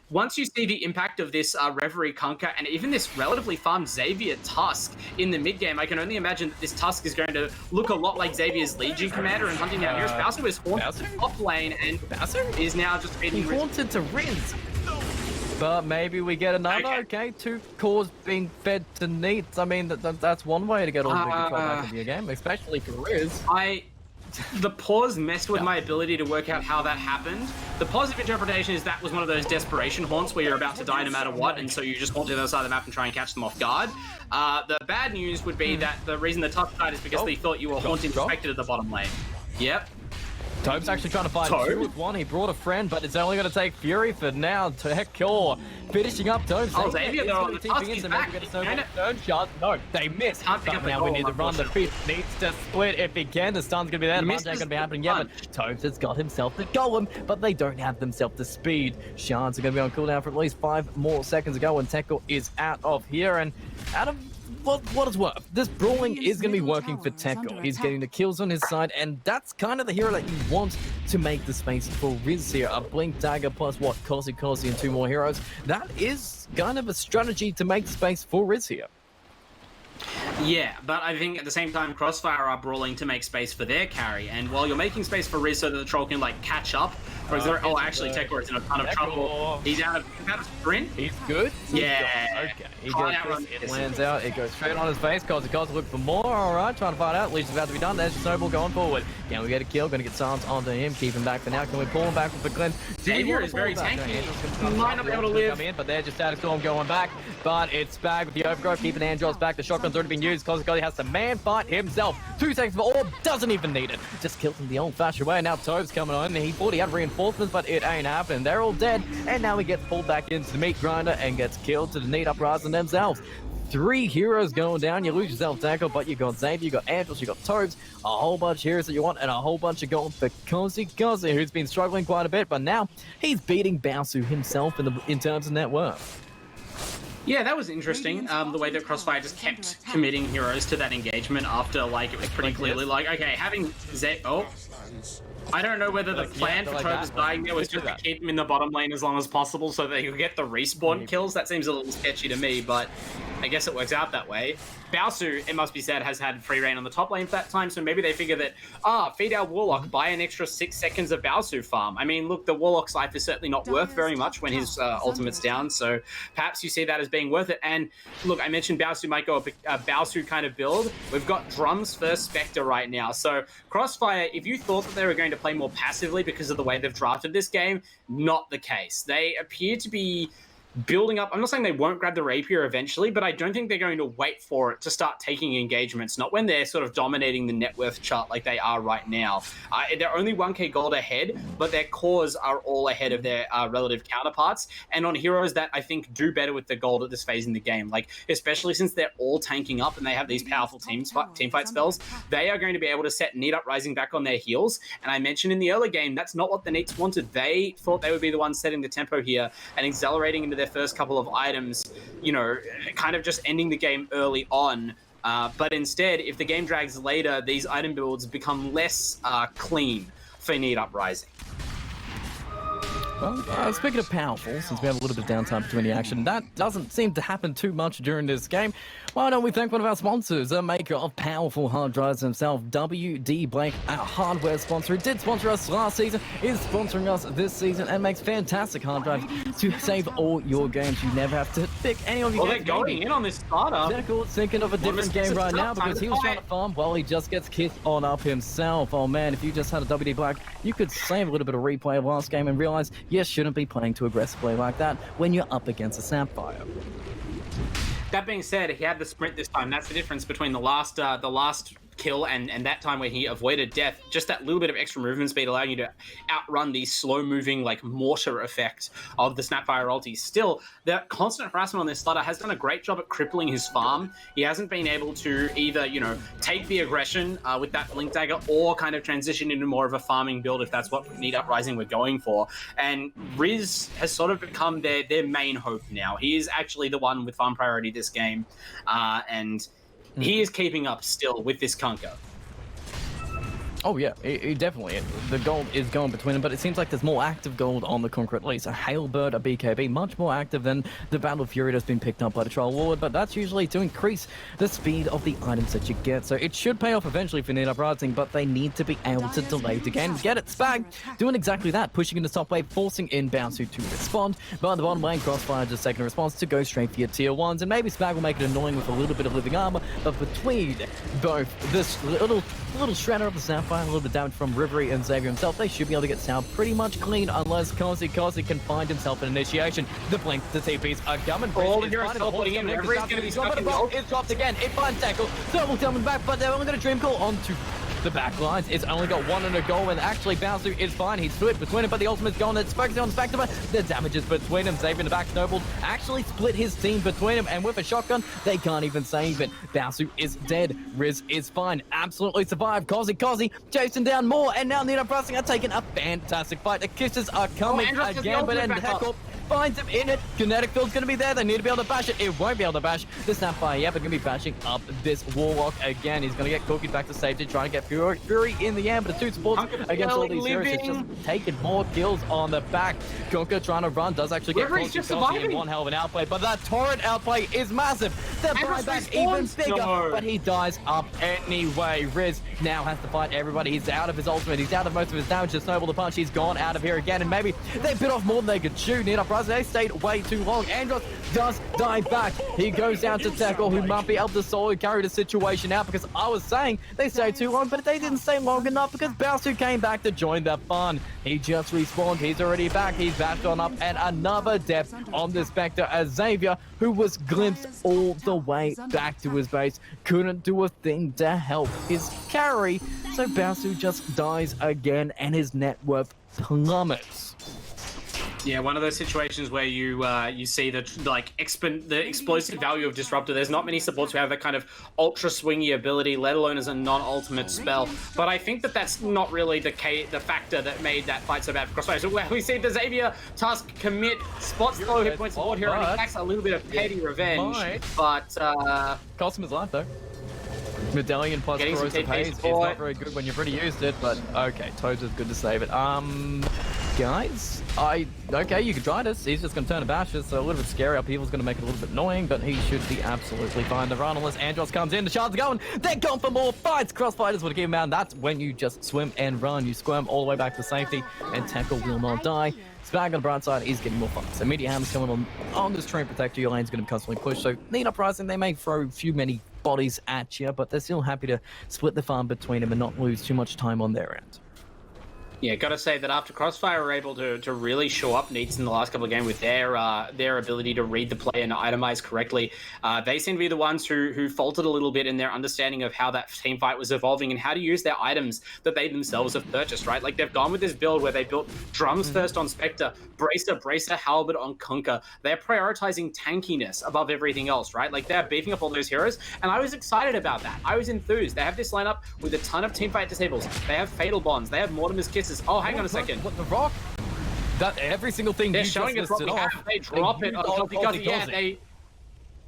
once you see the impact of this Reverie Kunkka and even this relatively farmed Xavier Tusk in the mid-game, I can only imagine that this Tusk is going to look a lot like Xavier's Legion commander and hunting down heroes. Baosu is haunted top lane, and Baosu is now just feeding Riz. Haunted to Riz. But maybe we get another, okay, 2 cores being fed to Neats. I mean, that's one way to get all the big control back into your game, especially for Riz. The pause messed with my ability to work out how that happened. The positive interpretation is that was one of those desperation haunts where you're about to die no matter what, and so you just haunt to the other side of the map and try and catch them off guard. The bad news would be that the reason the Tusk died is because they thought you were haunting Spectre at the bottom lane. Yep. Tobe's actually trying to fight 2 with 1. He brought a friend, but it's only going to take Fury for now. Tekor finishing up Tobe. Oh, Xavier, though, on the Tusk, he's back. Third shot. No, they missed. Now we need to run. The Fifth needs to split if he can. The stun's going to be there. The punch ain't going to be happening yet, but Tobe has got himself the golem, but they don't have themselves the speed. Shards are going to be on cooldown for at least 5 more seconds ago, and Tekor is out of here, and out of what it's worth, this brawling is going to be working for Tekor. He's getting the kills on his side, and that's kind of the hero that you want to make the space for Riz here. A Blink Dagger plus what? Kosi and 2 more heroes. That is kind of a strategy to make the space for Riz here. Yeah, but I think at the same time, Crossfire are brawling to make space for their carry, and while you're making space for Riz so that the troll can like catch up, or is there? Oh, actually, Tekor is in a ton of trouble. He's out of sprint. He's good. Yeah. Okay. He goes, it lands out. It goes straight on his face. Kosi look for more. All right, trying to find out. Leash is about to be done. There's the snowball going forward. Can we get a kill? Going to get silence onto him. Keep him back for now. Can we pull him back with the Glenn? Xavier is very tanky. He might not be able to live. Come in, but they're just status storm going back. But it's Spag with the overgrowth, keeping Andros back. The shotgun's already been used. Kosi has to man fight himself. 2 seconds for orb. Doesn't even need it. Just kills him the old-fashioned way. Now Tove's coming on. He thought he had reinforcements, but it ain't happening. They're all dead. And now he gets pulled back into the meat grinder and gets killed to the Need Uprising themselves. 3 heroes going down. You lose yourself tackle, but you got Xavier, you got Andros, you got Toves, a whole bunch of heroes that you want, and a whole bunch of gold for Kosi, who's been struggling quite a bit, but now he's beating Baosu himself in terms of net worth. Yeah, that was interesting. The way that Crossfire just kept committing heroes to that engagement after, like, it was pretty clearly like, okay, having I don't know whether the plan for Toves dying there was just to keep him in the bottom lane as long as possible so they could get the respawn kills. That seems a little sketchy to me, but I guess it works out that way. Baosu, it must be said, has had free reign on the top lane for that time, so maybe they figure that, feed our Warlock, buy an extra 6 seconds of Baosu farm. I mean, look, the Warlock's life is certainly not worth very much when his ultimate's down, so perhaps you see that as being worth it. And look, I mentioned Baosu might go a Baosu kind of build. We've got Drums first Spectre right now, so Crossfire, if you thought that they were going to play more passively because of the way they've drafted this game, not the case. They appear to be building up. I'm not saying they won't grab the rapier eventually, but I don't think they're going to wait for it to start taking engagements, not when they're sort of dominating the net worth chart like they are right now. They're only 1k gold ahead, but their cores are all ahead of their relative counterparts, and on heroes that I think do better with the gold at this phase in the game, like especially since they're all tanking up and they have these powerful teamfight spells, they are going to be able to set Need Uprising back on their heels. And I mentioned in the early game, that's not what the Neats wanted. They thought they would be the ones setting the tempo here and accelerating into their first couple of items, you know, kind of just ending the game early on. But instead, if the game drags later, these item builds become less clean for Need Uprising. Well, speaking of powerful, since we have a little bit of downtime between the action, that doesn't seem to happen too much during this game. Why don't we thank one of our sponsors, a maker of powerful hard drives himself, WD Blank, our hardware sponsor, who did sponsor us last season, is sponsoring us this season, and makes fantastic hard drives to save all your games. You never have to pick any of your games. They're going in on this startup. Zekul's thinking of a different game right now because he was trying to farm while he just gets kissed on up himself. Oh man, if you just had a WD Black, you could save a little bit of replay of last game and realize you shouldn't be playing too aggressively like that when you're up against a Sapphire. That being said, he had the sprint this time. That's the difference between the last kill and that time where he avoided death. Just that little bit of extra movement speed allowing you to outrun the slow-moving, like, mortar effect of the Snapfire ulti. Still, the constant harassment on this starter has done a great job at crippling his farm. He hasn't been able to either, you know, take the aggression with that Blink Dagger or kind of transition into more of a farming build if that's what Need Uprising we're going for. And Riz has sort of become their main hope now. He is actually the one with farm priority this game, and he is keeping up still with this Kunker. Oh yeah, he definitely. The gold is going between them, but it seems like there's more active gold on the Conqueror at least. A Hailbird, a BKB, much more active than the Battle Fury that's been picked up by the Troll Lord, but that's usually to increase the speed of the items that you get. So it should pay off eventually for Need Uprising, but they need to be able to delay the game. Get it, Spag! Doing exactly that, pushing in the top wave, forcing in Baosu to respond, but the bottom lane, Crossfire just taking a response to go straight for your tier 1s, and maybe Spag will make it annoying with a little bit of living armor, but between both this little shredder of the Sapphire, a little bit damage from Rivery and Xavier himself, they should be able to get Sal pretty much clean unless Kosi can find himself an initiation. The blink, the TPs are coming. All the heroes still putting in. Rivery's going to be stuck in the ult. It's dropped again. It finds tackle. Thermal coming back, but they're only going to Dream Call onto the back lines. It's only got 1 and a goal, and actually Baosu is fine. He's split between it, but the ultimate's gone. It's focusing on the back to the damages between them. Xavier in the back, Snowball actually split his team between them, and with a shotgun, they can't even save it. Baosu is dead. Riz is fine. Absolutely survived. Kosi chasing down more, and now Need Uprising are taking a fantastic fight. The kisses are coming again, but then finds him in it. Kinetic field's going to be there. They need to be able to bash it. It won't be able to bash the Sapphire yet, but going to be bashing up this Warlock again. He's going to get cookied back to safety, trying to get Fury in the air, but the two supports against all these heroes. It's just taking more kills on the back. Kunkka trying to run, does actually get caught in one hell of an outplay, but that torrent outplay is massive. The buyback even bigger, but he dies up anyway. Riz now has to fight everybody. He's out of his ultimate. He's out of most of his damage to Snowball the Punch. He's gone out of here again, and maybe they bit off more than they could chew. Near Uprising, they stayed way too long. Andros does die back. He goes down to Tackle, who might be able to solo carry the situation out, because I was saying they stayed too long, but they didn't stay long enough because Bowsu came back to join the fun. He just respawned. He's already back. He's bashed on up, and another death on the Spectre as Xavier, who was glimpsed all the way back to his base, couldn't do a thing to help his carry. So Bowsu just dies again, and his net worth plummets. Yeah, one of those situations where you see the explosive value of Disruptor. There's not many supports who have that kind of ultra swingy ability, let alone as a non-ultimate spell. But I think that that's not really the factor that made that fight so bad for Crossfire. So we see the Xavier Tusk commit, spots low hit points forward here, and he attacks a little bit of petty revenge. But cost him his life though. Medallion plus corrosive haze is not very good when you've already used it, but okay, Toads is good to save it. Guys, okay, you can try this. He's just going to turn a bash. It's a little bit scary. Upheaval's going to make it a little bit annoying, but he should be absolutely fine to run unless Andros comes in. The shards are going. They're going for more fights. Crossfighters would keep him out. That's when you just swim and run. You squirm all the way back to safety, and Tackle will not die. Spag on the bright side is getting more fights. So Meteor Hammer's coming on this train protector. Your lane's going to be constantly pushed. So Need Uprising, they may throw a few many bodies at you, but they're still happy to split the farm between them and not lose too much time on their end. Yeah, gotta say that after Crossfire were able to really show up needs in the last couple of games with their ability to read the play and itemize correctly, they seem to be the ones who faltered a little bit in their understanding of how that team fight was evolving and how to use their items that they themselves have purchased, right? Like, they've gone with this build where they built drums first on Spectre, Bracer, Halberd on Kunkka. They're prioritizing tankiness above everything else, right? Like, they're beefing up all those heroes, and I was excited about that. I was enthused. They have this lineup with a ton of teamfight disables. They have Fatal Bonds. They have Mortimer's Kisses. Oh, hang on a second. What the rock? That every single thing they're showing us what we have. They drop it because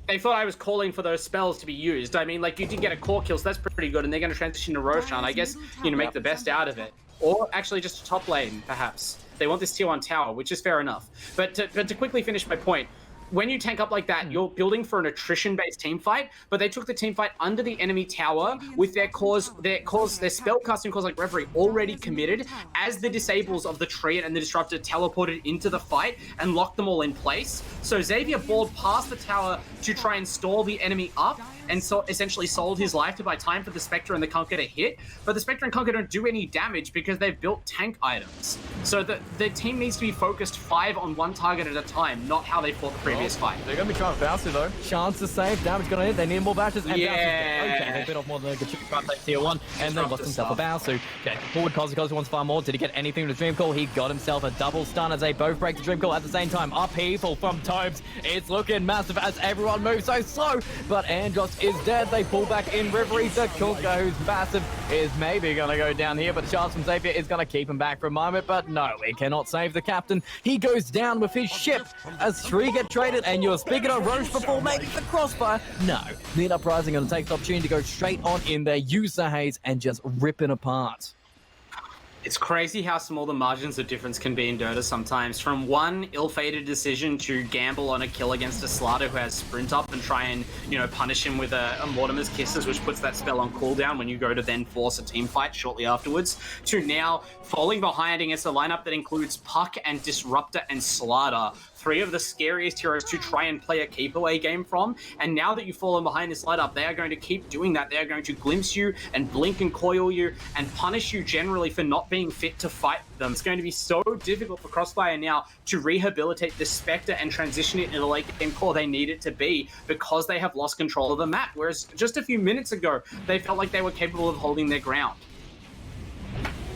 they thought I was calling for those spells to be used. I mean, like, you did get a core kill, so that's pretty good, and they're going to transition to Roshan. I guess, make the best out of it. Or actually just a top lane, perhaps. They want this tier 1 tower, which is fair enough. But to quickly finish my point, when you tank up like that, you're building for an attrition-based team fight, but they took the team fight under the enemy tower with their spell casting cores like Reverie already committed as the disables of the Treant and the Disruptor teleported into the fight and locked them all in place. So Xavier balled past the tower to try and stall the enemy up, and so essentially sold his life to buy time for the Spectre and the Kunkka to hit. But the Spectre and Kunkka don't do any damage because they've built tank items. So the team needs to be focused 5 on one target at a time, not how they fought the previous fight. They're going to be trying to bounce it though. Chance to save, damage gonna hit. They need more bashes, and okay, they bit off more than they could chew. Tier 1, and then lost himself a Bowsu. Okay, forward Kozi wants far more. Did he get anything with the Dream Call? He got himself a double stun as they both break the Dream Call at the same time. Upheaval from Tobes. It's looking massive as everyone moves so slow, but Andros is dead. They pull back in Reverie. The Kunkka, who's massive, is maybe going to go down here, but the chance from Xavier is going to keep him back for a moment, but no, he cannot save the captain. He goes down with his ship as 3 get traded, and you're speaking of Roche before maybe the Crossfire. No, Need Uprising going to take the opportunity to go straight on in there, use the haze, and just rip it apart. It's crazy how small the margins of difference can be in Dota sometimes. From one ill-fated decision to gamble on a kill against a Slater who has sprint up and try and, punish him with a Mortimer's Kisses, which puts that spell on cooldown when you go to then force a team fight shortly afterwards, to now falling behind against a lineup that includes Puck and Disruptor and Slater. 3 of the scariest heroes to try and play a keep away game from, and now that you've fallen behind this lineup, they are going to keep doing that. They are going to glimpse you and blink and coil you and punish you generally for not being fit to fight them. It's going to be so difficult for Crossfire now to rehabilitate the Spectre and transition it into the late game core they need it to be, because they have lost control of the map, whereas just a few minutes ago they felt like they were capable of holding their ground.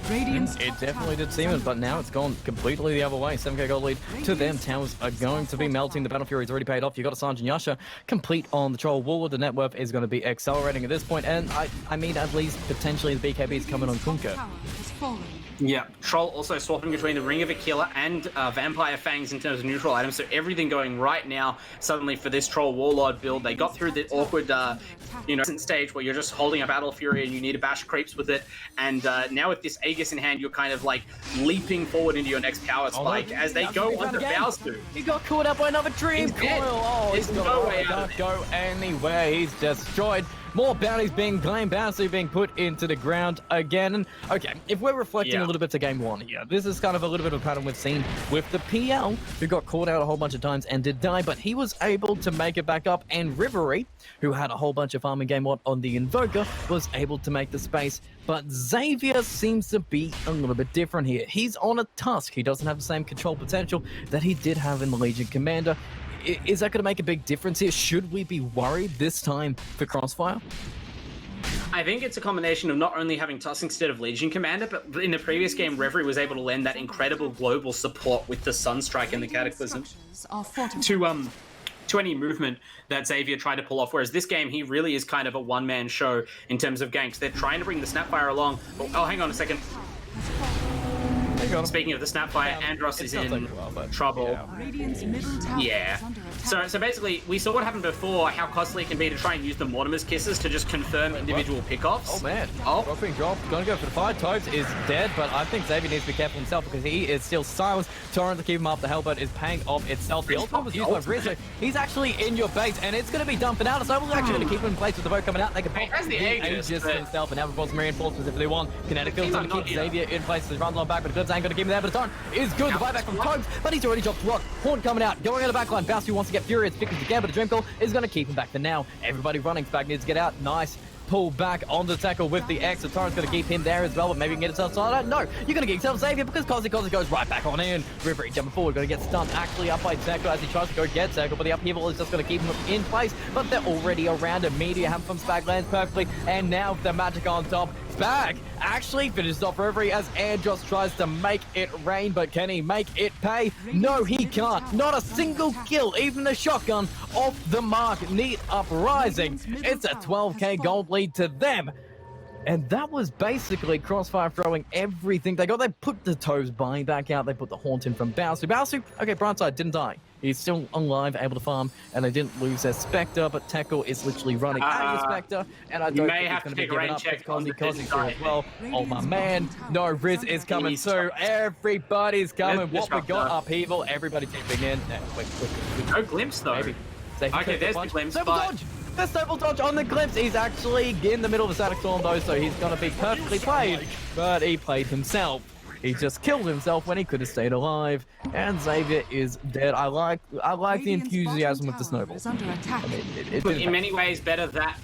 It definitely did seem it, but now it's gone completely the other way. 7k gold lead to them. Towers are going to be melting. The Battle Fury's already paid off. You've got a Sergeant Yasha complete on the Troll Wall. The net worth is going to be accelerating at this point, and I mean, at least potentially the BKB's coming on Kunkka. Yeah, Troll also swapping between the Ring of Aquila and Vampire Fangs in terms of neutral items, so everything going right now suddenly for this Troll Warlord build. They got through the awkward, stage where you're just holding a Battle Fury and you need to bash creeps with it, and now with this Aegis in hand, you're kind of like leaping forward into your next power spike as they go onto Bowsu. He got caught up by another Dream Coil. Oh, There's no way out of it. Can't go anywhere. He's destroyed. More bounties being claimed, Bowsu being put into the ground again. And okay, if we're reflecting a little bit to game one here, this is kind of a little bit of a pattern we've seen with the PL, who got caught out a whole bunch of times and did die, but he was able to make it back up. And Rivery, who had a whole bunch of farming game one on the Invoker, was able to make the space. But Xavier seems to be a little bit different here. He's on a Tusk. He doesn't have the same control potential that he did have in the Legion Commander. Is that going to make a big difference here? Should we be worried this time for Crossfire? I think it's a combination of not only having Tusk instead of Legion Commander, but in the previous game, Reverie was able to lend that incredible global support with the Sunstrike and the Cataclysm to any movement that Xavier tried to pull off, whereas this game, he really is kind of a one-man show in terms of ganks. They're trying to bring the Snapfire along. Oh, hang on a second. Speaking of the Snapfire, Andros is in trouble. Yeah. So basically, we saw what happened before, how costly it can be to try and use the Mortimer's Kisses to just confirm individual pickoffs. Oh man, dropping drop, gonna go for the fight. Tobes is dead, but I think Xavier needs to be careful himself because he is still silenced. Torrent to keep him up, the Hellbird is paying off itself. The ultimate was used by Rizzo. He's actually in your base, and it's gonna be dumping out. So we're actually gonna keep him in place with the boat coming out. They can pop the Aegis himself and have a Boston reinforcements if they want. Kinetic Field's gonna keep Xavier in place. He runs on back, but Glibs ain't gonna give him there, but the time is good. The buyback from Tobes, but he's already dropped Rock. Horn coming out, going on the back line. Bowsu wants to get furious, picking again, but a Dream Call is going to keep him back for now. Everybody running, Spag needs to get out. Nice pull back on the tackle with the X. The Torrent's going to keep him there as well, but maybe you can get himself started. No, you're going to get yourself Xavier because Cosy goes right back on in. Rivery jumping forward, going to get stunned actually up by Tackle as he tries to go get Tackle, but the upheaval is just going to keep him in place, but they're already around him. Media have from Spag lands perfectly, and now the magic on top. Spag actually finishes off Rivery as Andros tries to make it rain, but can he make it pay? No, he can't. Not a single kill, even a shotgun off the mark. Neat Uprising. It's a 12k gold lead to them. And that was basically Crossfire throwing everything they got. They put the Toes buying back out. They put the Haunt in from Bowsu. Bowsu, okay, Brightside didn't die. He's still alive, able to farm, and they didn't lose their Spectre, but Tackle is literally running out of the Spectre, and I don't think he's going to be giving up. Cosy as well. Oh my man, no, Riz is coming too. Everybody's coming. What we got? Upheaval, everybody tipping in. Quick. No glimpse though. Maybe. Okay, there's the glimpse, but... The Stable Dodge on the glimpse. He's actually in the middle of the Static Storm though, so he's going to be perfectly played, but he played himself. He just killed himself when he could have stayed alive, and Xavier is dead. I like the enthusiasm with the snowballs. I mean, in many ways, better that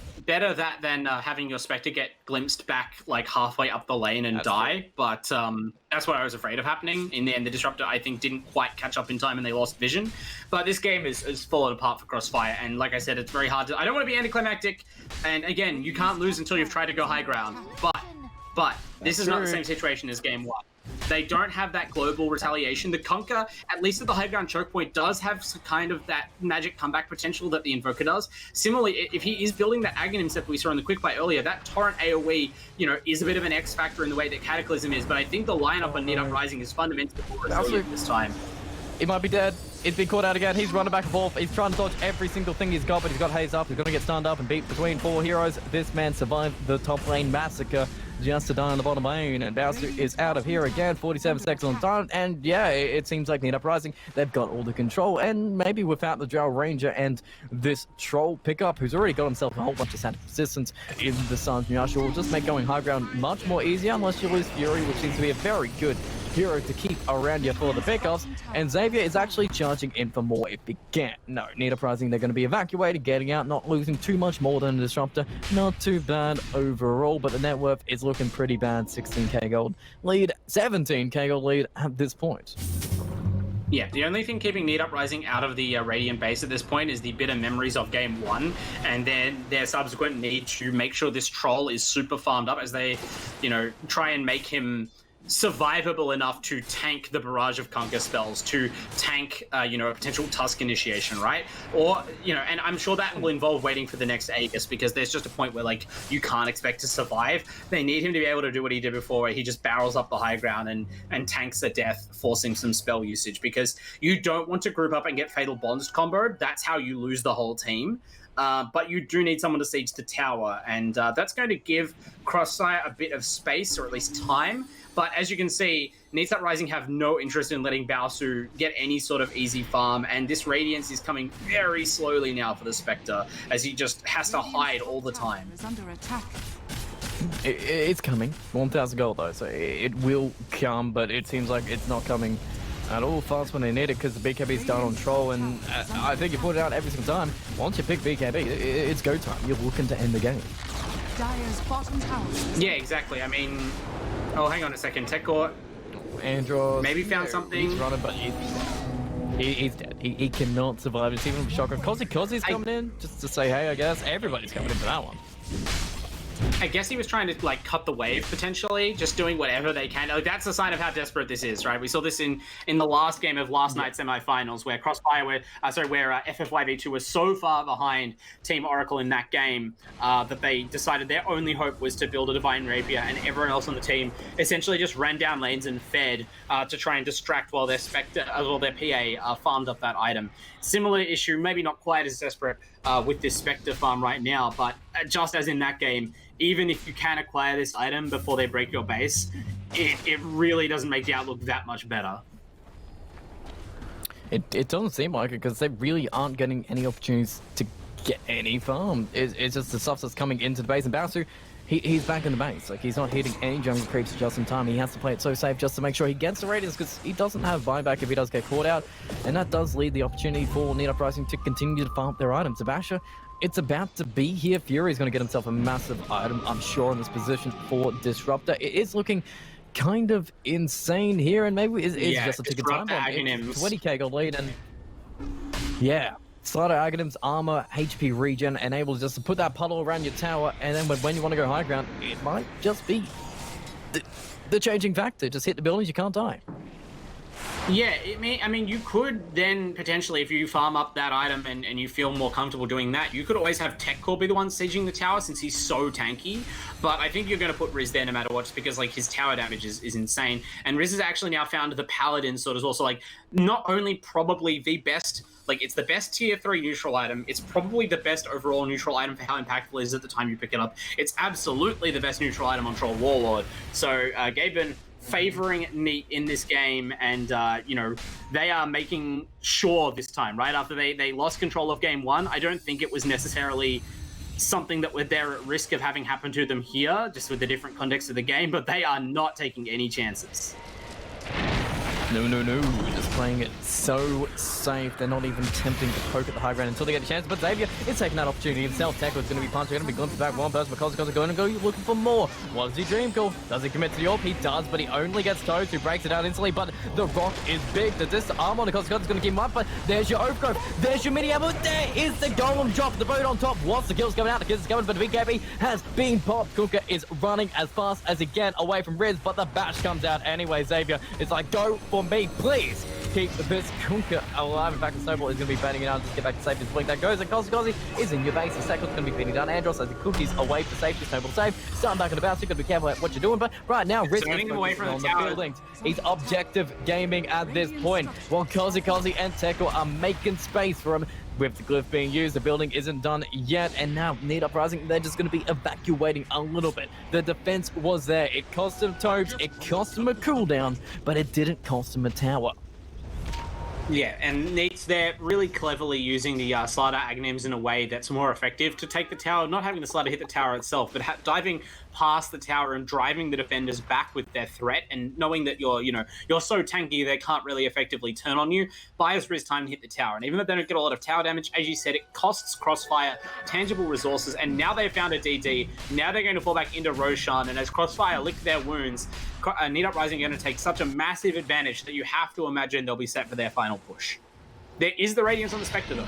than having your Spectre get glimpsed back like halfway up the lane and die. But that's what I was afraid of happening. In the end, the Disruptor, I think, didn't quite catch up in time and they lost vision. But this game is fallen apart for Crossfire. And like I said, it's very hard to... I don't want to be anticlimactic. And again, you can't lose until you've tried to go high ground. But this is not the same situation as game one. They don't have that global retaliation. The Conquer, at least at the high ground choke point, does have kind of that magic comeback potential that the Invoker does. Similarly, if he is building that Aghanim set that we saw in the quick play earlier, that Torrent AoE, is a bit of an X factor in the way that Cataclysm is, but I think the lineup on Neat Uprising is fundamentally more resilient this time. He might be dead. He's been caught out again. He's running back and forth. He's trying to dodge every single thing he's got, but he's got Haze up. He's going to get stunned up and beat between four heroes. This man survived the top lane massacre just to die on the bottom lane, and Bowsu is out of here again. 47 seconds on time, and yeah, it seems like Neat Uprising, they've got all the control, and maybe without the Drow Ranger and this Troll pickup, who's already got himself a whole bunch of static resistance in the Suns Nyasha, will just make going high ground much more easier, unless you lose Fury, which seems to be a very good hero to keep around you for the pickoffs, and Xavier is actually charging in for more if he can. No, Neat Uprising, they're going to be evacuated, getting out, not losing too much more than a Disruptor. Not too bad overall, but the net worth is looking pretty bad. 16k gold lead, 17k gold lead at this point. Yeah, the only thing keeping Neat Uprising out of the Radiant base at this point is the bitter memories of game one, and then their subsequent need to make sure this Troll is super farmed up as they, try and make him survivable enough to tank the barrage of Conquer spells, to tank, you know, a potential Tusk initiation, right? Or, you know, and I'm sure that will involve waiting for the next Aegis, because there's just a point where, like, you can't expect to survive. They need him to be able to do what he did before, where he just barrels up the high ground and tanks a death, forcing some spell usage, because you don't want to group up and get Fatal Bonds comboed. That's how you lose the whole team. But you do need someone to siege the tower, and that's going to give Crossfire a bit of space, or at least time. But as you can see, Needs Uprising have no interest in letting Baosu get any sort of easy farm, and this Radiance is coming very slowly now for the Spectre, as he just has to hide all the time. Is under attack. It's coming. 1,000 gold though, so it will come, but it seems like it's not coming at all fast when they need it, because the BKB's down on Troll, and I think you put it out every single time. Once you pick BKB, it's go time. You're looking to end the game. Dire's bottom tower. Yeah, exactly. I mean, oh, hang on a second. Techcore Andros maybe found something. He's running, but he's dead. He cannot survive. It's even a shocker. Kozi's coming in just to say hey, I guess. Everybody's coming in for that one. I guess he was trying to, like, cut the wave, potentially, just doing whatever they can. Like, that's a sign of how desperate this is, right? We saw this in the last game of last night's semifinals, where Crossfire where FFYV2 was so far behind Team Oracle in that game that they decided their only hope was to build a Divine Rapier, and everyone else on the team essentially just ran down lanes and fed to try and distract while their Spectre, while their PA farmed up that item. Similar issue, maybe not quite as desperate with this Spectre farm right now, but just as in that game, even if you can acquire this item before they break your base, it really doesn't make the outlook that much better. It doesn't seem like it, because they really aren't getting any opportunities to get any farm. It's just the stuff that's coming into the base, and Baosu, he's back in the base. Like, he's not hitting any jungle creeps just in time. He has to play it so safe just to make sure he gets the Radiance, because he doesn't have buyback if he does get caught out, and that does lead the opportunity for Need Uprising to continue to farm up their items. Basha, it's about to be here. Fury's going to get himself a massive item, I'm sure, in this position for Disruptor. It is looking kind of insane here, and maybe it's just a ticket time bomb. 20k gold lead, and yeah. Slider Aghanim's armor, HP regen enables just to put that puddle around your tower, and then when you want to go high ground, it might just be the changing factor. Just hit the buildings, you can't die. Yeah, I mean, you could then potentially, if you farm up that item and you feel more comfortable doing that, you could always have Techcore be the one sieging the tower, since he's so tanky. But I think you're going to put Riz there no matter what, just because, like, his tower damage is insane. And Riz has actually now found the Paladin sort of also, like, not only probably the best, like, it's the best tier 3 neutral item, it's probably the best overall neutral item for how impactful it is at the time you pick it up. It's absolutely the best neutral item on Troll Warlord. So, Gaben favoring Neat in this game, and you know, they are making sure this time, right after they lost control of game 1. I don't think it was necessarily something that they're at risk of having happen to them here, just with the different context of the game, but they are not taking any chances. No. Just playing it so safe. They're not even attempting to poke at the high ground until they get a chance. But Xavier is taking that opportunity himself. Tech was going to be punching, going to be glimpsed back one person because he's going to go looking for more. What does he dream call? Does he commit to the AWP? He does, but he only gets Toads, who breaks it out instantly. But the rock is big. The disc arm on the Cosco is going to keep him up. But there's your overgrowth. There's your mini ammo. There is the golem drop. The boat on top. Once the kill's coming out, the kills is coming, but the BKB has been popped. Kuka is running as fast as he can away from Riz, but the bash comes out anyway. Xavier is like, go for me, please. Keep this Kunkka alive. In fact, the Snowball is going to be batting it out. Just get back to safety. Blink that goes. And Kozi is in your base. The Seckle's going to be beating down Andros as the Cookie's away for safety. Snowball safe. Starting back in the bounce. You've got to be careful at what you're doing. But right now, Riz is away from on the buildings. He's objective gaming at this point. While Kozi and Tekko are making space for him. With the glyph being used, the building isn't done yet, and now Need Uprising, they're just going to be evacuating a little bit. The defense was there. It cost them Tobes, it cost them a cooldown, but it didn't cost them a tower. Yeah, and Neat's there really cleverly using the slider Aghanims in a way that's more effective to take the tower, not having the slider hit the tower itself, but diving past the tower and driving the defenders back with their threat, and knowing that you're so tanky they can't really effectively turn on you, buys Riz time to hit the tower. And even though they don't get a lot of tower damage, as you said, it costs Crossfire tangible resources, and now they've found a DD. Now they're going to fall back into Roshan, and as Crossfire lick their wounds, Need Uprising are going to take such a massive advantage that you have to imagine they'll be set for their final push. There is the Radiance on the Spectre, though.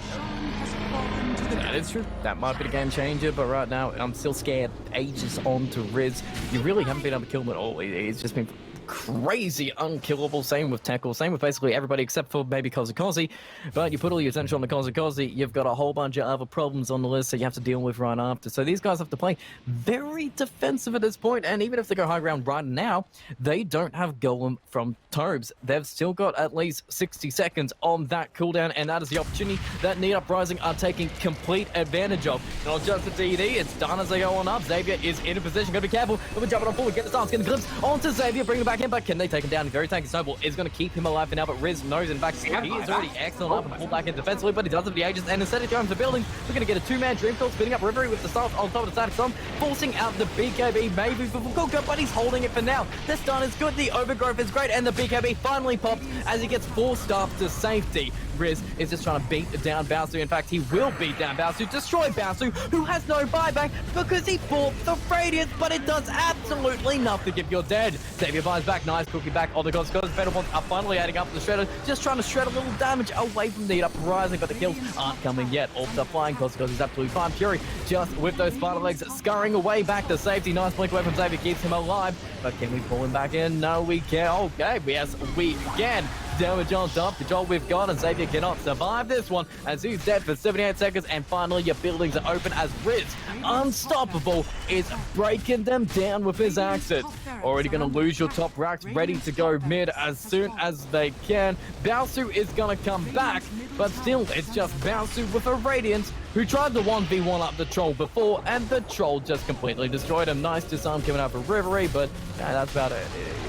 That is true. That might be the game changer, but right now I'm still scared. Ages on to Riz. You really haven't been able to kill him at all. He's just been crazy unkillable. Same with Tackle, same with basically everybody except for maybe Kozikozi. But you put all your attention on the Kozikozi, you've got a whole bunch of other problems on the list that you have to deal with right after. So these guys have to play very defensive at this point, and even if they go high ground right now, they don't have Golem from Tobes. They've still got at least 60 seconds on that cooldown, and that is the opportunity that Need Uprising are taking complete advantage of. Not just the DD, it's done as they go on up. Xavier is in a position, gotta be careful. We're jumping on forward, get the stance, get the glimpse onto Xavier, bring him back in, but can they take him down? Very tanky Snowball is going to keep him alive for now, but Riz knows, in fact, he is already excellent up and pull back in defensively, but he does have the Aegis, and instead of going to the building, we're going to get a two-man Dreamfield spinning up Rivery with the start on top of the static storm, forcing out the BKB, maybe for Fukuoka, but he's holding it for now. The stun is good, the overgrowth is great, and the BKB finally pops as he gets forced up to safety. Riz is just trying to beat down Baosu. In fact, he will beat down Baosu, destroy Baosu, who has no buyback because he bought the Radiance, but it does absolutely nothing if you're dead. Xavier buys back, nice cookie back on the gods. Fatal Bonds are finally adding up to the Shredder, just trying to shred a little damage away from the Uprising, but the kills aren't coming yet. Orbs are flying, Cos is absolutely fine. Fury just with those spider legs scurrying away back to safety. Nice blink away from Xavier, keeps him alive, but can we pull him back in? No, we can. Okay, yes, we can. Damage on top, control we've got, and Xavier cannot survive this one as he's dead for 78 seconds, and finally your buildings are open as Riz, unstoppable, is breaking them down with his axes. Already going to lose your top racks, ready to go mid as soon as they can. Baosu is going to come back, but still it's just Baosu with a Radiance, who tried to 1v1 up the Troll before, and the Troll just completely destroyed him. Nice disarm coming out for Rivery, but that's about it.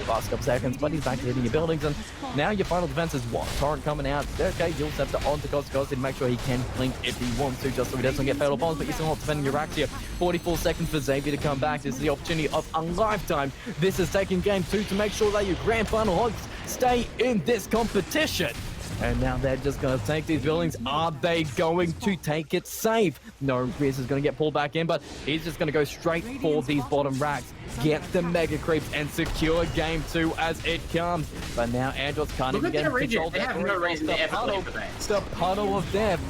Last couple seconds, but he's back to hitting your buildings, and now your final defense is what? Torrent coming out. Okay, you'll have to on to Cos to make sure he can blink if he wants to, just so he doesn't get fatal bombs, but you're still not defending your racks here. 44 seconds for Xavier to come back. This is the opportunity of a lifetime. This is taking game 2 to make sure that your grand final odds stay in this competition. And now they're just going to take these buildings. Are they going to take it safe? No, Riz is going to get pulled back in, but he's just going to go straight for these bottom racks. Get the mega creeps and secure game 2 as it comes. But now Andros can't even get control. They have no reason to ever leave the base. The puddle of death.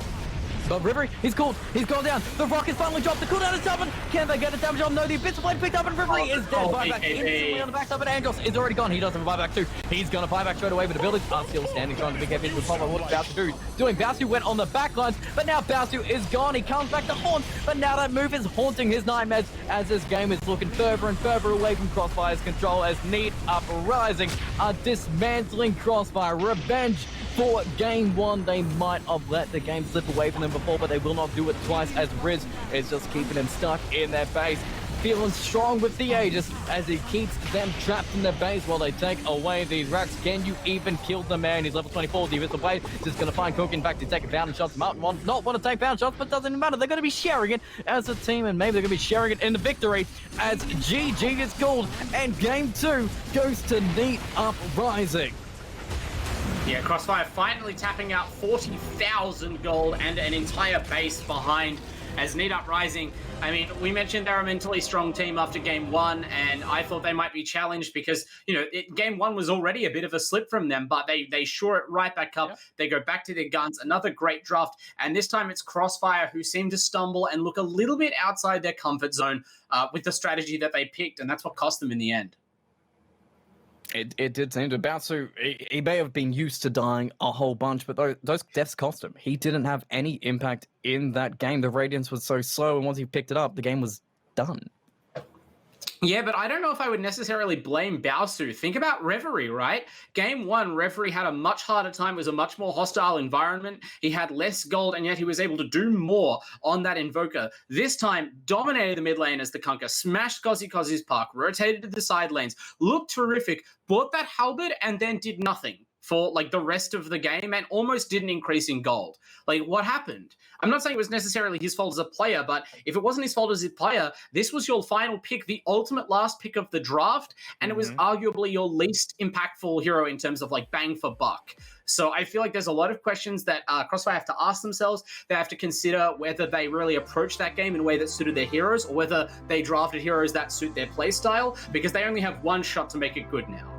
But Rivery, he's cooled. He's gone down. The rockets finally dropped. The cooldown is up. Can they get a damage on? No, the Abyssal Blade picked up, and Rivery is dead. Buyback instantly on the backside, but Andros is already gone. He does have a buyback too. He's going to buy back straight away, but the buildings are still standing, trying to pick up his with Papa. What's Baosu doing? Baosu went on the back lines, but now Baosu is gone. He comes back to haunt, but now that move is haunting his nightmares as this game is looking further and further away from Crossfire's control as Need Uprising are dismantling Crossfire. Revenge for game 1. They might have let the game slip away from them before, but they will not do it twice as Riz is just keeping them stuck in their base. Feeling strong with the Aegis as he keeps them trapped in their base while they take away these racks. Can you even kill the man? He's level 24. The Abyssal Blade just going to find Cook. In fact, he's taking pound shots. Mountain one not want to take pound shots, but doesn't matter. They're going to be sharing it as a team, and maybe they're going to be sharing it in the victory as GG is called, and game 2 goes to Need Uprising. Yeah, Crossfire finally tapping out 40,000 gold and an entire base behind as Need Uprising. I mean, we mentioned they're a mentally strong team after game 1, and I thought they might be challenged because, you know, game 1 was already a bit of a slip from them, but they shore it right back up. Yep. They go back to their guns, another great draft, and this time it's Crossfire who seem to stumble and look a little bit outside their comfort zone with the strategy that they picked, and that's what cost them in the end. It did seem to bounce. So he may have been used to dying a whole bunch, but those deaths cost him. He didn't have any impact in that game. The Radiance was so slow, and once he picked it up, the game was done. Yeah, but I don't know if I would necessarily blame Baosu. Think about Reverie, right? Game 1, Reverie had a much harder time. It was a much more hostile environment. He had less gold, and yet he was able to do more on that Invoker. This time, dominated the mid lane as the Kunkka, smashed Kozi's Park, rotated to the side lanes, looked terrific, bought that Halberd, and then did nothing for like the rest of the game and almost didn't increase in gold. Like, what happened? I'm not saying it was necessarily his fault as a player, but if it wasn't his fault as a player, this was your final pick, the ultimate last pick of the draft, and it was arguably your least impactful hero in terms of like bang for buck. So I feel like there's a lot of questions that Crossfire have to ask themselves. They have to consider whether they really approached that game in a way that suited their heroes, or whether they drafted heroes that suit their play style, because they only have one shot to make it good now.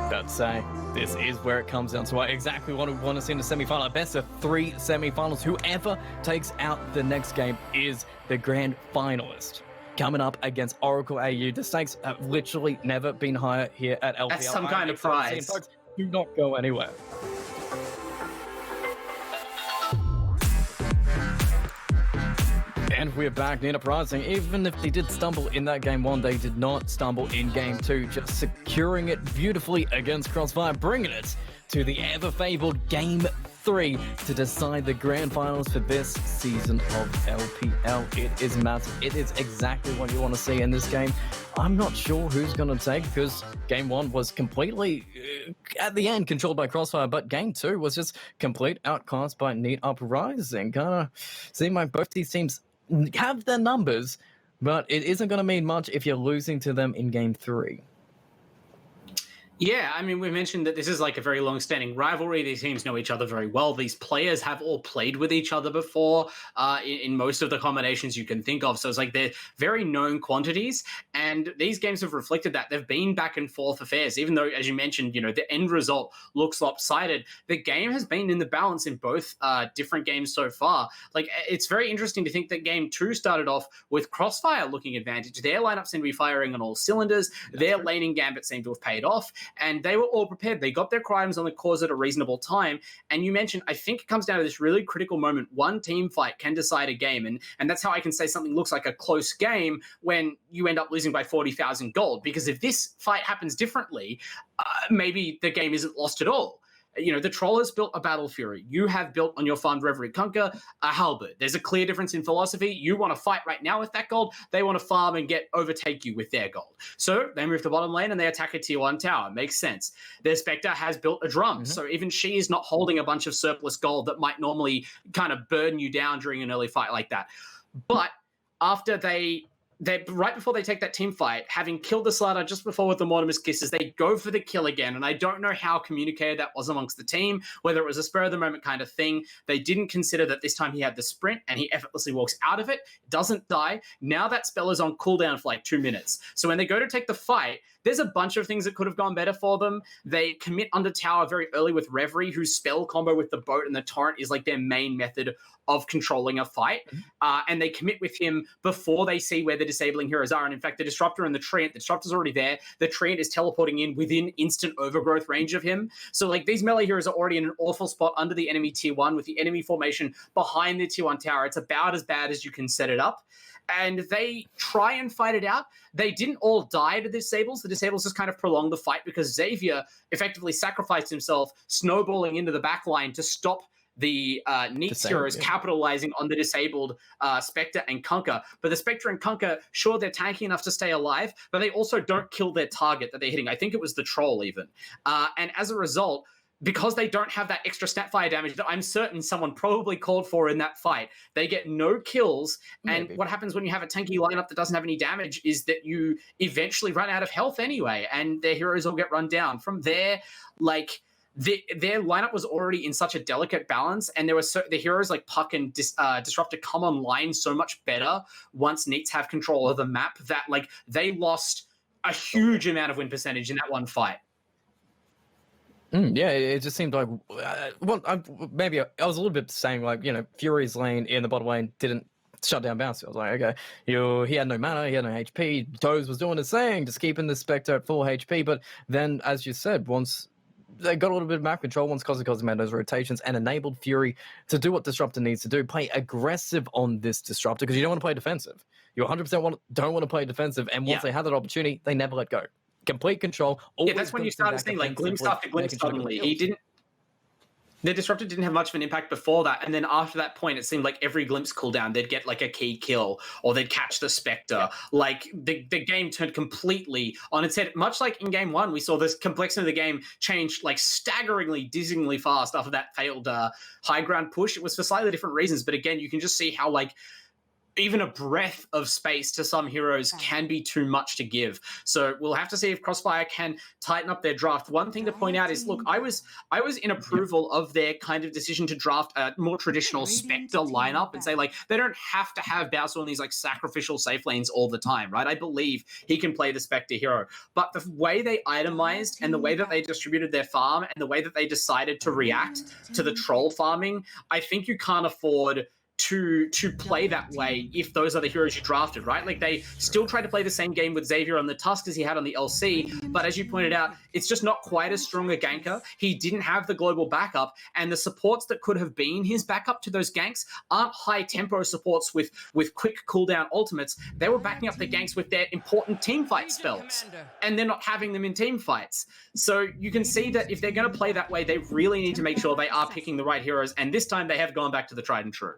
About to say, this is where it comes down to exactly what we want to see in the semi-final. Best of 3 semi-finals. Whoever takes out the next game is the grand finalist. coming up against Oracle AU. The stakes have literally never been higher here at LPL. That's some kind of prize. Folks, do not go anywhere. And we're back in Uprising. Even if they did stumble in that game 1, they did not stumble in game 2, just securing it beautifully against Crossfire, bringing it to the ever-fabled game 3 to decide the grand finals for this season of LPL. It is massive. It is exactly what you want to see in this game. I'm not sure who's going to take, because game 1 was completely, at the end, controlled by Crossfire, but game 2 was just complete outcast by Neat Uprising. Kind of seem like both these teams have their numbers, but it isn't going to mean much if you're losing to them in game 3. Yeah, I mean, we mentioned that this is like a very long-standing rivalry. These teams know each other very well. These players have all played with each other before in most of the combinations you can think of. So it's like they're very known quantities, and these games have reflected that. They've been back and forth affairs, even though, as you mentioned, you know, the end result looks lopsided. The game has been in the balance in both different games so far. Like, it's very interesting to think that game 2 started off with Crossfire looking advantage. Their lineup seemed to be firing on all cylinders. Their laning gambit seemed to have paid off, and they were all prepared. They got their crimes on the cause at a reasonable time. And you mentioned, I think it comes down to this really critical moment. One team fight can decide a game. And that's how I can say something looks like a close game when you end up losing by 40,000 gold. Because if this fight happens differently, maybe the game isn't lost at all. You know, the Troll has built a Battle Fury. You have built on your farmed Reverie Conquer a Halberd. There's a clear difference in philosophy. You want to fight right now with that gold. They want to farm and overtake you with their gold. So they move to bottom lane and they attack a tier 1 tower. Makes sense. Their Spectre has built a drum. So even she is not holding a bunch of surplus gold that might normally kind of burden you down during an early fight like that. But after they right before they take that team fight, having killed the Slatter just before with the Mortimer's Kisses, they go for the kill again. And I don't know how communicated that was amongst the team, whether it was a spur of the moment kind of thing. They didn't consider that this time he had the sprint and he effortlessly walks out of it, doesn't die. Now that spell is on cooldown for like 2 minutes. So when they go to take the fight, there's a bunch of things that could have gone better for them. They commit under tower very early with Reverie, whose spell combo with the boat and the torrent is like their main method of controlling a fight. And they commit with him before they see where the disabling heroes are. And in fact, the Disruptor and the Treant, the Disruptor's already there. The Treant is teleporting in within instant overgrowth range of him. So like these melee heroes are already in an awful spot under the enemy tier 1 with the enemy formation behind the tier 1 tower. It's about as bad as you can set it up. And they try and fight it out. They didn't all die to the Disables. The Disables just kind of prolonged the fight because Xavier effectively sacrificed himself, snowballing into the back line to stop the Neat heroes capitalizing on the disabled Spectre and Kunkka. But the Spectre and Kunkka, sure, they're tanky enough to stay alive, but they also don't kill their target that they're hitting. I think it was the Troll even. And as a result, because they don't have that extra snapfire damage that I'm certain someone probably called for in that fight, they get no kills. And what happens when you have a tanky lineup that doesn't have any damage is that you eventually run out of health anyway, and their heroes all get run down. From there, like, their lineup was already in such a delicate balance, and there were the heroes like Puck and Disruptor come online so much better once Neats have control of the map that like they lost a huge amount of win percentage in that one fight. Yeah, it just seemed like, maybe I was a little bit saying, like, you know, Fury's lane in the bottom lane didn't shut down Bouncy. I was like, okay, he had no mana, he had no HP. Toes was doing his thing, just keeping the Spectre at full HP. But then, as you said, once they got a little bit of map control, once Koziko's made those rotations and enabled Fury to do what Disruptor needs to do, play aggressive on this Disruptor, because you don't want to play defensive. You 100% don't want to play defensive, and once they had that opportunity, they never let go. Complete control. Yeah, that's when you started seeing like glimpse after glimpse suddenly. The Disruptor didn't have much of an impact before that, and then after that point, it seemed like every glimpse cooldown, they'd get like a key kill, or they'd catch the Spectre. Yeah. Like, the game turned completely on its head. Much like in game 1, we saw this complexity of the game change like staggeringly, dizzyingly fast after that failed high ground push. It was for slightly different reasons, but again, you can just see how like even a breath of space to some heroes can be too much to give. So we'll have to see if Crossfire can tighten up their draft. One thing to point out is, look, I was in approval of their kind of decision to draft a more traditional Spectre lineup and say, like, they don't have to have Bowser on these, like, sacrificial safe lanes all the time, right? I believe he can play the Spectre hero. But the way they itemized and the way that they distributed their farm and the way that they decided to react to the troll farming, I think you can't afford to play that way if those are the heroes you drafted, right? Like they still try to play the same game with Xavier on the Tusk as he had on the LC, but as you pointed out, it's just not quite as strong a ganker. He didn't have the global backup, and the supports that could have been his backup to those ganks aren't high tempo supports with quick cooldown ultimates. They were backing up the ganks with their important team fight spells, and they're not having them in team fights. So you can see that if they're going to play that way, they really need to make sure they are picking the right heroes, and this time they have gone back to the tried and true.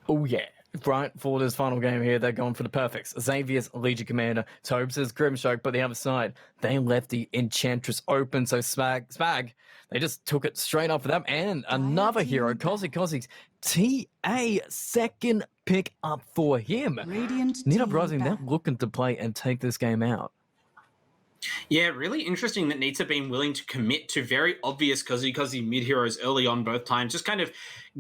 Oh, yeah. Right, for this final game here, they're going for the perfects. Xavier's Legion Commander, Tobes' Grimstroke, but the other side, they left the Enchantress open, so Spag, they just took it straight off for them. And another hero, Kozzy's TA, second pick up for him. Need Uprising, they're looking to play and take this game out. Yeah, really interesting that Neats have been willing to commit to very obvious Kozzy mid-heroes early on both times, just kind of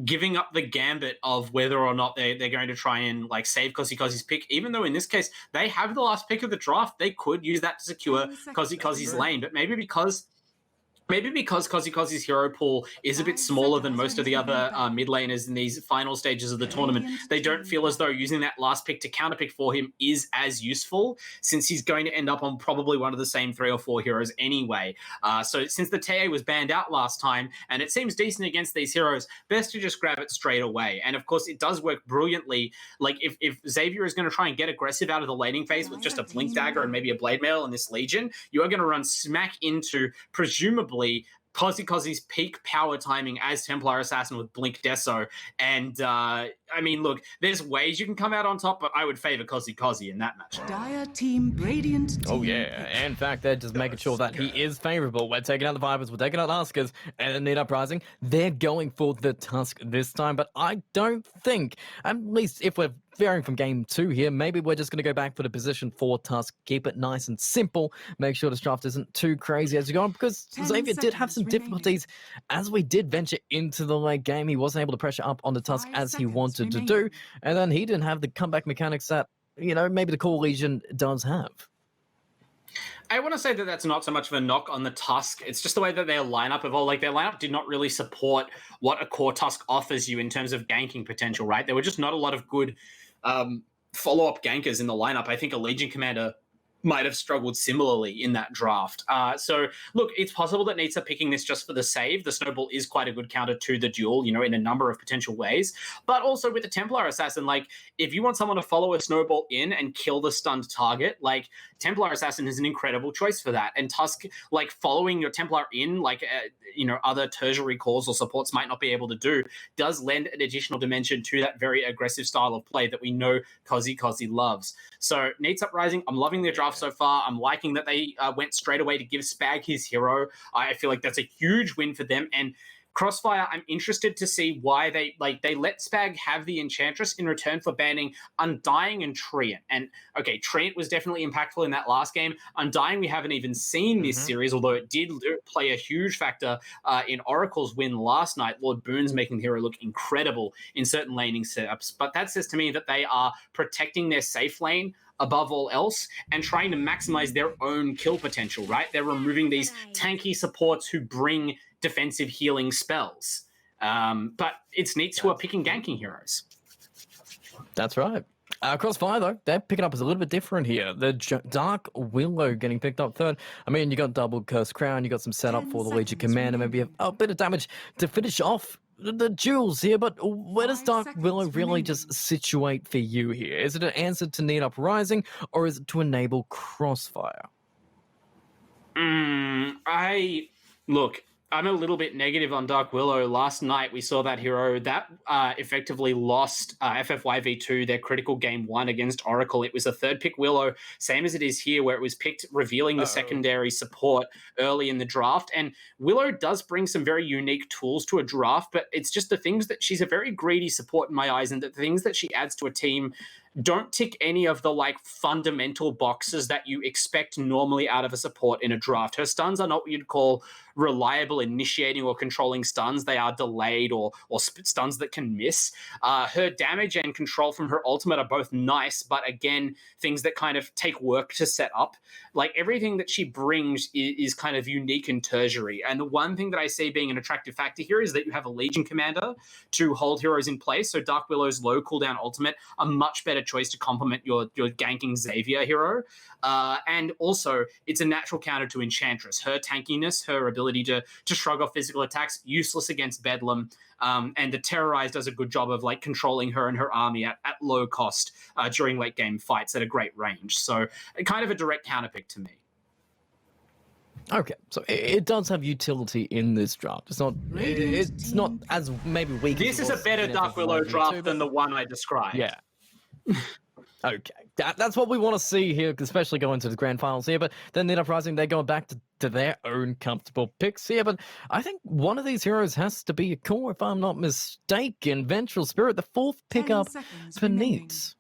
giving up the gambit of whether or not they're going to try and like save Kozzy's pick, even though in this case, they have the last pick of the draft. They could use that to secure Kozzy's lane, but maybe because Kozzy's hero pool is a bit smaller than most of the other mid laners in these final stages of the tournament, they don't feel as though using that last pick to counterpick for him is as useful, since he's going to end up on probably one of the same 3 or 4 heroes anyway. So since the TA was banned out last time, and it seems decent against these heroes, best to just grab it straight away. And of course, it does work brilliantly. Like if Xavier is going to try and get aggressive out of the laning phase with just a Blink Dagger and maybe a Blade Mail in this Legion, you are going to run smack into, presumably, Kozzy's peak power timing as Templar Assassin with Blink Deso. And I mean, look, there's ways you can come out on top, but I would favor Kozzy in that match. Dire team, Radiant team. Oh, yeah. In fact, they're just making sure that he is favorable. We're taking out the Vipers, we're taking out Askers, and then Need Uprising. They're going for the Tusk this time, but I don't think, at least if we're varying from game 2 here, maybe we're just going to go back for the position 4 Tusk, keep it nice and simple, make sure this draft isn't too crazy as you go on, because Xavier did have some difficulties as we did venture into the late game. He wasn't able to pressure up on the Tusk as he wanted to do, and then he didn't have the comeback mechanics that, you know, maybe the Core Legion does have. I want to say that that's not so much of a knock on the Tusk. It's just the way that their lineup evolved. Like, their lineup did not really support what a core Tusk offers you in terms of ganking potential, right? There were just not a lot of good follow-up gankers in the lineup. I think a Legion Commander might have struggled similarly in that draft. So, look, it's possible that Neats are picking this just for the save. The Snowball is quite a good counter to the duel, you know, in a number of potential ways. But also with the Templar Assassin, like, if you want someone to follow a Snowball in and kill the stunned target, like, Templar Assassin is an incredible choice for that. And Tusk, like, following your Templar in, like, you know, other tertiary cores or supports might not be able to do, does lend an additional dimension to that very aggressive style of play that we know Kozzy loves. So, Neats Uprising, I'm loving their draft so far. I'm liking that they went straight away to give Spag his hero. I feel like that's a huge win for them. And Crossfire, I'm interested to see why they let Spag have the Enchantress in return for banning Undying and Treant. And okay, Treant was definitely impactful in that last game. Undying we haven't even seen this series, although it did play a huge factor in Oracle's win last night. Lord Boon's making the hero look incredible in certain laning setups. But that says to me that they are protecting their safe lane above all else and trying to maximize their own kill potential, right? They're removing these tanky supports who bring defensive healing spells. But it's Neats who are picking ganking heroes. That's right. Crossfire, though, they're picking up as a little bit different here. The Dark Willow getting picked up third. I mean, you got double Curse Crown, you got some setup for the Legion Commander, maybe a bit of damage to finish off the duels here, but where does Dark Willow really just situate for you here? Is it an answer to Need Uprising, or is it to enable Crossfire? Look, I'm a little bit negative on Dark Willow. Last night, we saw that hero that effectively lost FFY V2, their critical game 1 against Oracle. It was a third pick Willow, same as it is here, where it was picked revealing the secondary support early in the draft. And Willow does bring some very unique tools to a draft, but it's just the things that she's a very greedy support in my eyes, and the things that she adds to a team don't tick any of the like fundamental boxes that you expect normally out of a support in a draft. Her stuns are not what you'd call reliable initiating or controlling stuns. They are delayed or stuns that can miss. Her damage and control from her ultimate are both nice, but again, things that kind of take work to set up. Like everything that she brings is kind of unique and tertiary. And the one thing that I see being an attractive factor here is that you have a Legion commander to hold heroes in place. So Dark Willow's low cooldown ultimate, a much better choice to complement your ganking Xavier hero. And also, it's a natural counter to Enchantress. Her tankiness, her ability to shrug off physical attacks, useless against Bedlam. And the Terrorize does a good job of like controlling her and her army at low cost during late game fights at a great range. So kind of a direct counterpick to me. Okay, so it does have utility in this draft. It's not as maybe weak. This is a better Dark Willow draft than the one I described. Yeah. Okay, that's what we want to see here, especially going to the grand finals here. But then the Uprising, they're going back to their own comfortable picks here. But I think one of these heroes has to be a core, if I'm not mistaken. Vengeful Spirit, the fourth pickup for Neat.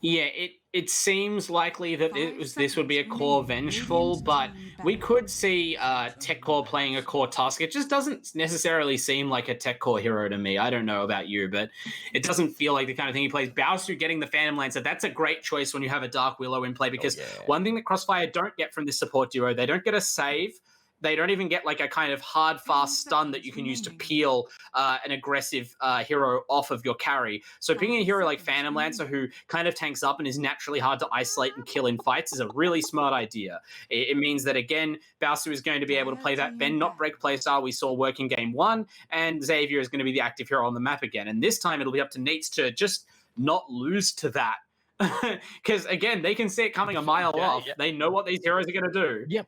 Yeah, it seems likely that this would be a core Vengeful, but we could see Tech Core playing a core Tusk. It just doesn't necessarily seem like a Tech Core hero to me. I don't know about you, but it doesn't feel like the kind of thing he plays. Bowser getting the Phantom Lancer, that's a great choice when you have a Dark Willow in play, because one thing that Crossfire don't get from this support duo, they don't get a save. They don't even get like a kind of hard, fast stun that you can use to peel an aggressive hero off of your carry. So picking a hero like Phantom Lancer, who kind of tanks up and is naturally hard to isolate and kill in fights, is a really smart idea. It means that, again, Bowser is going to be able to play that bend, not break playstyle we saw work in game one, and Xavier is going to be the active hero on the map again. And this time it'll be up to Neats to just not lose to that. Because, again, they can see it coming a mile off. They know what these heroes are going to do. Yep.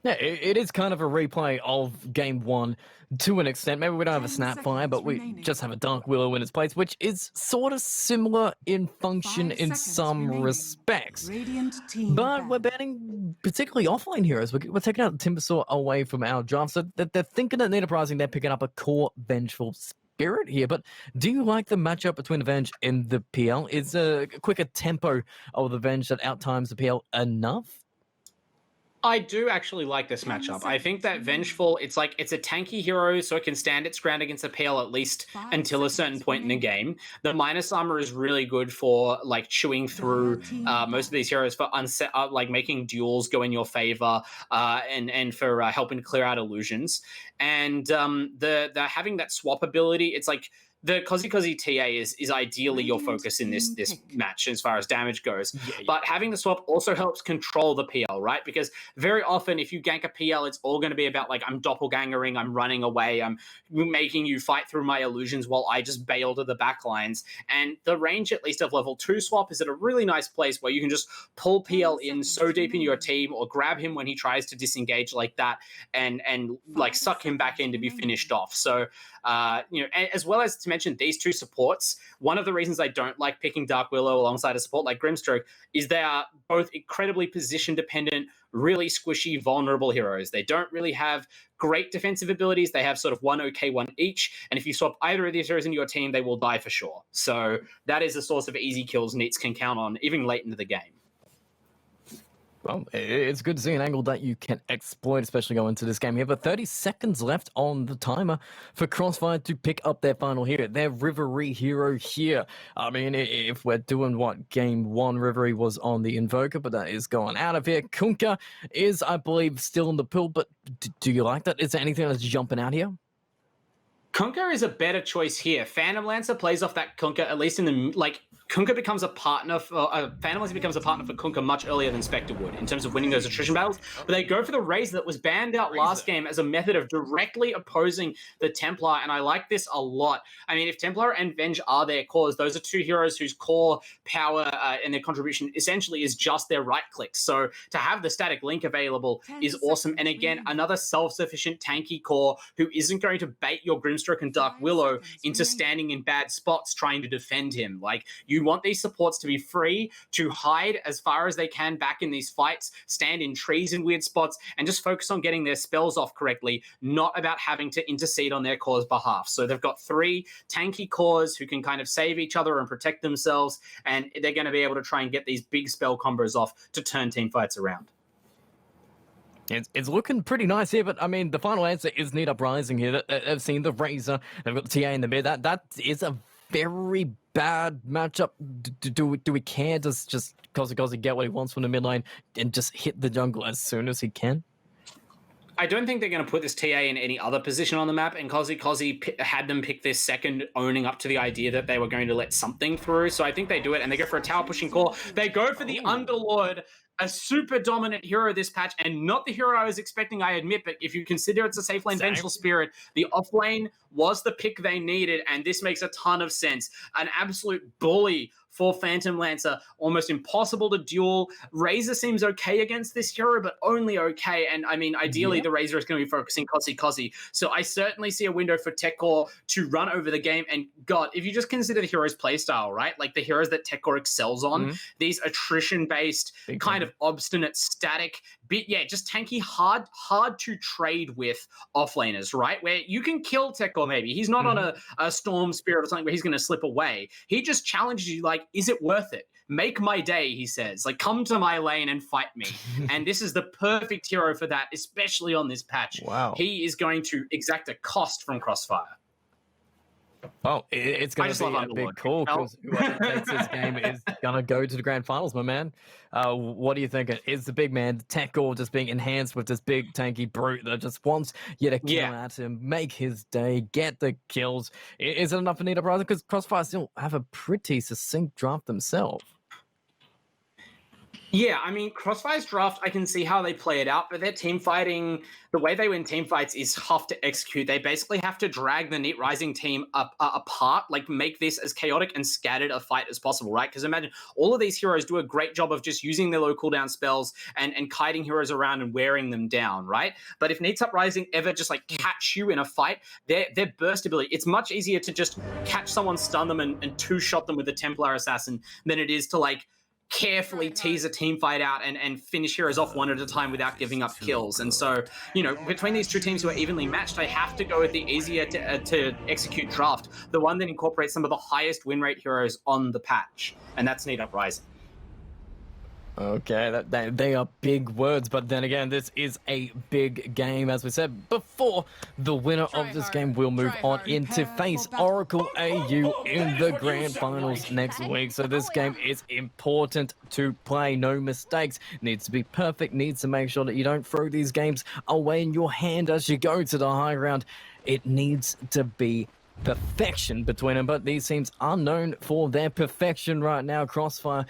Yeah, it is kind of a replay of game one to an extent. Maybe we don't have a Snapfire, but we just have a Dark Willow in its place, which is sort of similar in function in some respects. But we're banning particularly offline heroes. We're taking out the Timbersaw away from our draft. So they're thinking at Enterprising, they're picking up a core Vengeful Spirit here. But do you like the matchup between the Venge and the PL? Is a quicker tempo of the Venge that outtimes the PL enough? I do actually like this matchup. I think that Vengeful, it's a tanky hero, so it can stand its ground against a PL at least until a certain point in the game. The minus armor is really good for like chewing through most of these heroes for like making duels go in your favor, and for helping to clear out illusions. And the having that swap ability, it's like the Kozi TA is ideally your focus in this match as far as damage goes. But having the swap also helps control the PL, right? Because very often if you gank a PL, it's all going to be about like, I'm doppelgangering, I'm running away, I'm making you fight through my illusions while I just bail to the back lines. And the range, at least of level 2 swap, is at a really nice place where you can just pull PL in so deep into your team or grab him when he tries to disengage like that and like suck him back in to be finished off. So, as well as to mention these two supports, one of the reasons I don't like picking Dark Willow alongside a support like Grimstroke is they are both incredibly position dependent, really squishy, vulnerable heroes. They don't really have great defensive abilities. They have sort of one okay one each. And if you swap either of these heroes into your team, they will die for sure. So that is a source of easy kills Neats can count on, even late into the game. Well, it's good to see an angle that you can exploit, especially going into this game here. But 30 seconds left on the timer for Crossfire to pick up their final hero, their Rivalry hero here. I mean, if we're doing what game one, Rivalry was on the Invoker, but that is going out of here. Kunkka is, I believe, still in the pool, but do you like that? Is there anything that's jumping out here? Kunkka is a better choice here. Phantom Lancer plays off that Kunkka, at least in the, like, Kunkka becomes a partner for, Phantom Lancer becomes a partner for Kunkka much earlier than Spectre would in terms of winning those attrition battles. But they go for the Razor that was banned out last game as a method of directly opposing the Templar, and I like this a lot. I mean, if Templar and Venge are their cores, those are two heroes whose core power and their contribution essentially is just their right clicks. So to have the static link available is awesome. And again, another self-sufficient tanky core who isn't going to bait your Grimstroke and Dark Willow into standing in bad spots trying to defend him. Like, you You want these supports to be free to hide as far as they can back in these fights, stand in trees and weird spots, and just focus on getting their spells off correctly, not about having to intercede on their core's behalf. So they've got 3 tanky cores who can kind of save each other and protect themselves, and they're going to be able to try and get these big spell combos off to turn team fights around. It's looking pretty nice here, but I mean, the final answer is Need Uprising here. They've seen the Razor, they've got the TA in the mid. That is a very bad matchup. Do we care? Does just Kozi get what he wants from the mid lane and just hit the jungle as soon as he can? I don't think they're going to put this TA in any other position on the map, and Kozi had them pick this second, owning up to the idea that they were going to let something through. So I think they do it, and they go for a tower pushing core. They go for the Underlord, a super dominant hero this patch, and not the hero I was expecting, I admit, but if you consider it's a safe lane Vengeful Spirit, the off lane was the pick they needed, and this makes a ton of sense. An absolute bully for Phantom Lancer, almost impossible to duel. Razor seems okay against this hero, but only okay. And I mean, ideally, the Razor is going to be focusing Kozi. So I certainly see a window for TechCore to run over the game. And God, if you just consider the hero's playstyle, right? Like the heroes that TechCore excels on, these attrition-based, kind of obstinate, static, just tanky, hard to trade with offlaners, right? Where you can kill TechCore maybe. He's not on a Storm Spirit or something where he's going to slip away. He just challenges you like, is it worth it? Make my day, he says. Like, come to my lane and fight me. And this is the perfect hero for that, especially on this patch. Wow. He is going to exact a cost from Crossfire. Oh, it's going to be a big call because whoever takes this game is going to go to the grand finals, my man. What do you think? Is the big man, TechCore, just being enhanced with this big tanky brute that just wants you to kill at him, make his day, get the kills? Is it enough for Need Uprising? Because Crossfire still have a pretty succinct draft themselves. Yeah, I mean, Crossfire's draft, I can see how they play it out, but their team fighting, the way they win team fights is tough to execute. They basically have to drag the Neat Rising team apart, like make this as chaotic and scattered a fight as possible, right? Because imagine all of these heroes do a great job of just using their low cooldown spells and kiting heroes around and wearing them down, right? But if Neat Uprising ever just like catch you in a fight, their burst ability, it's much easier to just catch someone, stun them, and two-shot them with the Templar Assassin than it is to like carefully tease a team fight out and finish heroes off one at a time without giving up kills. And so, you know, between these two teams who are evenly matched, they have to go with the easier to execute draft, the one that incorporates some of the highest win rate heroes on the patch, and that's Need Uprising. Okay, they are big words, but then again, this is a big game. As we said before, the winner of this game will move on into face Oracle AU in the grand finals next week. So this game is important to play. No mistakes. Needs to be perfect. Needs to make sure that you don't throw these games away in your hand as you go to the high ground. It needs to be perfection between them, but these teams are known for their perfection right now. Crossfire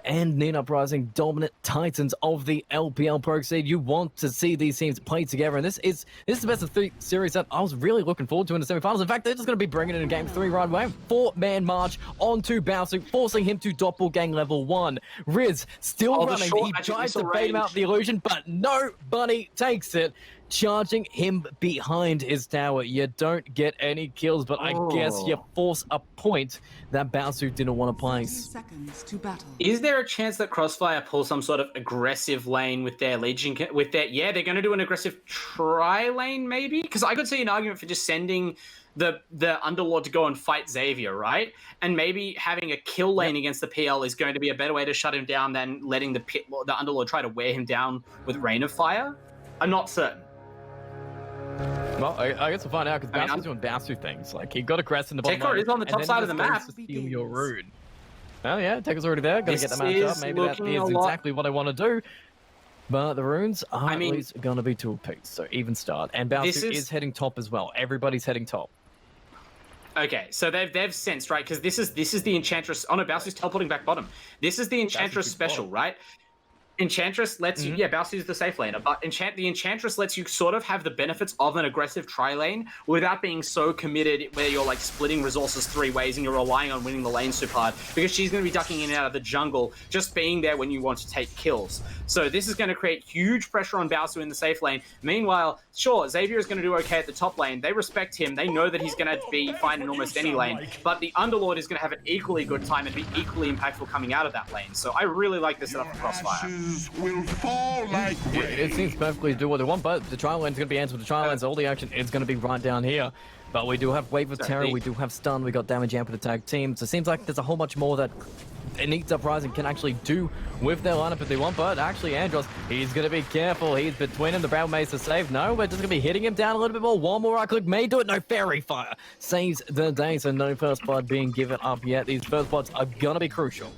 and Need Uprising, dominant titans of the LPL Pro Seed. You want to see these teams play together, and this is the best of 3 series that I was really looking forward to in the semifinals. In fact, they're just going to be bringing in Game 3 right away. 4-man march onto Bowser, forcing him to doppelgang level 1. Riz still running. He tries to bait him out the illusion, but nobody takes it. Charging him behind his tower. You don't get any kills, but I guess you force a point that Baosu didn't want to place. Seconds to battle. Is there a chance that Crossfire pull some sort of aggressive lane with their Legion? They're going to do an aggressive tri-lane maybe? Because I could see an argument for just sending the Underlord to go and fight Xavier, right? And maybe having a kill lane against the PL is going to be a better way to shut him down than letting the Underlord try to wear him down with Rain of Fire. I'm not certain. Well, I guess we'll find out because Bowser's doing Bowser things. Like, he got a crest in the bottom TechCore is on the top side of the map. To steal your rune. Oh yeah, TechCore's already there. Got to get the match up. Maybe that is exactly what I want to do. But the runes are at least going to be 2 apiece, so even start. And Bowser is heading top as well. Everybody's heading top. Okay, so they've sensed, right? Because this is the Enchantress. Oh no, Bowser's teleporting back bottom. This is the Enchantress special, right? Enchantress lets you, Balsu's the safe laner, but the Enchantress lets you sort of have the benefits of an aggressive tri-lane without being so committed where you're like splitting resources 3 ways and you're relying on winning the lane super hard, because she's going to be ducking in and out of the jungle, just being there when you want to take kills. So this is going to create huge pressure on Balsu in the safe lane. Meanwhile, sure, Xavier is going to do okay at the top lane. They respect him. They know that he's going to be fine in almost any lane, but the Underlord is going to have an equally good time and be equally impactful coming out of that lane. So I really like this setup for Crossfire. Will fall like It seems perfectly to do what they want, but the trial lane's going to be answered with the trial lanes. All the action is going to be right down here. But we do have Wave of Terror, we do have Stun, we got Damage Amp with the tag team. So it seems like there's a whole much more that Needs Uprising can actually do with their lineup if they want. But actually, Andros, he's going to be careful. He's between him. The Brown Mace is safe. No, we're just going to be hitting him down a little bit more. One more right click may do it. No, Fairy Fire saves the day. So no first blood being given up yet. These first bloods are going to be crucial.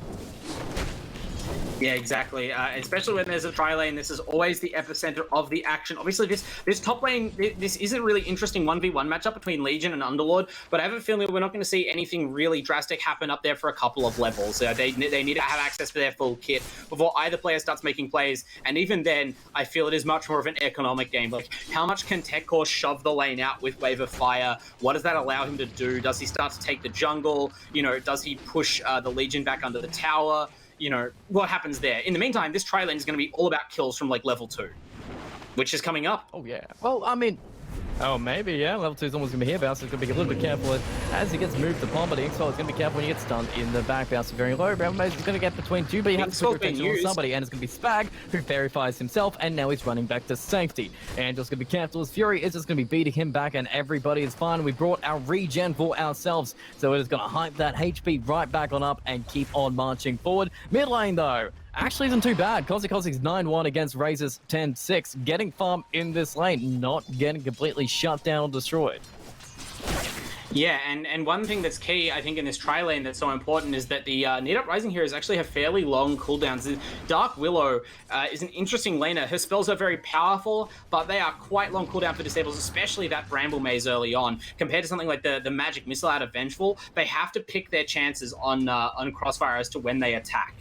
Yeah, exactly. Especially when there's a tri lane, this is always the epicenter of the action. Obviously, this top lane, this is a really interesting 1v1 matchup between Legion and Underlord, but I have a feeling we're not going to see anything really drastic happen up there for a couple of levels. They need to have access to their full kit before either player starts making plays, and even then, I feel it is much more of an economic game. Like, how much can Tekor shove the lane out with Wave of Fire? What does that allow him to do? Does he start to take the jungle? You know, does he push the Legion back under the tower? You know, what happens there? In the meantime, this tri lane is going to be all about kills from like level 2, which is coming up. Oh yeah. Well, I mean, oh maybe yeah. Level 2 is almost going to be here. Bounce is going to be a little bit careful as he gets moved upon, but Inkswell is going to be careful when he gets stunned in the back. Bounce is very low. Brown Maze is going to get between two, but he has to put protection on somebody, and it's going to be Spag who verifies himself, and now he's running back to safety. And just going to be careful as Fury is just going to be beating him back, and everybody is fine. We brought our regen for ourselves, so it is going to hype that HP right back on up and keep on marching forward. Mid lane though, actually isn't too bad. Kozik's 9-1 against Razor's 10-6. Getting farm in this lane, not getting completely shut down or destroyed. Yeah, and one thing that's key, I think, in this tri lane that's so important is that the Need Uprising heroes actually have fairly long cooldowns. Dark Willow is an interesting laner. Her spells are very powerful, but they are quite long cooldown for disables, especially that Bramble Maze early on. Compared to something like the Magic Missile out of Vengeful, they have to pick their chances on Crossfire as to when they attack.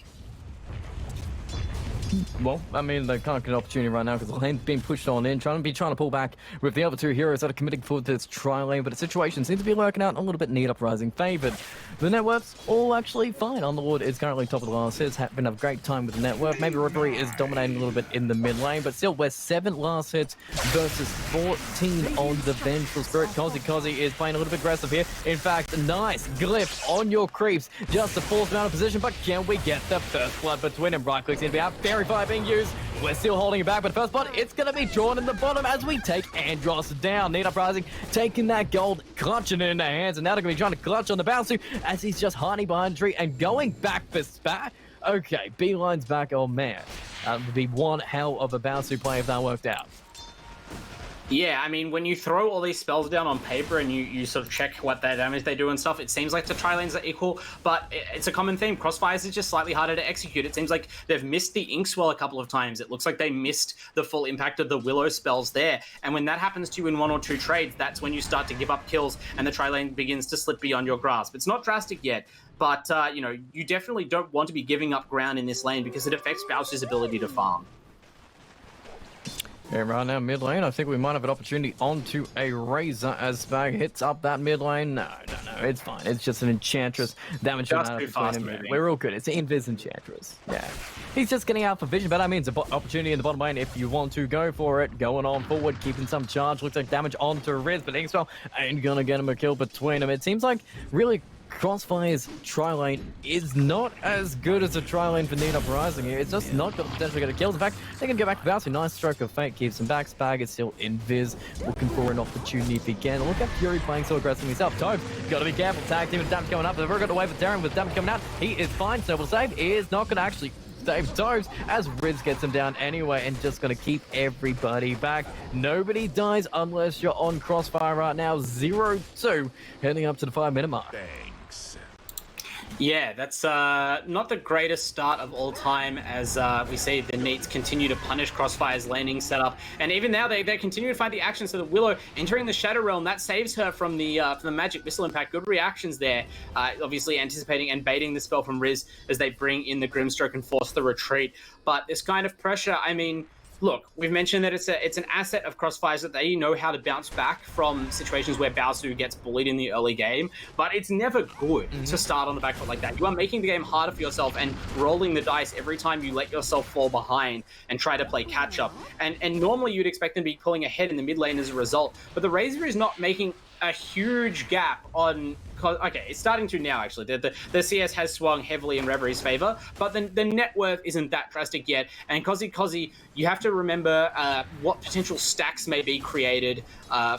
Well, I mean, they can't get an opportunity right now because the lane's being pushed on in, trying to pull back with the other two heroes that are committing forward to this tri-lane, but the situation seems to be working out a little bit Need Uprising favored. The network's all actually fine. Underlord is currently top of the last hits, been a great time with the network. Maybe Rippery is dominating a little bit in the mid lane, but still, we're 7 last hits versus 14 on the Vengeful Spirit. Kozi is playing a little bit aggressive here. In fact, nice glyph on your creeps just to force them out of position, but can we get the first blood between them? Right clicks in to be out. Fairy Fire being used. We're still holding it back, but first blood, it's going to be drawn in the bottom as we take Andros down. Need Uprising taking that gold, clutching it in their hands, and now they're going to be trying to clutch on the Bouncer as he's just hiding behind a tree and going back for Spat. Okay, Beeline's back. Oh man, that would be one hell of a Bouncer play if that worked out. Yeah, I mean, when you throw all these spells down on paper and you sort of check what their damage they do and stuff, it seems like the tri-lanes are equal, but it's a common theme. Crossfires is just slightly harder to execute. It seems like they've missed the Inkswell a couple of times. It looks like they missed the full impact of the Willow spells there. And when that happens to you in 1 or 2 trades, that's when you start to give up kills and the tri-lane begins to slip beyond your grasp. It's not drastic yet, but you know, you definitely don't want to be giving up ground in this lane because it affects Bowser's ability to farm. Yeah, right now, mid lane, I think we might have an opportunity onto a Razor as Spag hits up that mid lane. No, it's fine. It's just an Enchantress. Damage Just too fast moving. We're all good. It's an Invis Enchantress. Yeah. He's just getting out for vision, but I mean, it's an opportunity in the bottom lane if you want to go for it. Going on forward, keeping some charge. Looks like damage onto Riz, but Inkswell ain't gonna get him a kill between them. It seems like really Crossfire's tri-lane is not as good as a tri-lane for Need Uprising here. It's just not got potentially going to kill. In fact, they can get back to Bouncy. Nice stroke of fate keeps him back. Spag is still in Viz, looking for an opportunity if he can. Look at Fury playing so aggressively himself. Tobe, got to be careful. Tag team with damage coming up. They've already got away with Darren with damage coming out. He is fine. So will save. He is not going to actually save Tobes as Riz gets him down anyway and just going to keep everybody back. Nobody dies unless you're on Crossfire right now. 0-2 heading up to the 5-minute mark. Thanks. Yeah, that's not the greatest start of all time as we see the Neats continue to punish Crossfire's landing setup. And even now, they continue to find the action. So the Willow entering the Shadow Realm, that saves her from the magic missile impact. Good reactions there. Obviously anticipating and baiting the spell from Riz as they bring in the Grimstroke and force the retreat. But this kind of pressure, I mean, look, we've mentioned that it's an asset of Crossfire's that they know how to bounce back from situations where Baosu gets bullied in the early game, but it's never good to start on the back foot like that. You are making the game harder for yourself and rolling the dice every time you let yourself fall behind and try to play catch up. And normally you'd expect them to be pulling ahead in the mid lane as a result, but the Razor is not making a huge gap on... Okay, it's starting to now, actually. The CS has swung heavily in Reveries' favor, but the net worth isn't that drastic yet. And Kozi, you have to remember what potential stacks may be created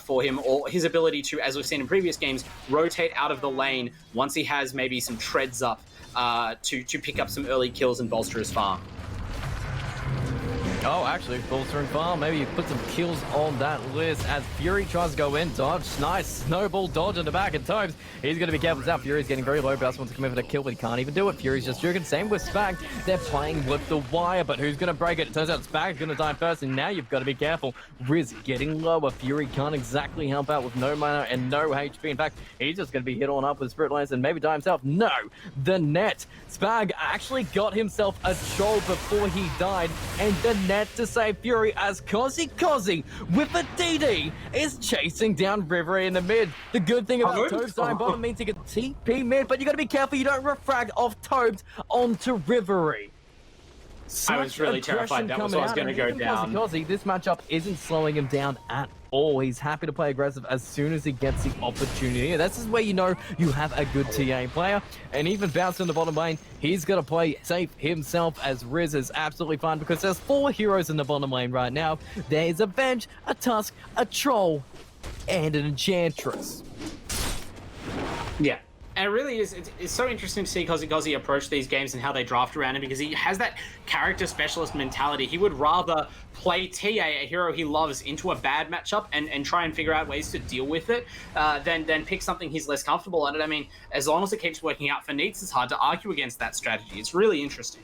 for him, or his ability to, as we've seen in previous games, rotate out of the lane once he has maybe some treads up to pick up some early kills and bolster his farm. Oh, actually, bolstering farm. Maybe you put some kills on that list as Fury tries to go in. Dodge, nice. Snowball dodge in the back at times. He's going to be careful now. Fury's getting very low. Bass wants to come in for the kill, but he can't even do it. Fury's just joking. Same with Spag. They're playing with the wire, but who's going to break it? It turns out Spag's going to die first, and now you've got to be careful. Riz getting lower. Fury can't exactly help out with no mana and no HP. In fact, he's just going to be hit on up with Spirit Lance and maybe die himself. No, the net. Spag actually got himself a troll before he died, and the net to save Fury as Kozi with a DD is chasing down Rivery in the mid. The good thing about Toad's dying bottom means he can TP mid, but you got to be careful you don't refrag off Toad onto Rivery. I was really terrified that was what was going to go down. Kozi, this matchup isn't slowing him down at all. He's happy to play aggressive as soon as he gets the opportunity. This is where you know you have a good TA player. And even Bounce in the bottom lane, he's going to play safe himself as Riz is absolutely fine because there's 4 heroes in the bottom lane right now. There's a Venge, a Tusk, a Troll, and an Enchantress. Yeah. And it really is, it's so interesting to see Kozi approach these games and how they draft around him because he has that character specialist mentality. He would rather play TA, a hero he loves, into a bad matchup and try and figure out ways to deal with it than pick something he's less comfortable at. I mean, as long as it keeps working out for Neats, it's hard to argue against that strategy. It's really interesting.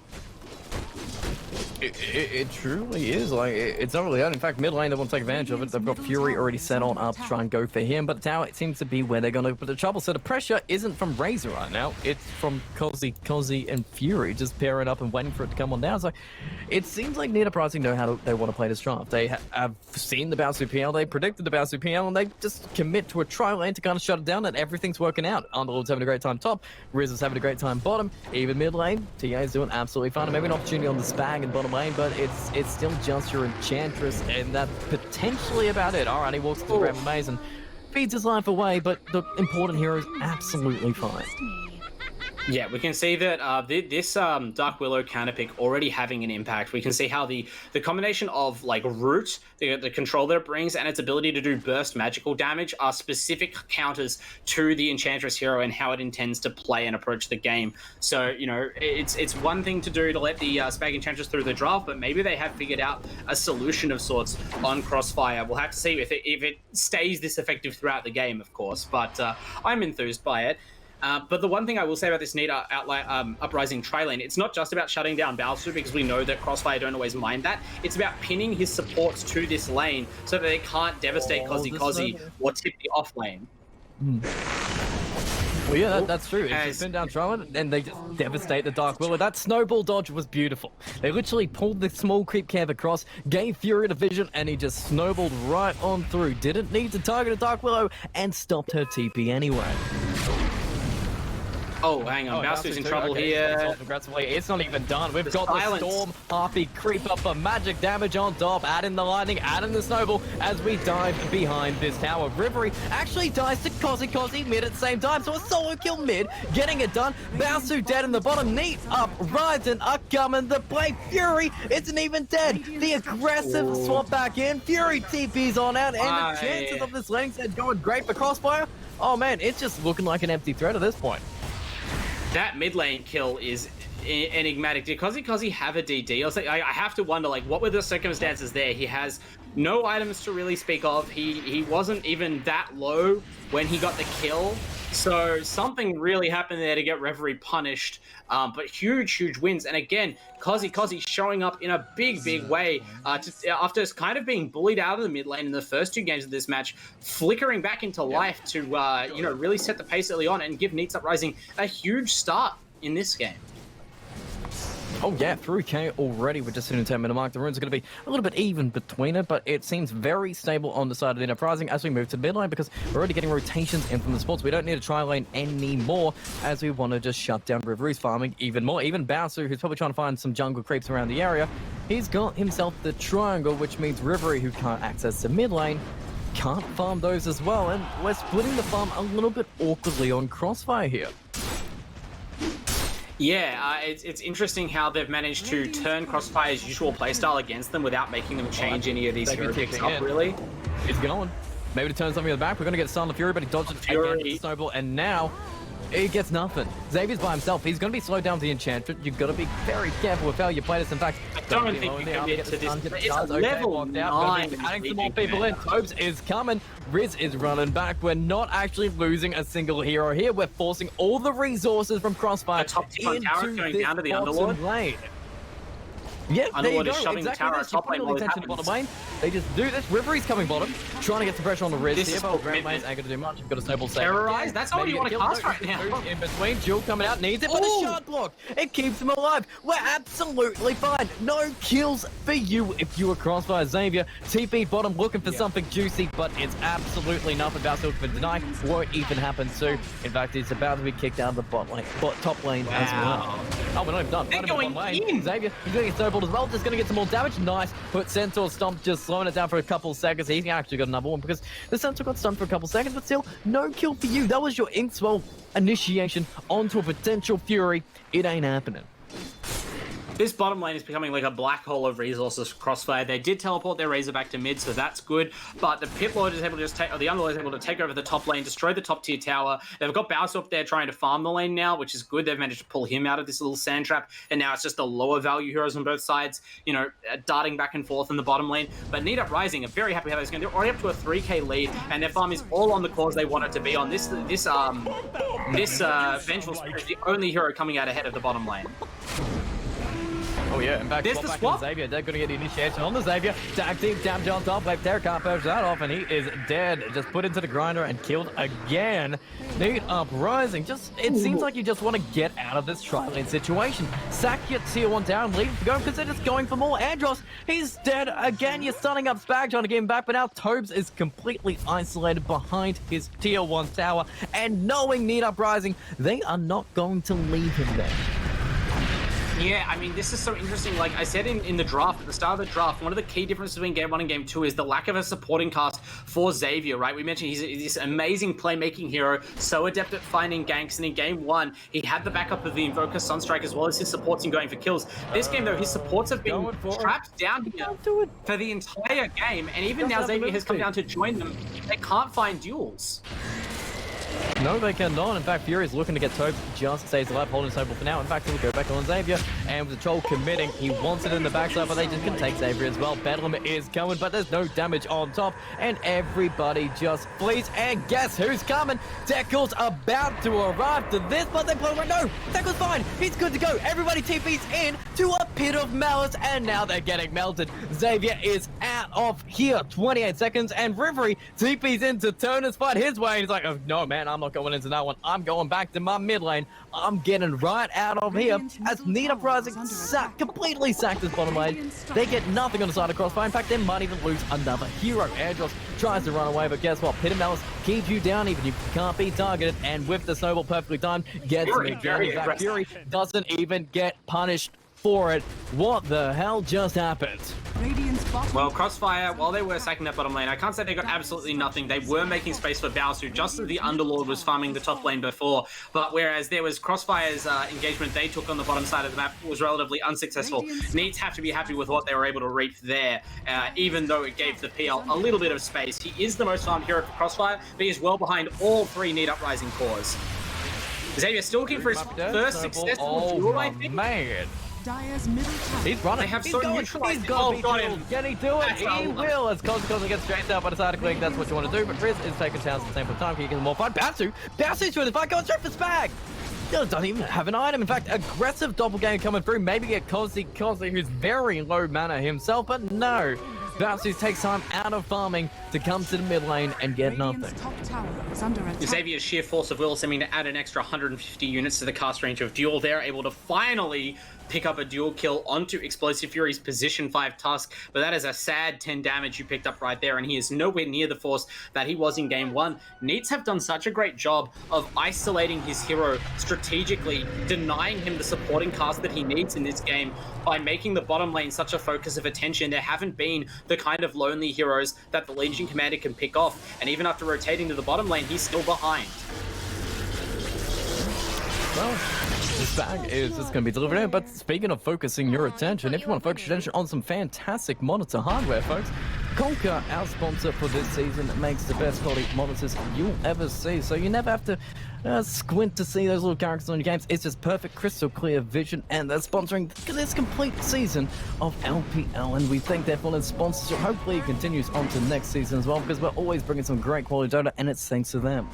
It truly is. Like, it's not really hard. In fact, mid lane, they want to take advantage of it. They've got Fury already set on up to try and go for him, but the tower, it seems to be where they're going to put the trouble. So the pressure isn't from Razor right now. It's from Kozi and Fury just pairing up and waiting for it to come on down. So it seems like Nita Pricing know how they want to play this draft. They have seen the Baosu PL, they predicted the Baosu PL, and they just commit to a trial lane to kind of shut it down, and everything's working out. Underlord's having a great time top, Riz is having a great time bottom, even mid lane, TA is doing absolutely fine. Maybe an opportunity on the Spag and bottom lane, but it's still just your Enchantress, and that's potentially about it. All right, he walks to the Red Maze and feeds his life away, but the important hero is absolutely fine. Yeah, we can see that this Dark Willow counter pick already having an impact. We can see how the combination of like root, the control that it brings, and its ability to do burst magical damage are specific counters to the Enchantress hero and how it intends to play and approach the game. So, you know, it's one thing to do to let the Spag Enchantress through the draft, but maybe they have figured out a solution of sorts on Crossfire. We'll have to see if it stays this effective throughout the game, of course, but I'm enthused by it. But the one thing I will say about this Nita Uprising tri-lane, it's not just about shutting down Baosu, because we know that Crossfire don't always mind that. It's about pinning his supports to this lane so that they can't devastate Kozi or tip the off lane. Well, yeah, that's true. It's just pin down tri-lane, and they just devastate the Dark Willow. That snowball dodge was beautiful. They literally pulled the small creep camp across, gave Fury the vision, and he just snowballed right on through. Didn't need to target a Dark Willow, and stopped her TP anyway. Oh, hang on. Baosu's in trouble here. Aggressively. It's not even done. We've got the Storm Harpy creep up for magic damage on top. Add in the lightning, add in the snowball as we dive behind this tower. Rivery actually dies to Kozi mid at the same time, so a solo kill mid, getting it done. Baosu dead in the bottom. Neat up, Ryzen are coming the play. Fury isn't even dead. The aggressive swap back in. Fury TP's on out, and the chances of this landing set going great for Crossfire. Oh man, it's just looking like an empty threat at this point. That mid lane kill is enigmatic. Did Kozzy have a DD? I have to wonder, like, what were the circumstances there? He has no items to really speak of. He wasn't even that low when he got the kill. So something really happened there to get Reverie punished. But huge wins. And again, Kozzy showing up in a big way after kind of being bullied out of the mid lane in the first 2 games of this match, flickering back into life to really set the pace early on and give Neats Uprising a huge start in this game. Oh yeah, through K already. We're just hitting the 10-minute mark. The runes are going to be a little bit even between it, but it seems very stable on the side of the Enterprising as we move to the mid lane, because we're already getting rotations in from the sports. We don't need a tri lane anymore, as we want to just shut down Reverie's farming even more. Even Bowser, who's probably trying to find some jungle creeps around the area, he's got himself the triangle, which means Reverie, who can't access the mid lane, can't farm those as well. And we're splitting the farm a little bit awkwardly on Crossfire here. Yeah, it's interesting how they've managed to turn Crossfire's usual playstyle against them without making them change any of these hero picks up, really. He's going. Maybe to turn something in the back. We're going to get Son of Fury, but he dodged it again with the snowball, and now he gets nothing. Xavier's by himself. He's going to be slowed down with the enchantment. You've got to be very careful with how you play this. In fact, I don't think you can get to this. It's a level 9. Adding some more people in. Tobes is coming. Riz is running back. We're not actually losing a single hero here. We're forcing all the resources from Crossfire the top tier tower going down to the Underlord. Lane. Yeah, there you go. Is shoving Exactly the tower this. top lane while it attention to happens. bottom lane. They just do this. Reverie's coming bottom, trying to get some pressure on the Riz This here, is but Grand commitment. Lanes ain't going to do much. You've got a snowball save. Terrorize? That's all Maybe you want to a kill. cast right now. In between, Jewel coming out, needs it, but the shard block, it keeps him alive. We're absolutely fine. No kills for you if you were Crossfire. Xavier, TP bottom, looking for something juicy, but it's absolutely nothing. Bowser for deny won't even happen soon. In fact, he's about to be kicked out of the top lane as well. Oh, we're not even done. They're going in. Xavier, he's going to get snowballed as well. Just going to get some more damage. Nice. Put Centaur Stomp, just slowing it down for a couple seconds. He's actually got another one because the Centaur got stunned for a couple seconds, but still, no kill for you. That was your Inkswell initiation onto a potential Fury. It ain't happening. This bottom lane is becoming like a black hole of resources for Crossfire. They did teleport their Razor back to mid, so that's good. But the Pit Lord is able to just take, or the Underlord is able to take over the top lane, destroy the top tier tower. They've got Bowser up there trying to farm the lane now, which is good. They've managed to pull him out of this little sand trap, and now it's just the lower value heroes on both sides, darting back and forth in the bottom lane. But Need Uprising are very happy how they're going. They're already up to a 3k lead, and their farm is all on the cause they want it to be on. This Vengeful Spirit is the only hero coming out ahead of the bottom lane. Oh yeah, in fact, There's the back swap. Xavier. They're going to get the initiation on the Xavier. Tag team damage on top. Like Terra can't push that off, and he is dead. Just put into the grinder and killed again. Need Uprising. It seems like you just want to get out of this tri-lane situation. Sack your tier 1 down, leave it to go because they're just going for more. Andros, he's dead again. You're stunning up Spag, trying to get him back, but now Tobes is completely isolated behind his tier 1 tower. And knowing Need Uprising, they are not going to leave him there. Yeah, I mean, this is so interesting. Like I said in the draft, at the start of the draft, one of the key differences between Game 1 and Game 2 is the lack of a supporting cast for Xavier, right? We mentioned he's this amazing playmaking hero, so adept at finding ganks, and in Game 1, he had the backup of the Invoker Sunstrike as well as his supports in going for kills. This game, though, his supports have been trapped down here for the entire game, and even now Xavier has come down to join them. They can't find duels. No, they cannot. In fact, Fury is looking to get Tobes, just stays alive, holding Snowball for now. In fact, he'll go back on Xavier, and with the Troll committing, he wants it in the backside, but they just can take Xavier as well. Bedlam is coming, but there's no damage on top, and everybody just flees. And guess who's coming? Deckle's about to arrive to this, but they blow right. No, Deckle's fine. He's good to go. Everybody TP's in to a pit of malice, and now they're getting melted. Xavier is out of here. 28 seconds, and Reverie TP's in to turn his fight his way, and he's like, oh, no, man, I'm not going into that one. I'm going back to my mid lane. I'm getting right out of here as Need Uprising completely sacked this bottom lane. They get nothing on the side of Crossfire. In fact, they might even lose another hero. Andros tries to run away, but guess what? Pit of Malice keeps you down even if you can't be targeted, and with the snowball perfectly timed, gets me down. Fury doesn't even get punished for it. What the hell just happened? Well, Crossfire, while they were sacking that bottom lane, I can't say they got absolutely nothing. They were making space for Bowser, just as the Underlord was farming the top lane before. But whereas there was Crossfire's engagement they took on the bottom side of the map was relatively unsuccessful, Needs have to be happy with what they were able to reap there, even though it gave the PL a little bit of space. He is the most farmed hero for Crossfire, but he is well behind all 3 Need Uprising cores. Xavier still looking for his first successful duel, I think. Man. Dire's middle tower. He's running. They have He's so going. neutralized. He's got him. Can he do it? That's He all. will. As Cosmo gets straight out by the side of Quick. That's what you want to do. But Riz is taking chance at the same time. Can he get more fun? Bounce with the fight. Going straight for Spag. Doesn't even have an item. In fact, aggressive doppelganger coming through. Maybe get Cosy, who's very low mana himself. But no. Bouncy takes time out of farming to come to the mid lane and get nothing. Radiant's top tower is under attack. Xavier's sheer force of will seeming to add an extra 150 units to the cast range of Duel. They're able to finally pick up a dual kill onto Explosive Fury's position 5 Tusk, but that is a sad 10 damage you picked up right there, and he is nowhere near the force that he was in game 1. Neats have done such a great job of isolating his hero strategically, denying him the supporting cast that he needs in this game by making the bottom lane such a focus of attention. There haven't been the kind of lonely heroes that the Legion Commander can pick off, and even after rotating to the bottom lane, he's still behind. Well, this bag is just going to be delivered in, but speaking of focusing your attention, if you want to focus your attention on some fantastic monitor hardware, folks, Conquer, our sponsor for this season, makes the best quality monitors you'll ever see, so you never have to squint to see those little characters on your games. It's just perfect, crystal clear vision, and they're sponsoring this complete season of LPL, and we thank their full sponsorship. Hopefully it continues on to next season as well, because we're always bringing some great quality Dota, and it's thanks to them.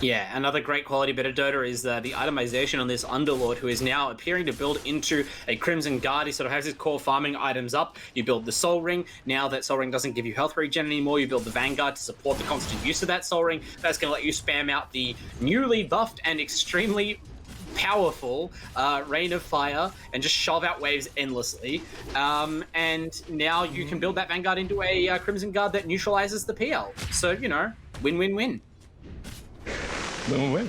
Yeah, another great quality bit of Dota is the itemization on this Underlord, who is now appearing to build into a Crimson Guard. He sort of has his core farming items up. You build the Soul Ring. Now that Soul Ring doesn't give you health regen anymore, you build the Vanguard to support the constant use of that Soul Ring. That's going to let you spam out the newly buffed and extremely powerful Rain of Fire and just shove out waves endlessly. And now you can build that Vanguard into a Crimson Guard that neutralizes the PL. So, you know, win-win-win.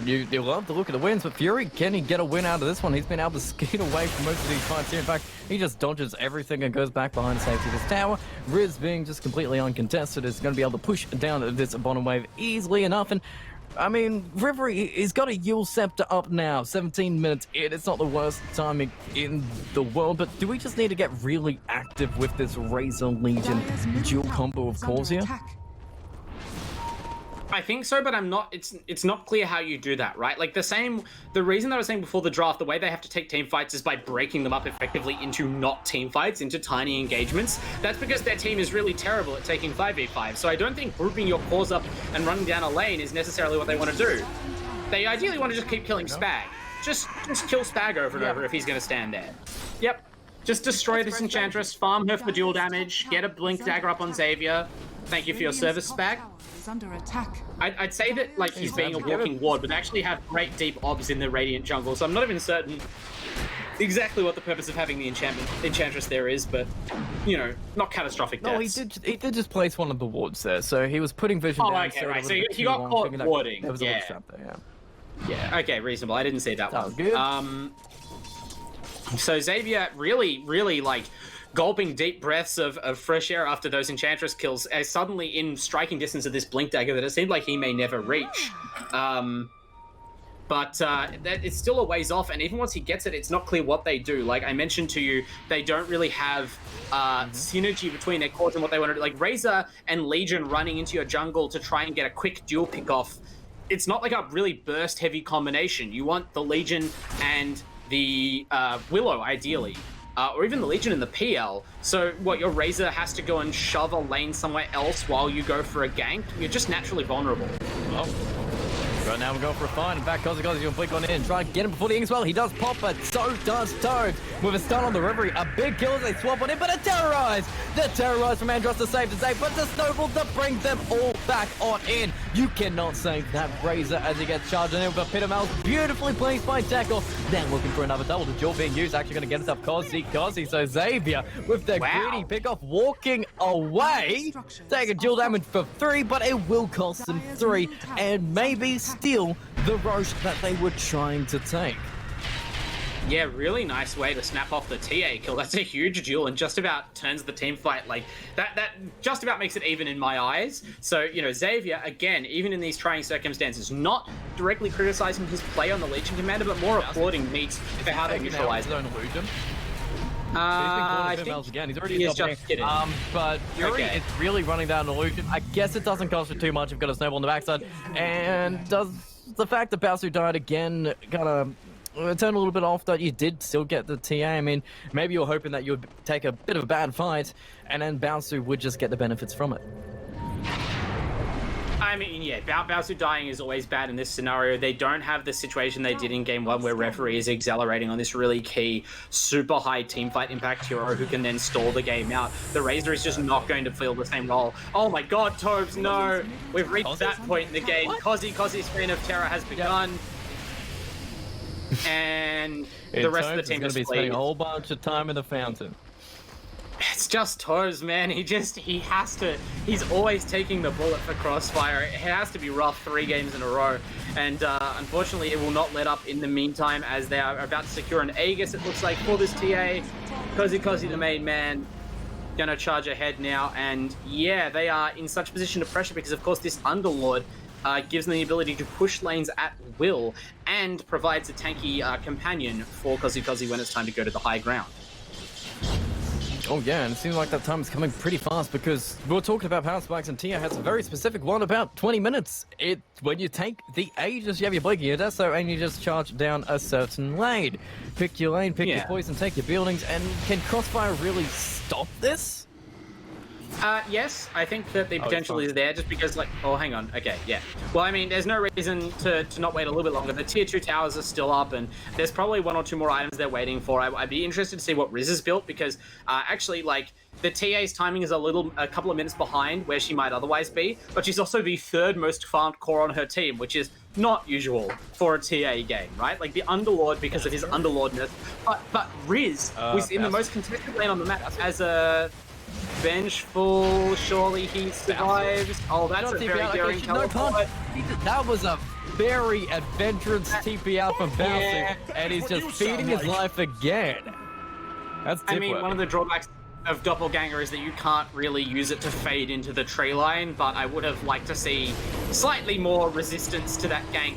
You love the look of the wins, but Fury, can he get a win out of this one? He's been able to skate away from most of these fights here. In fact, he just dodges everything and goes back behind safety of this tower. Riz, being just completely uncontested, is going to be able to push down this bottom wave easily enough. And I mean, Rivery, he's got a Yule Scepter up now, 17 minutes in. It's not the worst timing in the world, but do we just need to get really active with this Razor Legion dual combo of course here? I think so, but I'm not. It's not clear how you do that, right? Like the reason that I was saying before the draft, the way they have to take team fights is by breaking them up effectively into not team fights, into tiny engagements. That's because their team is really terrible at taking 5v5. So I don't think grouping your cores up and running down a lane is necessarily what they want to do. They ideally want to just keep killing Spag. Just kill Spag over and over if he's going to stand there. Yep. Just destroy this Enchantress, farm her for dual damage, get a Blink Dagger up on Xavier. Thank you for your service, Spag. Under attack. I'd say that like he's being a walking ward, but they actually have great deep obs in the Radiant jungle, so I'm not even certain exactly what the purpose of having the Enchantress there is, but, you know, not catastrophic deaths. No, he did just place one of the wards there, so he was putting vision down. Oh, okay, right, so he got caught warding. There was a little trap there, Yeah, okay, reasonable. I didn't see that one. Good. So Xavier really like gulping deep breaths of fresh air after those Enchantress kills, suddenly in striking distance of this Blink Dagger that it seemed like he may never reach. But it's still a ways off, and even once he gets it, it's not clear what they do. Like I mentioned to you, they don't really have synergy between their cores and what they want to do. Like Razor and Legion running into your jungle to try and get a quick dual pick off. It's not like a really burst heavy combination. You want the Legion and the Willow, ideally. Or even the Legion in the PL. So what, your Razor has to go and shove a lane somewhere else while you go for a gank? You're just naturally vulnerable. Well, right now we're going for a find. In fact, Cosy going to blink on in. Try and get him before the ink as well. He does pop, but so does Toad. With a stun on the Reverie. A big kill as they swap on him, but a Terrorize! The Terrorize from Andros to save, but the Snowball to bring them all back on in. You cannot save that Razor as he gets charged on him, but Pittermouth beautifully placed by Tackle. Then looking for another double. The duel being used, actually going to get us up Cosy. So Xavier with the greedy pickoff walking away. Taking dual damage for 3, but it will cost them 3 and maybe steal the Roche that they were trying to take. Yeah, really nice way to snap off the TA kill. That's a huge duel and just about turns the team fight. Like, that just about makes it even in my eyes. So, you know, Xavier, again, even in these trying circumstances, not directly criticizing his play on the Legion Commander, but more applauding Neats for how they neutralize his own illusion. I think again. He's already just kidding. But Fury is really running down an illusion. I guess it doesn't cost you too much. You've got a snowball on the backside. And does the fact that Baosu died again kind of turned a little bit off that you did still get the TA. I mean, maybe you're hoping that you would take a bit of a bad fight, and then Baosu would just get the benefits from it. I mean, yeah, Baosu dying is always bad in this scenario. They don't have the situation they did in Game 1 where referee is accelerating on this really key, super high teamfight impact hero who can then stall the game out. The Razor is just not going to fill the same role. Oh my god, Tobes, no! We've reached that point in the game. Kozi's reign of terror has begun. And the rest of the team is going to be spending a whole bunch of time in the fountain. It's just Tobes, man. He's always taking the bullet for Crossfire. It has to be rough 3 games in a row. And unfortunately, it will not let up in the meantime as they are about to secure an Aegis, it looks like, for this TA. Kozi, the main man, gonna charge ahead now. And yeah, they are in such a position of pressure because, of course, this Underlord gives them the ability to push lanes at will and provides a tanky companion for Kozi when it's time to go to the high ground. Oh yeah, and it seems like that time is coming pretty fast because we were talking about power spikes and Tia has a very specific one about 20 minutes. When you take the Aegis, you have your Blink Deso and you just charge down a certain lane. Pick your lane, pick your poison, take your buildings, and can Crossfire really stop this? Yes, I think that the potential is there just because, like, oh, hang on. Okay, yeah. Well, I mean, there's no reason to not wait a little bit longer. The tier 2 towers are still up, and there's probably 1 or 2 more items they're waiting for. I'd be interested to see what Riz has built because, actually, like, the TA's timing is a couple of minutes behind where she might otherwise be, but she's also the 3rd most farmed core on her team, which is not usual for a TA game, right? Like, the Underlord, because of his Underlordness, but Riz was in the most contested lane on the map as a vengeful. Surely he survives. Oh, that's a very daring teleport. That was a very adventurous TP out from Baosu, and he's just feeding his life again. That's I mean, one of the drawbacks of Doppelganger is that you can't really use it to fade into the tree line, but I would have liked to see slightly more resistance to that gank.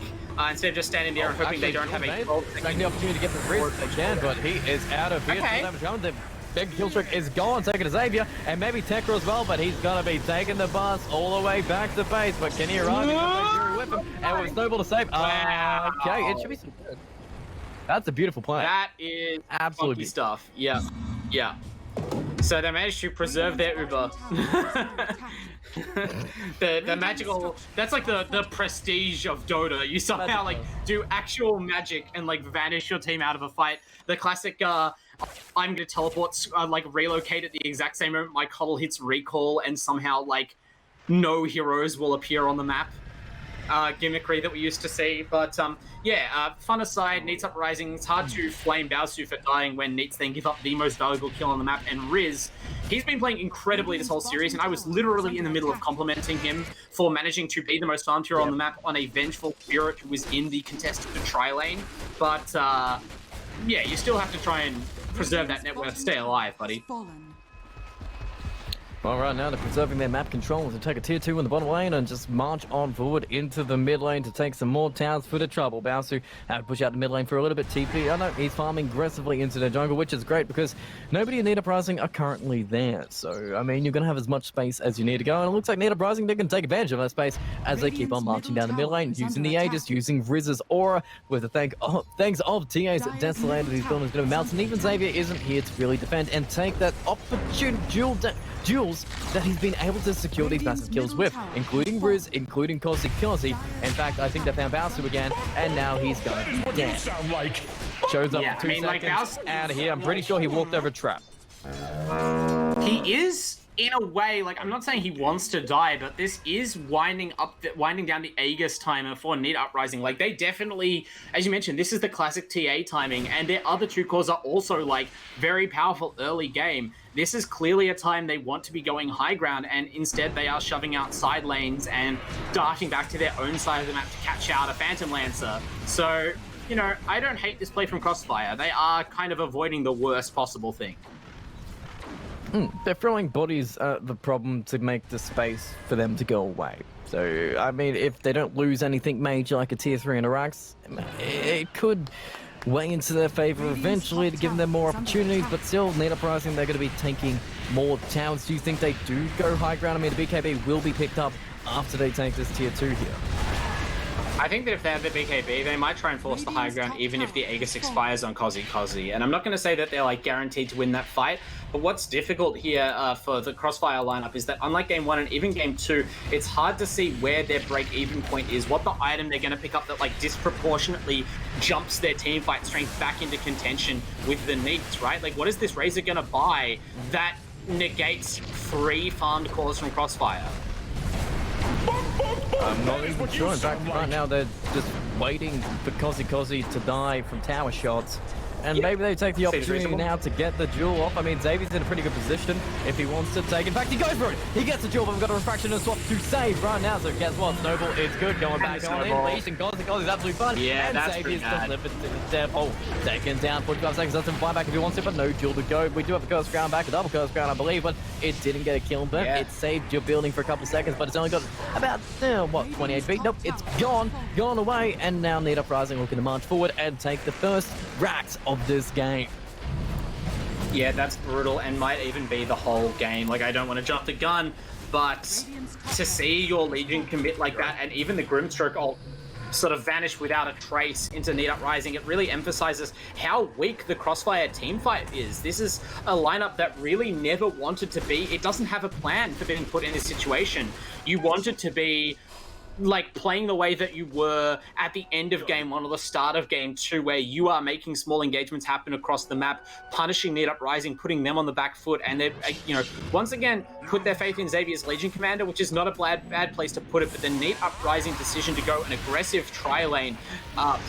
Instead of just standing there and hoping they don't have a 12-second... the opportunity to get the Riz again, but he is out of here. Okay. The big kill streak is gone, taking to Xavier, and maybe Tekra as well, but he's going to be taking the bus all the way back to base. But can he arrive? With him, and with Snowball to save. Wow. Okay, it should be some good. That's a beautiful play. That is absolutely stuff. Yeah, yeah. So they managed to preserve their Uber. the magical, that's like the prestige of Dota. You somehow like do actual magic and like vanish your team out of a fight. The classic I'm gonna teleport, like relocate at the exact same moment my cuddle hits recall and somehow like no heroes will appear on the map. Gimmickry that we used to see, but yeah, fun aside, Neats Uprising, it's hard to flame Baosu for dying when Neats then give up the most valuable kill on the map, and Riz, he's been playing incredibly this whole series, and I was literally in the middle of complimenting him for managing to be the most farmed hero on the map on a vengeful spirit who was in the contested tri lane, but yeah, you still have to try and preserve that net worth, stay alive, buddy. Well, right now they're preserving their map control to take a tier 2 in the bottom lane and just march on forward into the mid lane to take some more towers for the trouble. Baosu push out the mid lane for a little bit. TP, I know he's farming aggressively into the jungle, which is great because nobody in Need Uprising are currently there. So, I mean, you're going to have as much space as you need to go. And it looks like Need Uprising, they can take advantage of that space as they keep on marching down the mid lane, using the Aegis, using Riz's aura with the thanks of TA's Desolated. These buildings going to mount, and even Xavier isn't here to really defend and take that opportune duels that he's been able to secure these massive kills with, including Riz, including Kozi. In fact, I think they found Baosu again, and now he's going dead. Shows up 2 seconds out of here. I'm pretty sure he walked over a trap. He is, in a way, like, I'm not saying he wants to die, but this is winding down the Aegis timer for Need Uprising. Like, they definitely, as you mentioned, this is the classic TA timing, and their other 2 cores are also, like, very powerful early game. This is clearly a time they want to be going high ground, and instead they are shoving out side lanes and darting back to their own side of the map to catch out a Phantom Lancer. So, you know, I don't hate this play from Crossfire. They are kind of avoiding the worst possible thing. They're throwing bodies at the problem to make the space for them to go away. So, I mean, if they don't lose anything major like a tier 3 in Iraq's, it could weigh into their favor eventually to give them more opportunities, but still, Need Uprising, they're going to be taking more towns. Do you think they do go high ground? I mean, the BKB will be picked up after they take this tier 2 here. I think that if they have the BKB, they might try and force the high ground even if the Aegis expires on Kozi. And I'm not going to say that they're like guaranteed to win that fight, but what's difficult here for the Crossfire lineup is that unlike Game 1 and even Game 2, it's hard to see where their break-even point is, what the item they're going to pick up that like disproportionately jumps their team fight strength back into contention with the needs, right? Like what is this Razor going to buy that negates 3 farmed cores from Crossfire? I'm not even sure. In fact, right now they're just waiting for Kozi to die from tower shots. And maybe they take the opportunity now to get the duel off. I mean, Xavier's in a pretty good position if he wants to take it. In fact, he goes for it. He gets the duel, but we've got a refraction and swap to save right now. So guess what? Snowball is good. Going back on in. Leash and Kozi's absolutely fun. Yeah, and that's Xavier's pretty bad. delivered to the devil. Taken down 45 seconds. Lets him fly back if he wants it, but no duel to go. We do have a curse ground back, a double curse ground, I believe, but it didn't get a kill. But it saved your building for a couple of seconds, but it's only got about, what, 20 HP? Nope, it's gone away. And now Need Uprising looking to march forward and take the first racks of this game. Yeah, that's brutal and might even be the whole game. Like, I don't want to jump the gun, but to see your Legion commit like that and even the Grimstroke ult sort of vanish without a trace into Need Uprising, it really emphasizes how weak the Crossfire teamfight is. This is a lineup that really never wanted to be. It doesn't have a plan for being put in this situation. You wanted to be like playing the way that you were at the end of Game 1 or the start of Game 2, where you are making small engagements happen across the map, punishing Need Uprising, putting them on the back foot, and they, once again, put their faith in Xavier's Legion Commander, which is not a bad place to put it, but the Need Uprising decision to go an aggressive tri-lane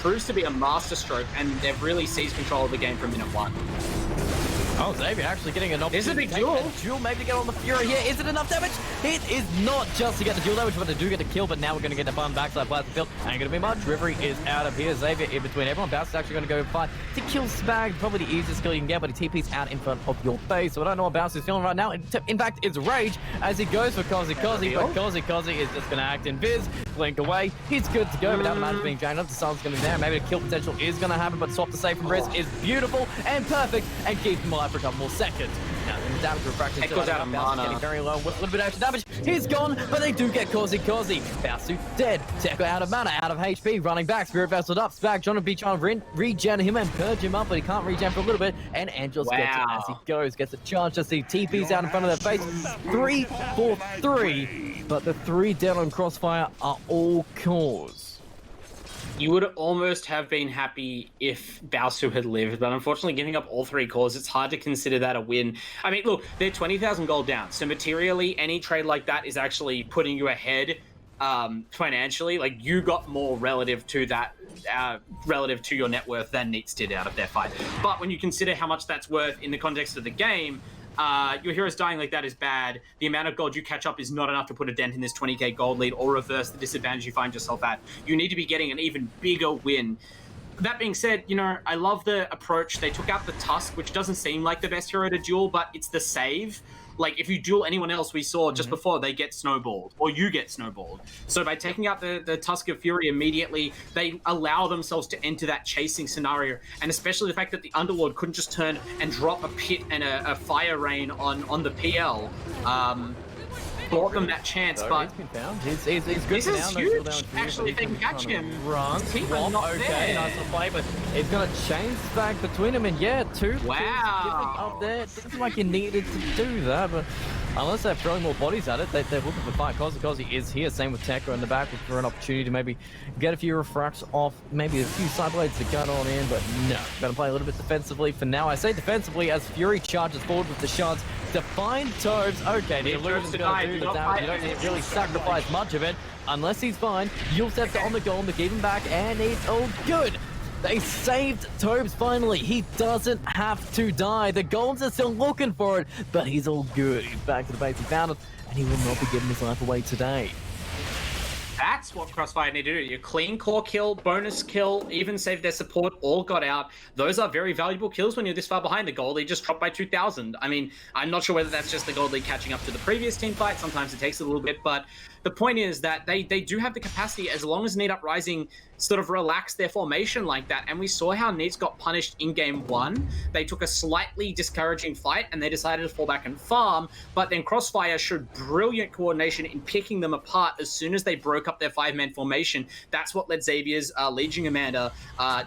proves to be a masterstroke, and they've really seized control of the game from minute 1. Oh, Xavier actually getting an opportunity. This is a big duel. Duel maybe to get on the Fury here. Is it enough damage? It is not just to get the duel damage, but they do get the kill, but now we're going to get the fun backside blast field. Ain't going to be much. Rivery is out of here. Xavier in between everyone. Bounce is actually going to go fight to kill Spag. Probably the easiest kill you can get, but he TP's out in front of your face. So I don't know what Bounce is feeling right now. In fact, it's Rage as he goes for Kozi, but Kozi is just going to act in Viz. Blink away. He's good to go, but now the man's being drained up. The sun's going to be there. Maybe the kill potential is going to happen, but swap to save from Riz is beautiful and perfect and keeps him alive for a couple more seconds. Now, the damage refraction Echoes out of mana. getting very low with a little bit of extra damage. He's gone, but they do get Kozi. Basu dead. Echo out of mana, out of HP, running back. Spirit vesseled up. Spag trying to regen him and purge him up, but he can't regen for a little bit. And Angelus gets it as he goes. Gets a charge to see TP's out in front of their face. 3 for 3, but the 3 dead on Crossfire are all cores. You would almost have been happy if Baosu had lived, but unfortunately giving up all 3 cores, it's hard to consider that a win. I mean, look, they're 20,000 gold down, so materially, any trade like that is actually putting you ahead financially. Like, you got more relative to that, relative to your net worth than Neats did out of their fight. But when you consider how much that's worth in the context of the game, your heroes dying like that is bad. The amount of gold you catch up is not enough to put a dent in this 20k gold lead or reverse the disadvantage you find yourself at. You need to be getting an even bigger win. That being said, I love the approach. They took out the Tusk, which doesn't seem like the best hero to duel, but it's the save. Like, if you duel anyone else, we saw just before, they get snowballed, or you get snowballed. So by taking out the Tusk of Fury immediately, they allow themselves to enter that chasing scenario, and especially the fact that the Underlord couldn't just turn and drop a pit and a fire rain on the PL. Bought them that chance, So but he's been found. He's good this for is now. huge, actually, if they can catch him. Run, Team swap, not okay, there. nice little play, but it's going to change the back between them, and yeah, 2 kills Wow. up there. It seems like you needed to do that, but unless they're throwing more bodies at it, they're looking for fight. Kozi is here, same with Tekra in the back, looking for an opportunity to maybe get a few refracts off, maybe a few side blades to cut on in, but no, going to play a little bit defensively for now. I say defensively as Fury charges forward with the shards to find Tobes. Okay, the illusion's going to do the damage. You don't need to really sacrifice much of it unless he's fine. You'll set on the golem to keep him back, and it's all good. They saved Tobes finally. He doesn't have to die. The golems are still looking for it, but he's all good. He's back to the base. He found it, and he will not be giving his life away today. That's what Crossfire need to do. Your clean core kill, bonus kill, even save their support, all got out. Those are very valuable kills when you're this far behind. The gold lead just dropped by 2,000. I mean, I'm not sure whether that's just the gold lead catching up to the previous team fight. Sometimes it takes a little bit, but the point is that they do have the capacity, as long as Need Uprising sort of relax their formation like that. And we saw how Neats got punished in Game 1. They took a slightly discouraging fight and they decided to fall back and farm, but then Crossfire showed brilliant coordination in picking them apart as soon as they broke up up their 5-man formation, that's what let Xavier's Legion Commander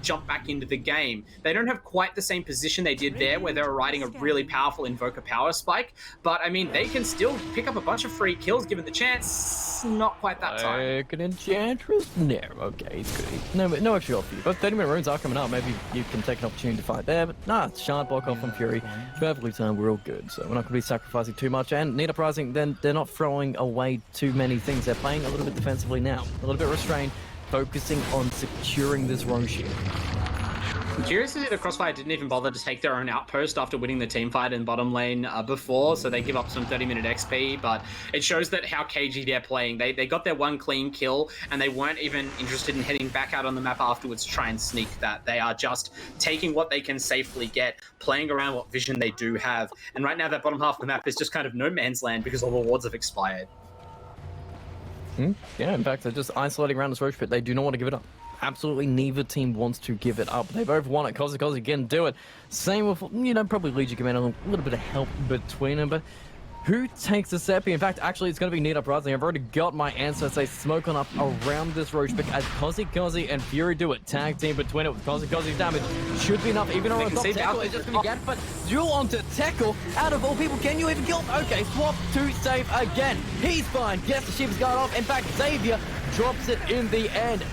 jump back into the game. They don't have quite the same position they did there, where they were riding a really powerful Invoker power spike, but I mean, they can still pick up a bunch of free kills given the chance. Not quite that time. Like an Enchantress? No, okay, he's good. No extra for you. But 30-minute runes are coming up. Maybe you can take an opportunity to fight there. But nah, it's Shard, block off from Fury. Perfectly timed, we're all good. So we're not going to be sacrificing too much. And Need Uprising, then they're not throwing away too many things. They're playing a little bit defensively now. A little bit restrained, focusing on securing this Rogue shield. I'm curious to see the Crossfire didn't even bother to take their own outpost after winning the team fight in bottom lane before, so they give up some 30-minute XP, but it shows that how cagey they're playing. They got their one clean kill, and they weren't even interested in heading back out on the map afterwards to try and sneak that. They are just taking what they can safely get, playing around what vision they do have, and right now that bottom half of the map is just kind of no man's land because all the wards have expired. Yeah, in fact, they're just isolating around this Roach pit. They do not want to give it up. Absolutely neither team wants to give it up. They both want it. Kozi again do it. Same with, probably Legion Commander, a little bit of help between them, but who takes the Seppi? In fact, actually, it's going to be Need Uprising. I've already got my answer. Say smoke on up around this Roach pick as Kozi and Fury do it. Tag team between it with Kozi's damage. Should be enough, even on top. Teckle is just going to get, but duel onto Teckle. Out of all people, can you even kill? Okay, swap to save again. He's fine. Gets the ship's guard off. In fact, Xavier drops it in the end.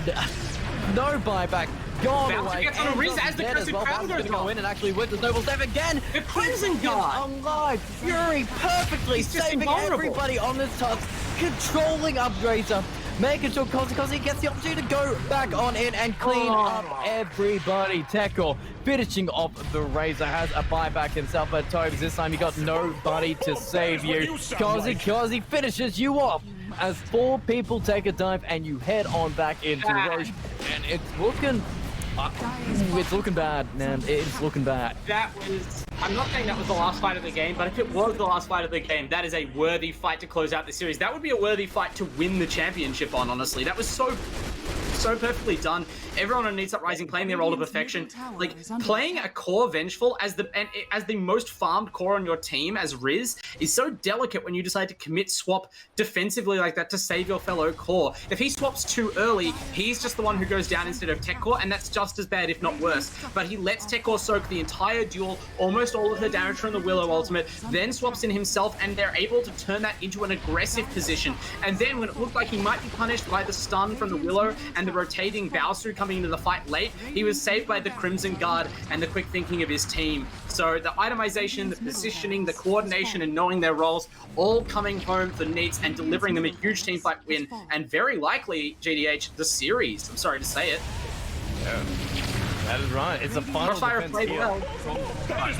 No buyback. Gone away. Gets on a Riz as the Crimson Crown goes go in and actually win the Noble Save again. The Crimson Guard alive. Fury perfectly saving everybody on this tusk, controlling Upgrader, making sure Kozi gets the opportunity to go back on in and clean up everybody. Teckle finishing off the Razor, has a buyback himself, but Tobes this time you got nobody to save you. Kozi finishes you off as 4 people take a dive and you head on back into Roche, and it's looking bad, man. It's looking bad. I'm not saying that was the last fight of the game, but if it was the last fight of the game, that is a worthy fight to close out the series. That would be a worthy fight to win the championship on, honestly. That was so perfectly done. Everyone on Needs Uprising playing their role to perfection. Like, playing a core Vengeful as the most farmed core on your team as Riz is so delicate when you decide to commit swap defensively like that to save your fellow core. If he swaps too early, he's just the one who goes down instead of Tech Core, and that's just as bad, if not worse. But he lets Tech Core soak the entire duel, almost all of the damage from the Willow ultimate, then swaps in himself, and they're able to turn that into an aggressive position. And then when it looked like he might be punished by the stun from the Willow and the rotating Baosu coming into the fight late, he was saved by the Crimson Guard and the quick thinking of his team. So the itemization, the positioning, the coordination, and knowing their roles, all coming home for Needs and delivering them a huge team fight win, and very likely, GTH, the series. I'm sorry to say it. Yeah. That is right. It's a final defense here. Well.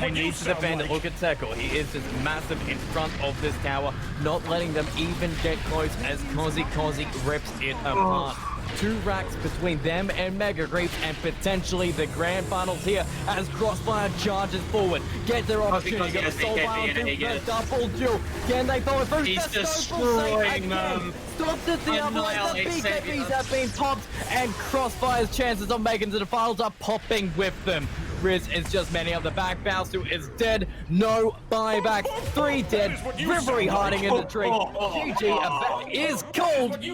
They need to defend it. Look at Teckle. He is just massive in front of this tower, not letting them even get close as Kozi rips it apart. 2 racks between them and Mega Creeps, and potentially the grand finals here as Crossfire charges forward. Get their opportunity. Got a Soul Vial to the double duel. Can they follow through? He's destroying them. Stops it the other way. The BKBs have been popped, and Crossfire's chances of making it to the finals are popping with them. Riz is just many up the back. Baosu is dead. No buyback. 3 dead. Rivery hiding in the tree. GG is cold.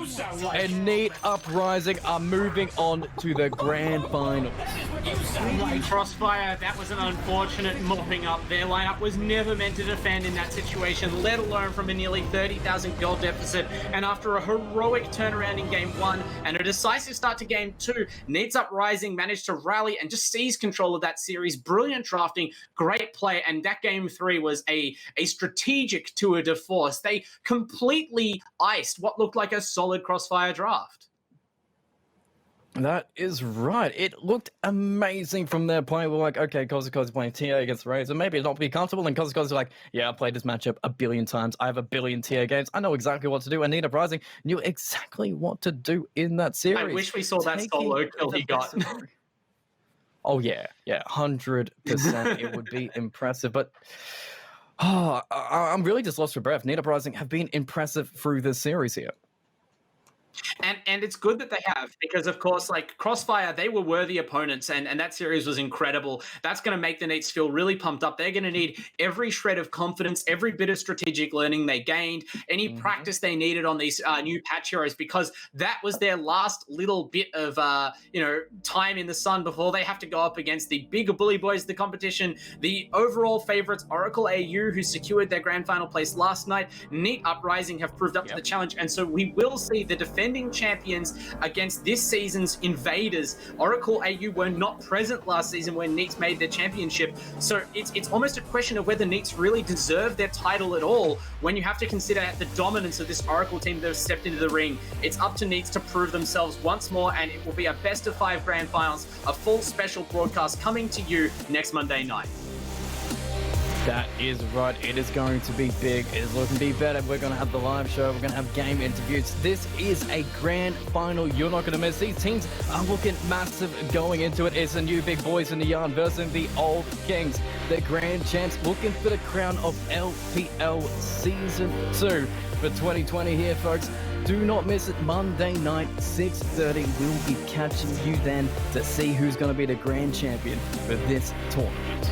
And Need Uprising are moving on to the grand finals. Crossfire, that was an unfortunate mopping up. Their lineup was never meant to defend in that situation, let alone from a nearly 30,000 gold deficit. And after a heroic turnaround in Game 1 and a decisive start to Game 2, Needs Uprising managed to rally and just seize control of that series. Brilliant drafting, great play, and that Game 3 was a strategic tour de force. They completely iced what looked like a solid Crossfire draft. That is right. It looked amazing from their play. We're like, okay, Kozi's playing TA against Razor. Maybe it's not be comfortable. And Kozi's like, yeah, I played this matchup a billion times. I have a billion TA games. I know exactly what to do. And Need Uprising knew exactly what to do in that series. I wish we saw that solo kill he got. Oh, yeah. Yeah, 100%. It would be impressive. But I'm really just lost for breath. Need Uprising have been impressive through this series here. And it's good that they have, because of course, like Crossfire, they were worthy opponents, and that series was incredible. That's going to make the Neats feel really pumped up. They're going to need every shred of confidence, every bit of strategic learning they gained, any practice they needed on these new patch heroes, because that was their last little bit of time in the sun before they have to go up against the bigger bully boys of the competition, the overall favorites Oracle AU, who secured their grand final place last night. Neat Uprising have proved up to the challenge, and so we will see the defending champions against this season's invaders. Oracle AU were not present last season when Neats made their championship, so it's almost a question of whether Neats really deserve their title at all when you have to consider the dominance of this Oracle team that have stepped into the ring. It's up to Neats to prove themselves once more, and it will be a best of 5 grand finals, a full special broadcast coming to you next Monday night. That is right. It is going to be big. It is looking to be better. We're going to have the live show. We're going to have game interviews. This is a grand final you're not going to miss. These teams are looking massive going into it. It's the new big boys in the yarn versus the old kings. The grand champs looking for the crown of LPL Season 2 for 2020 here, folks. Do not miss it. Monday night, 6:30. We'll be catching you then to see who's going to be the grand champion for this tournament.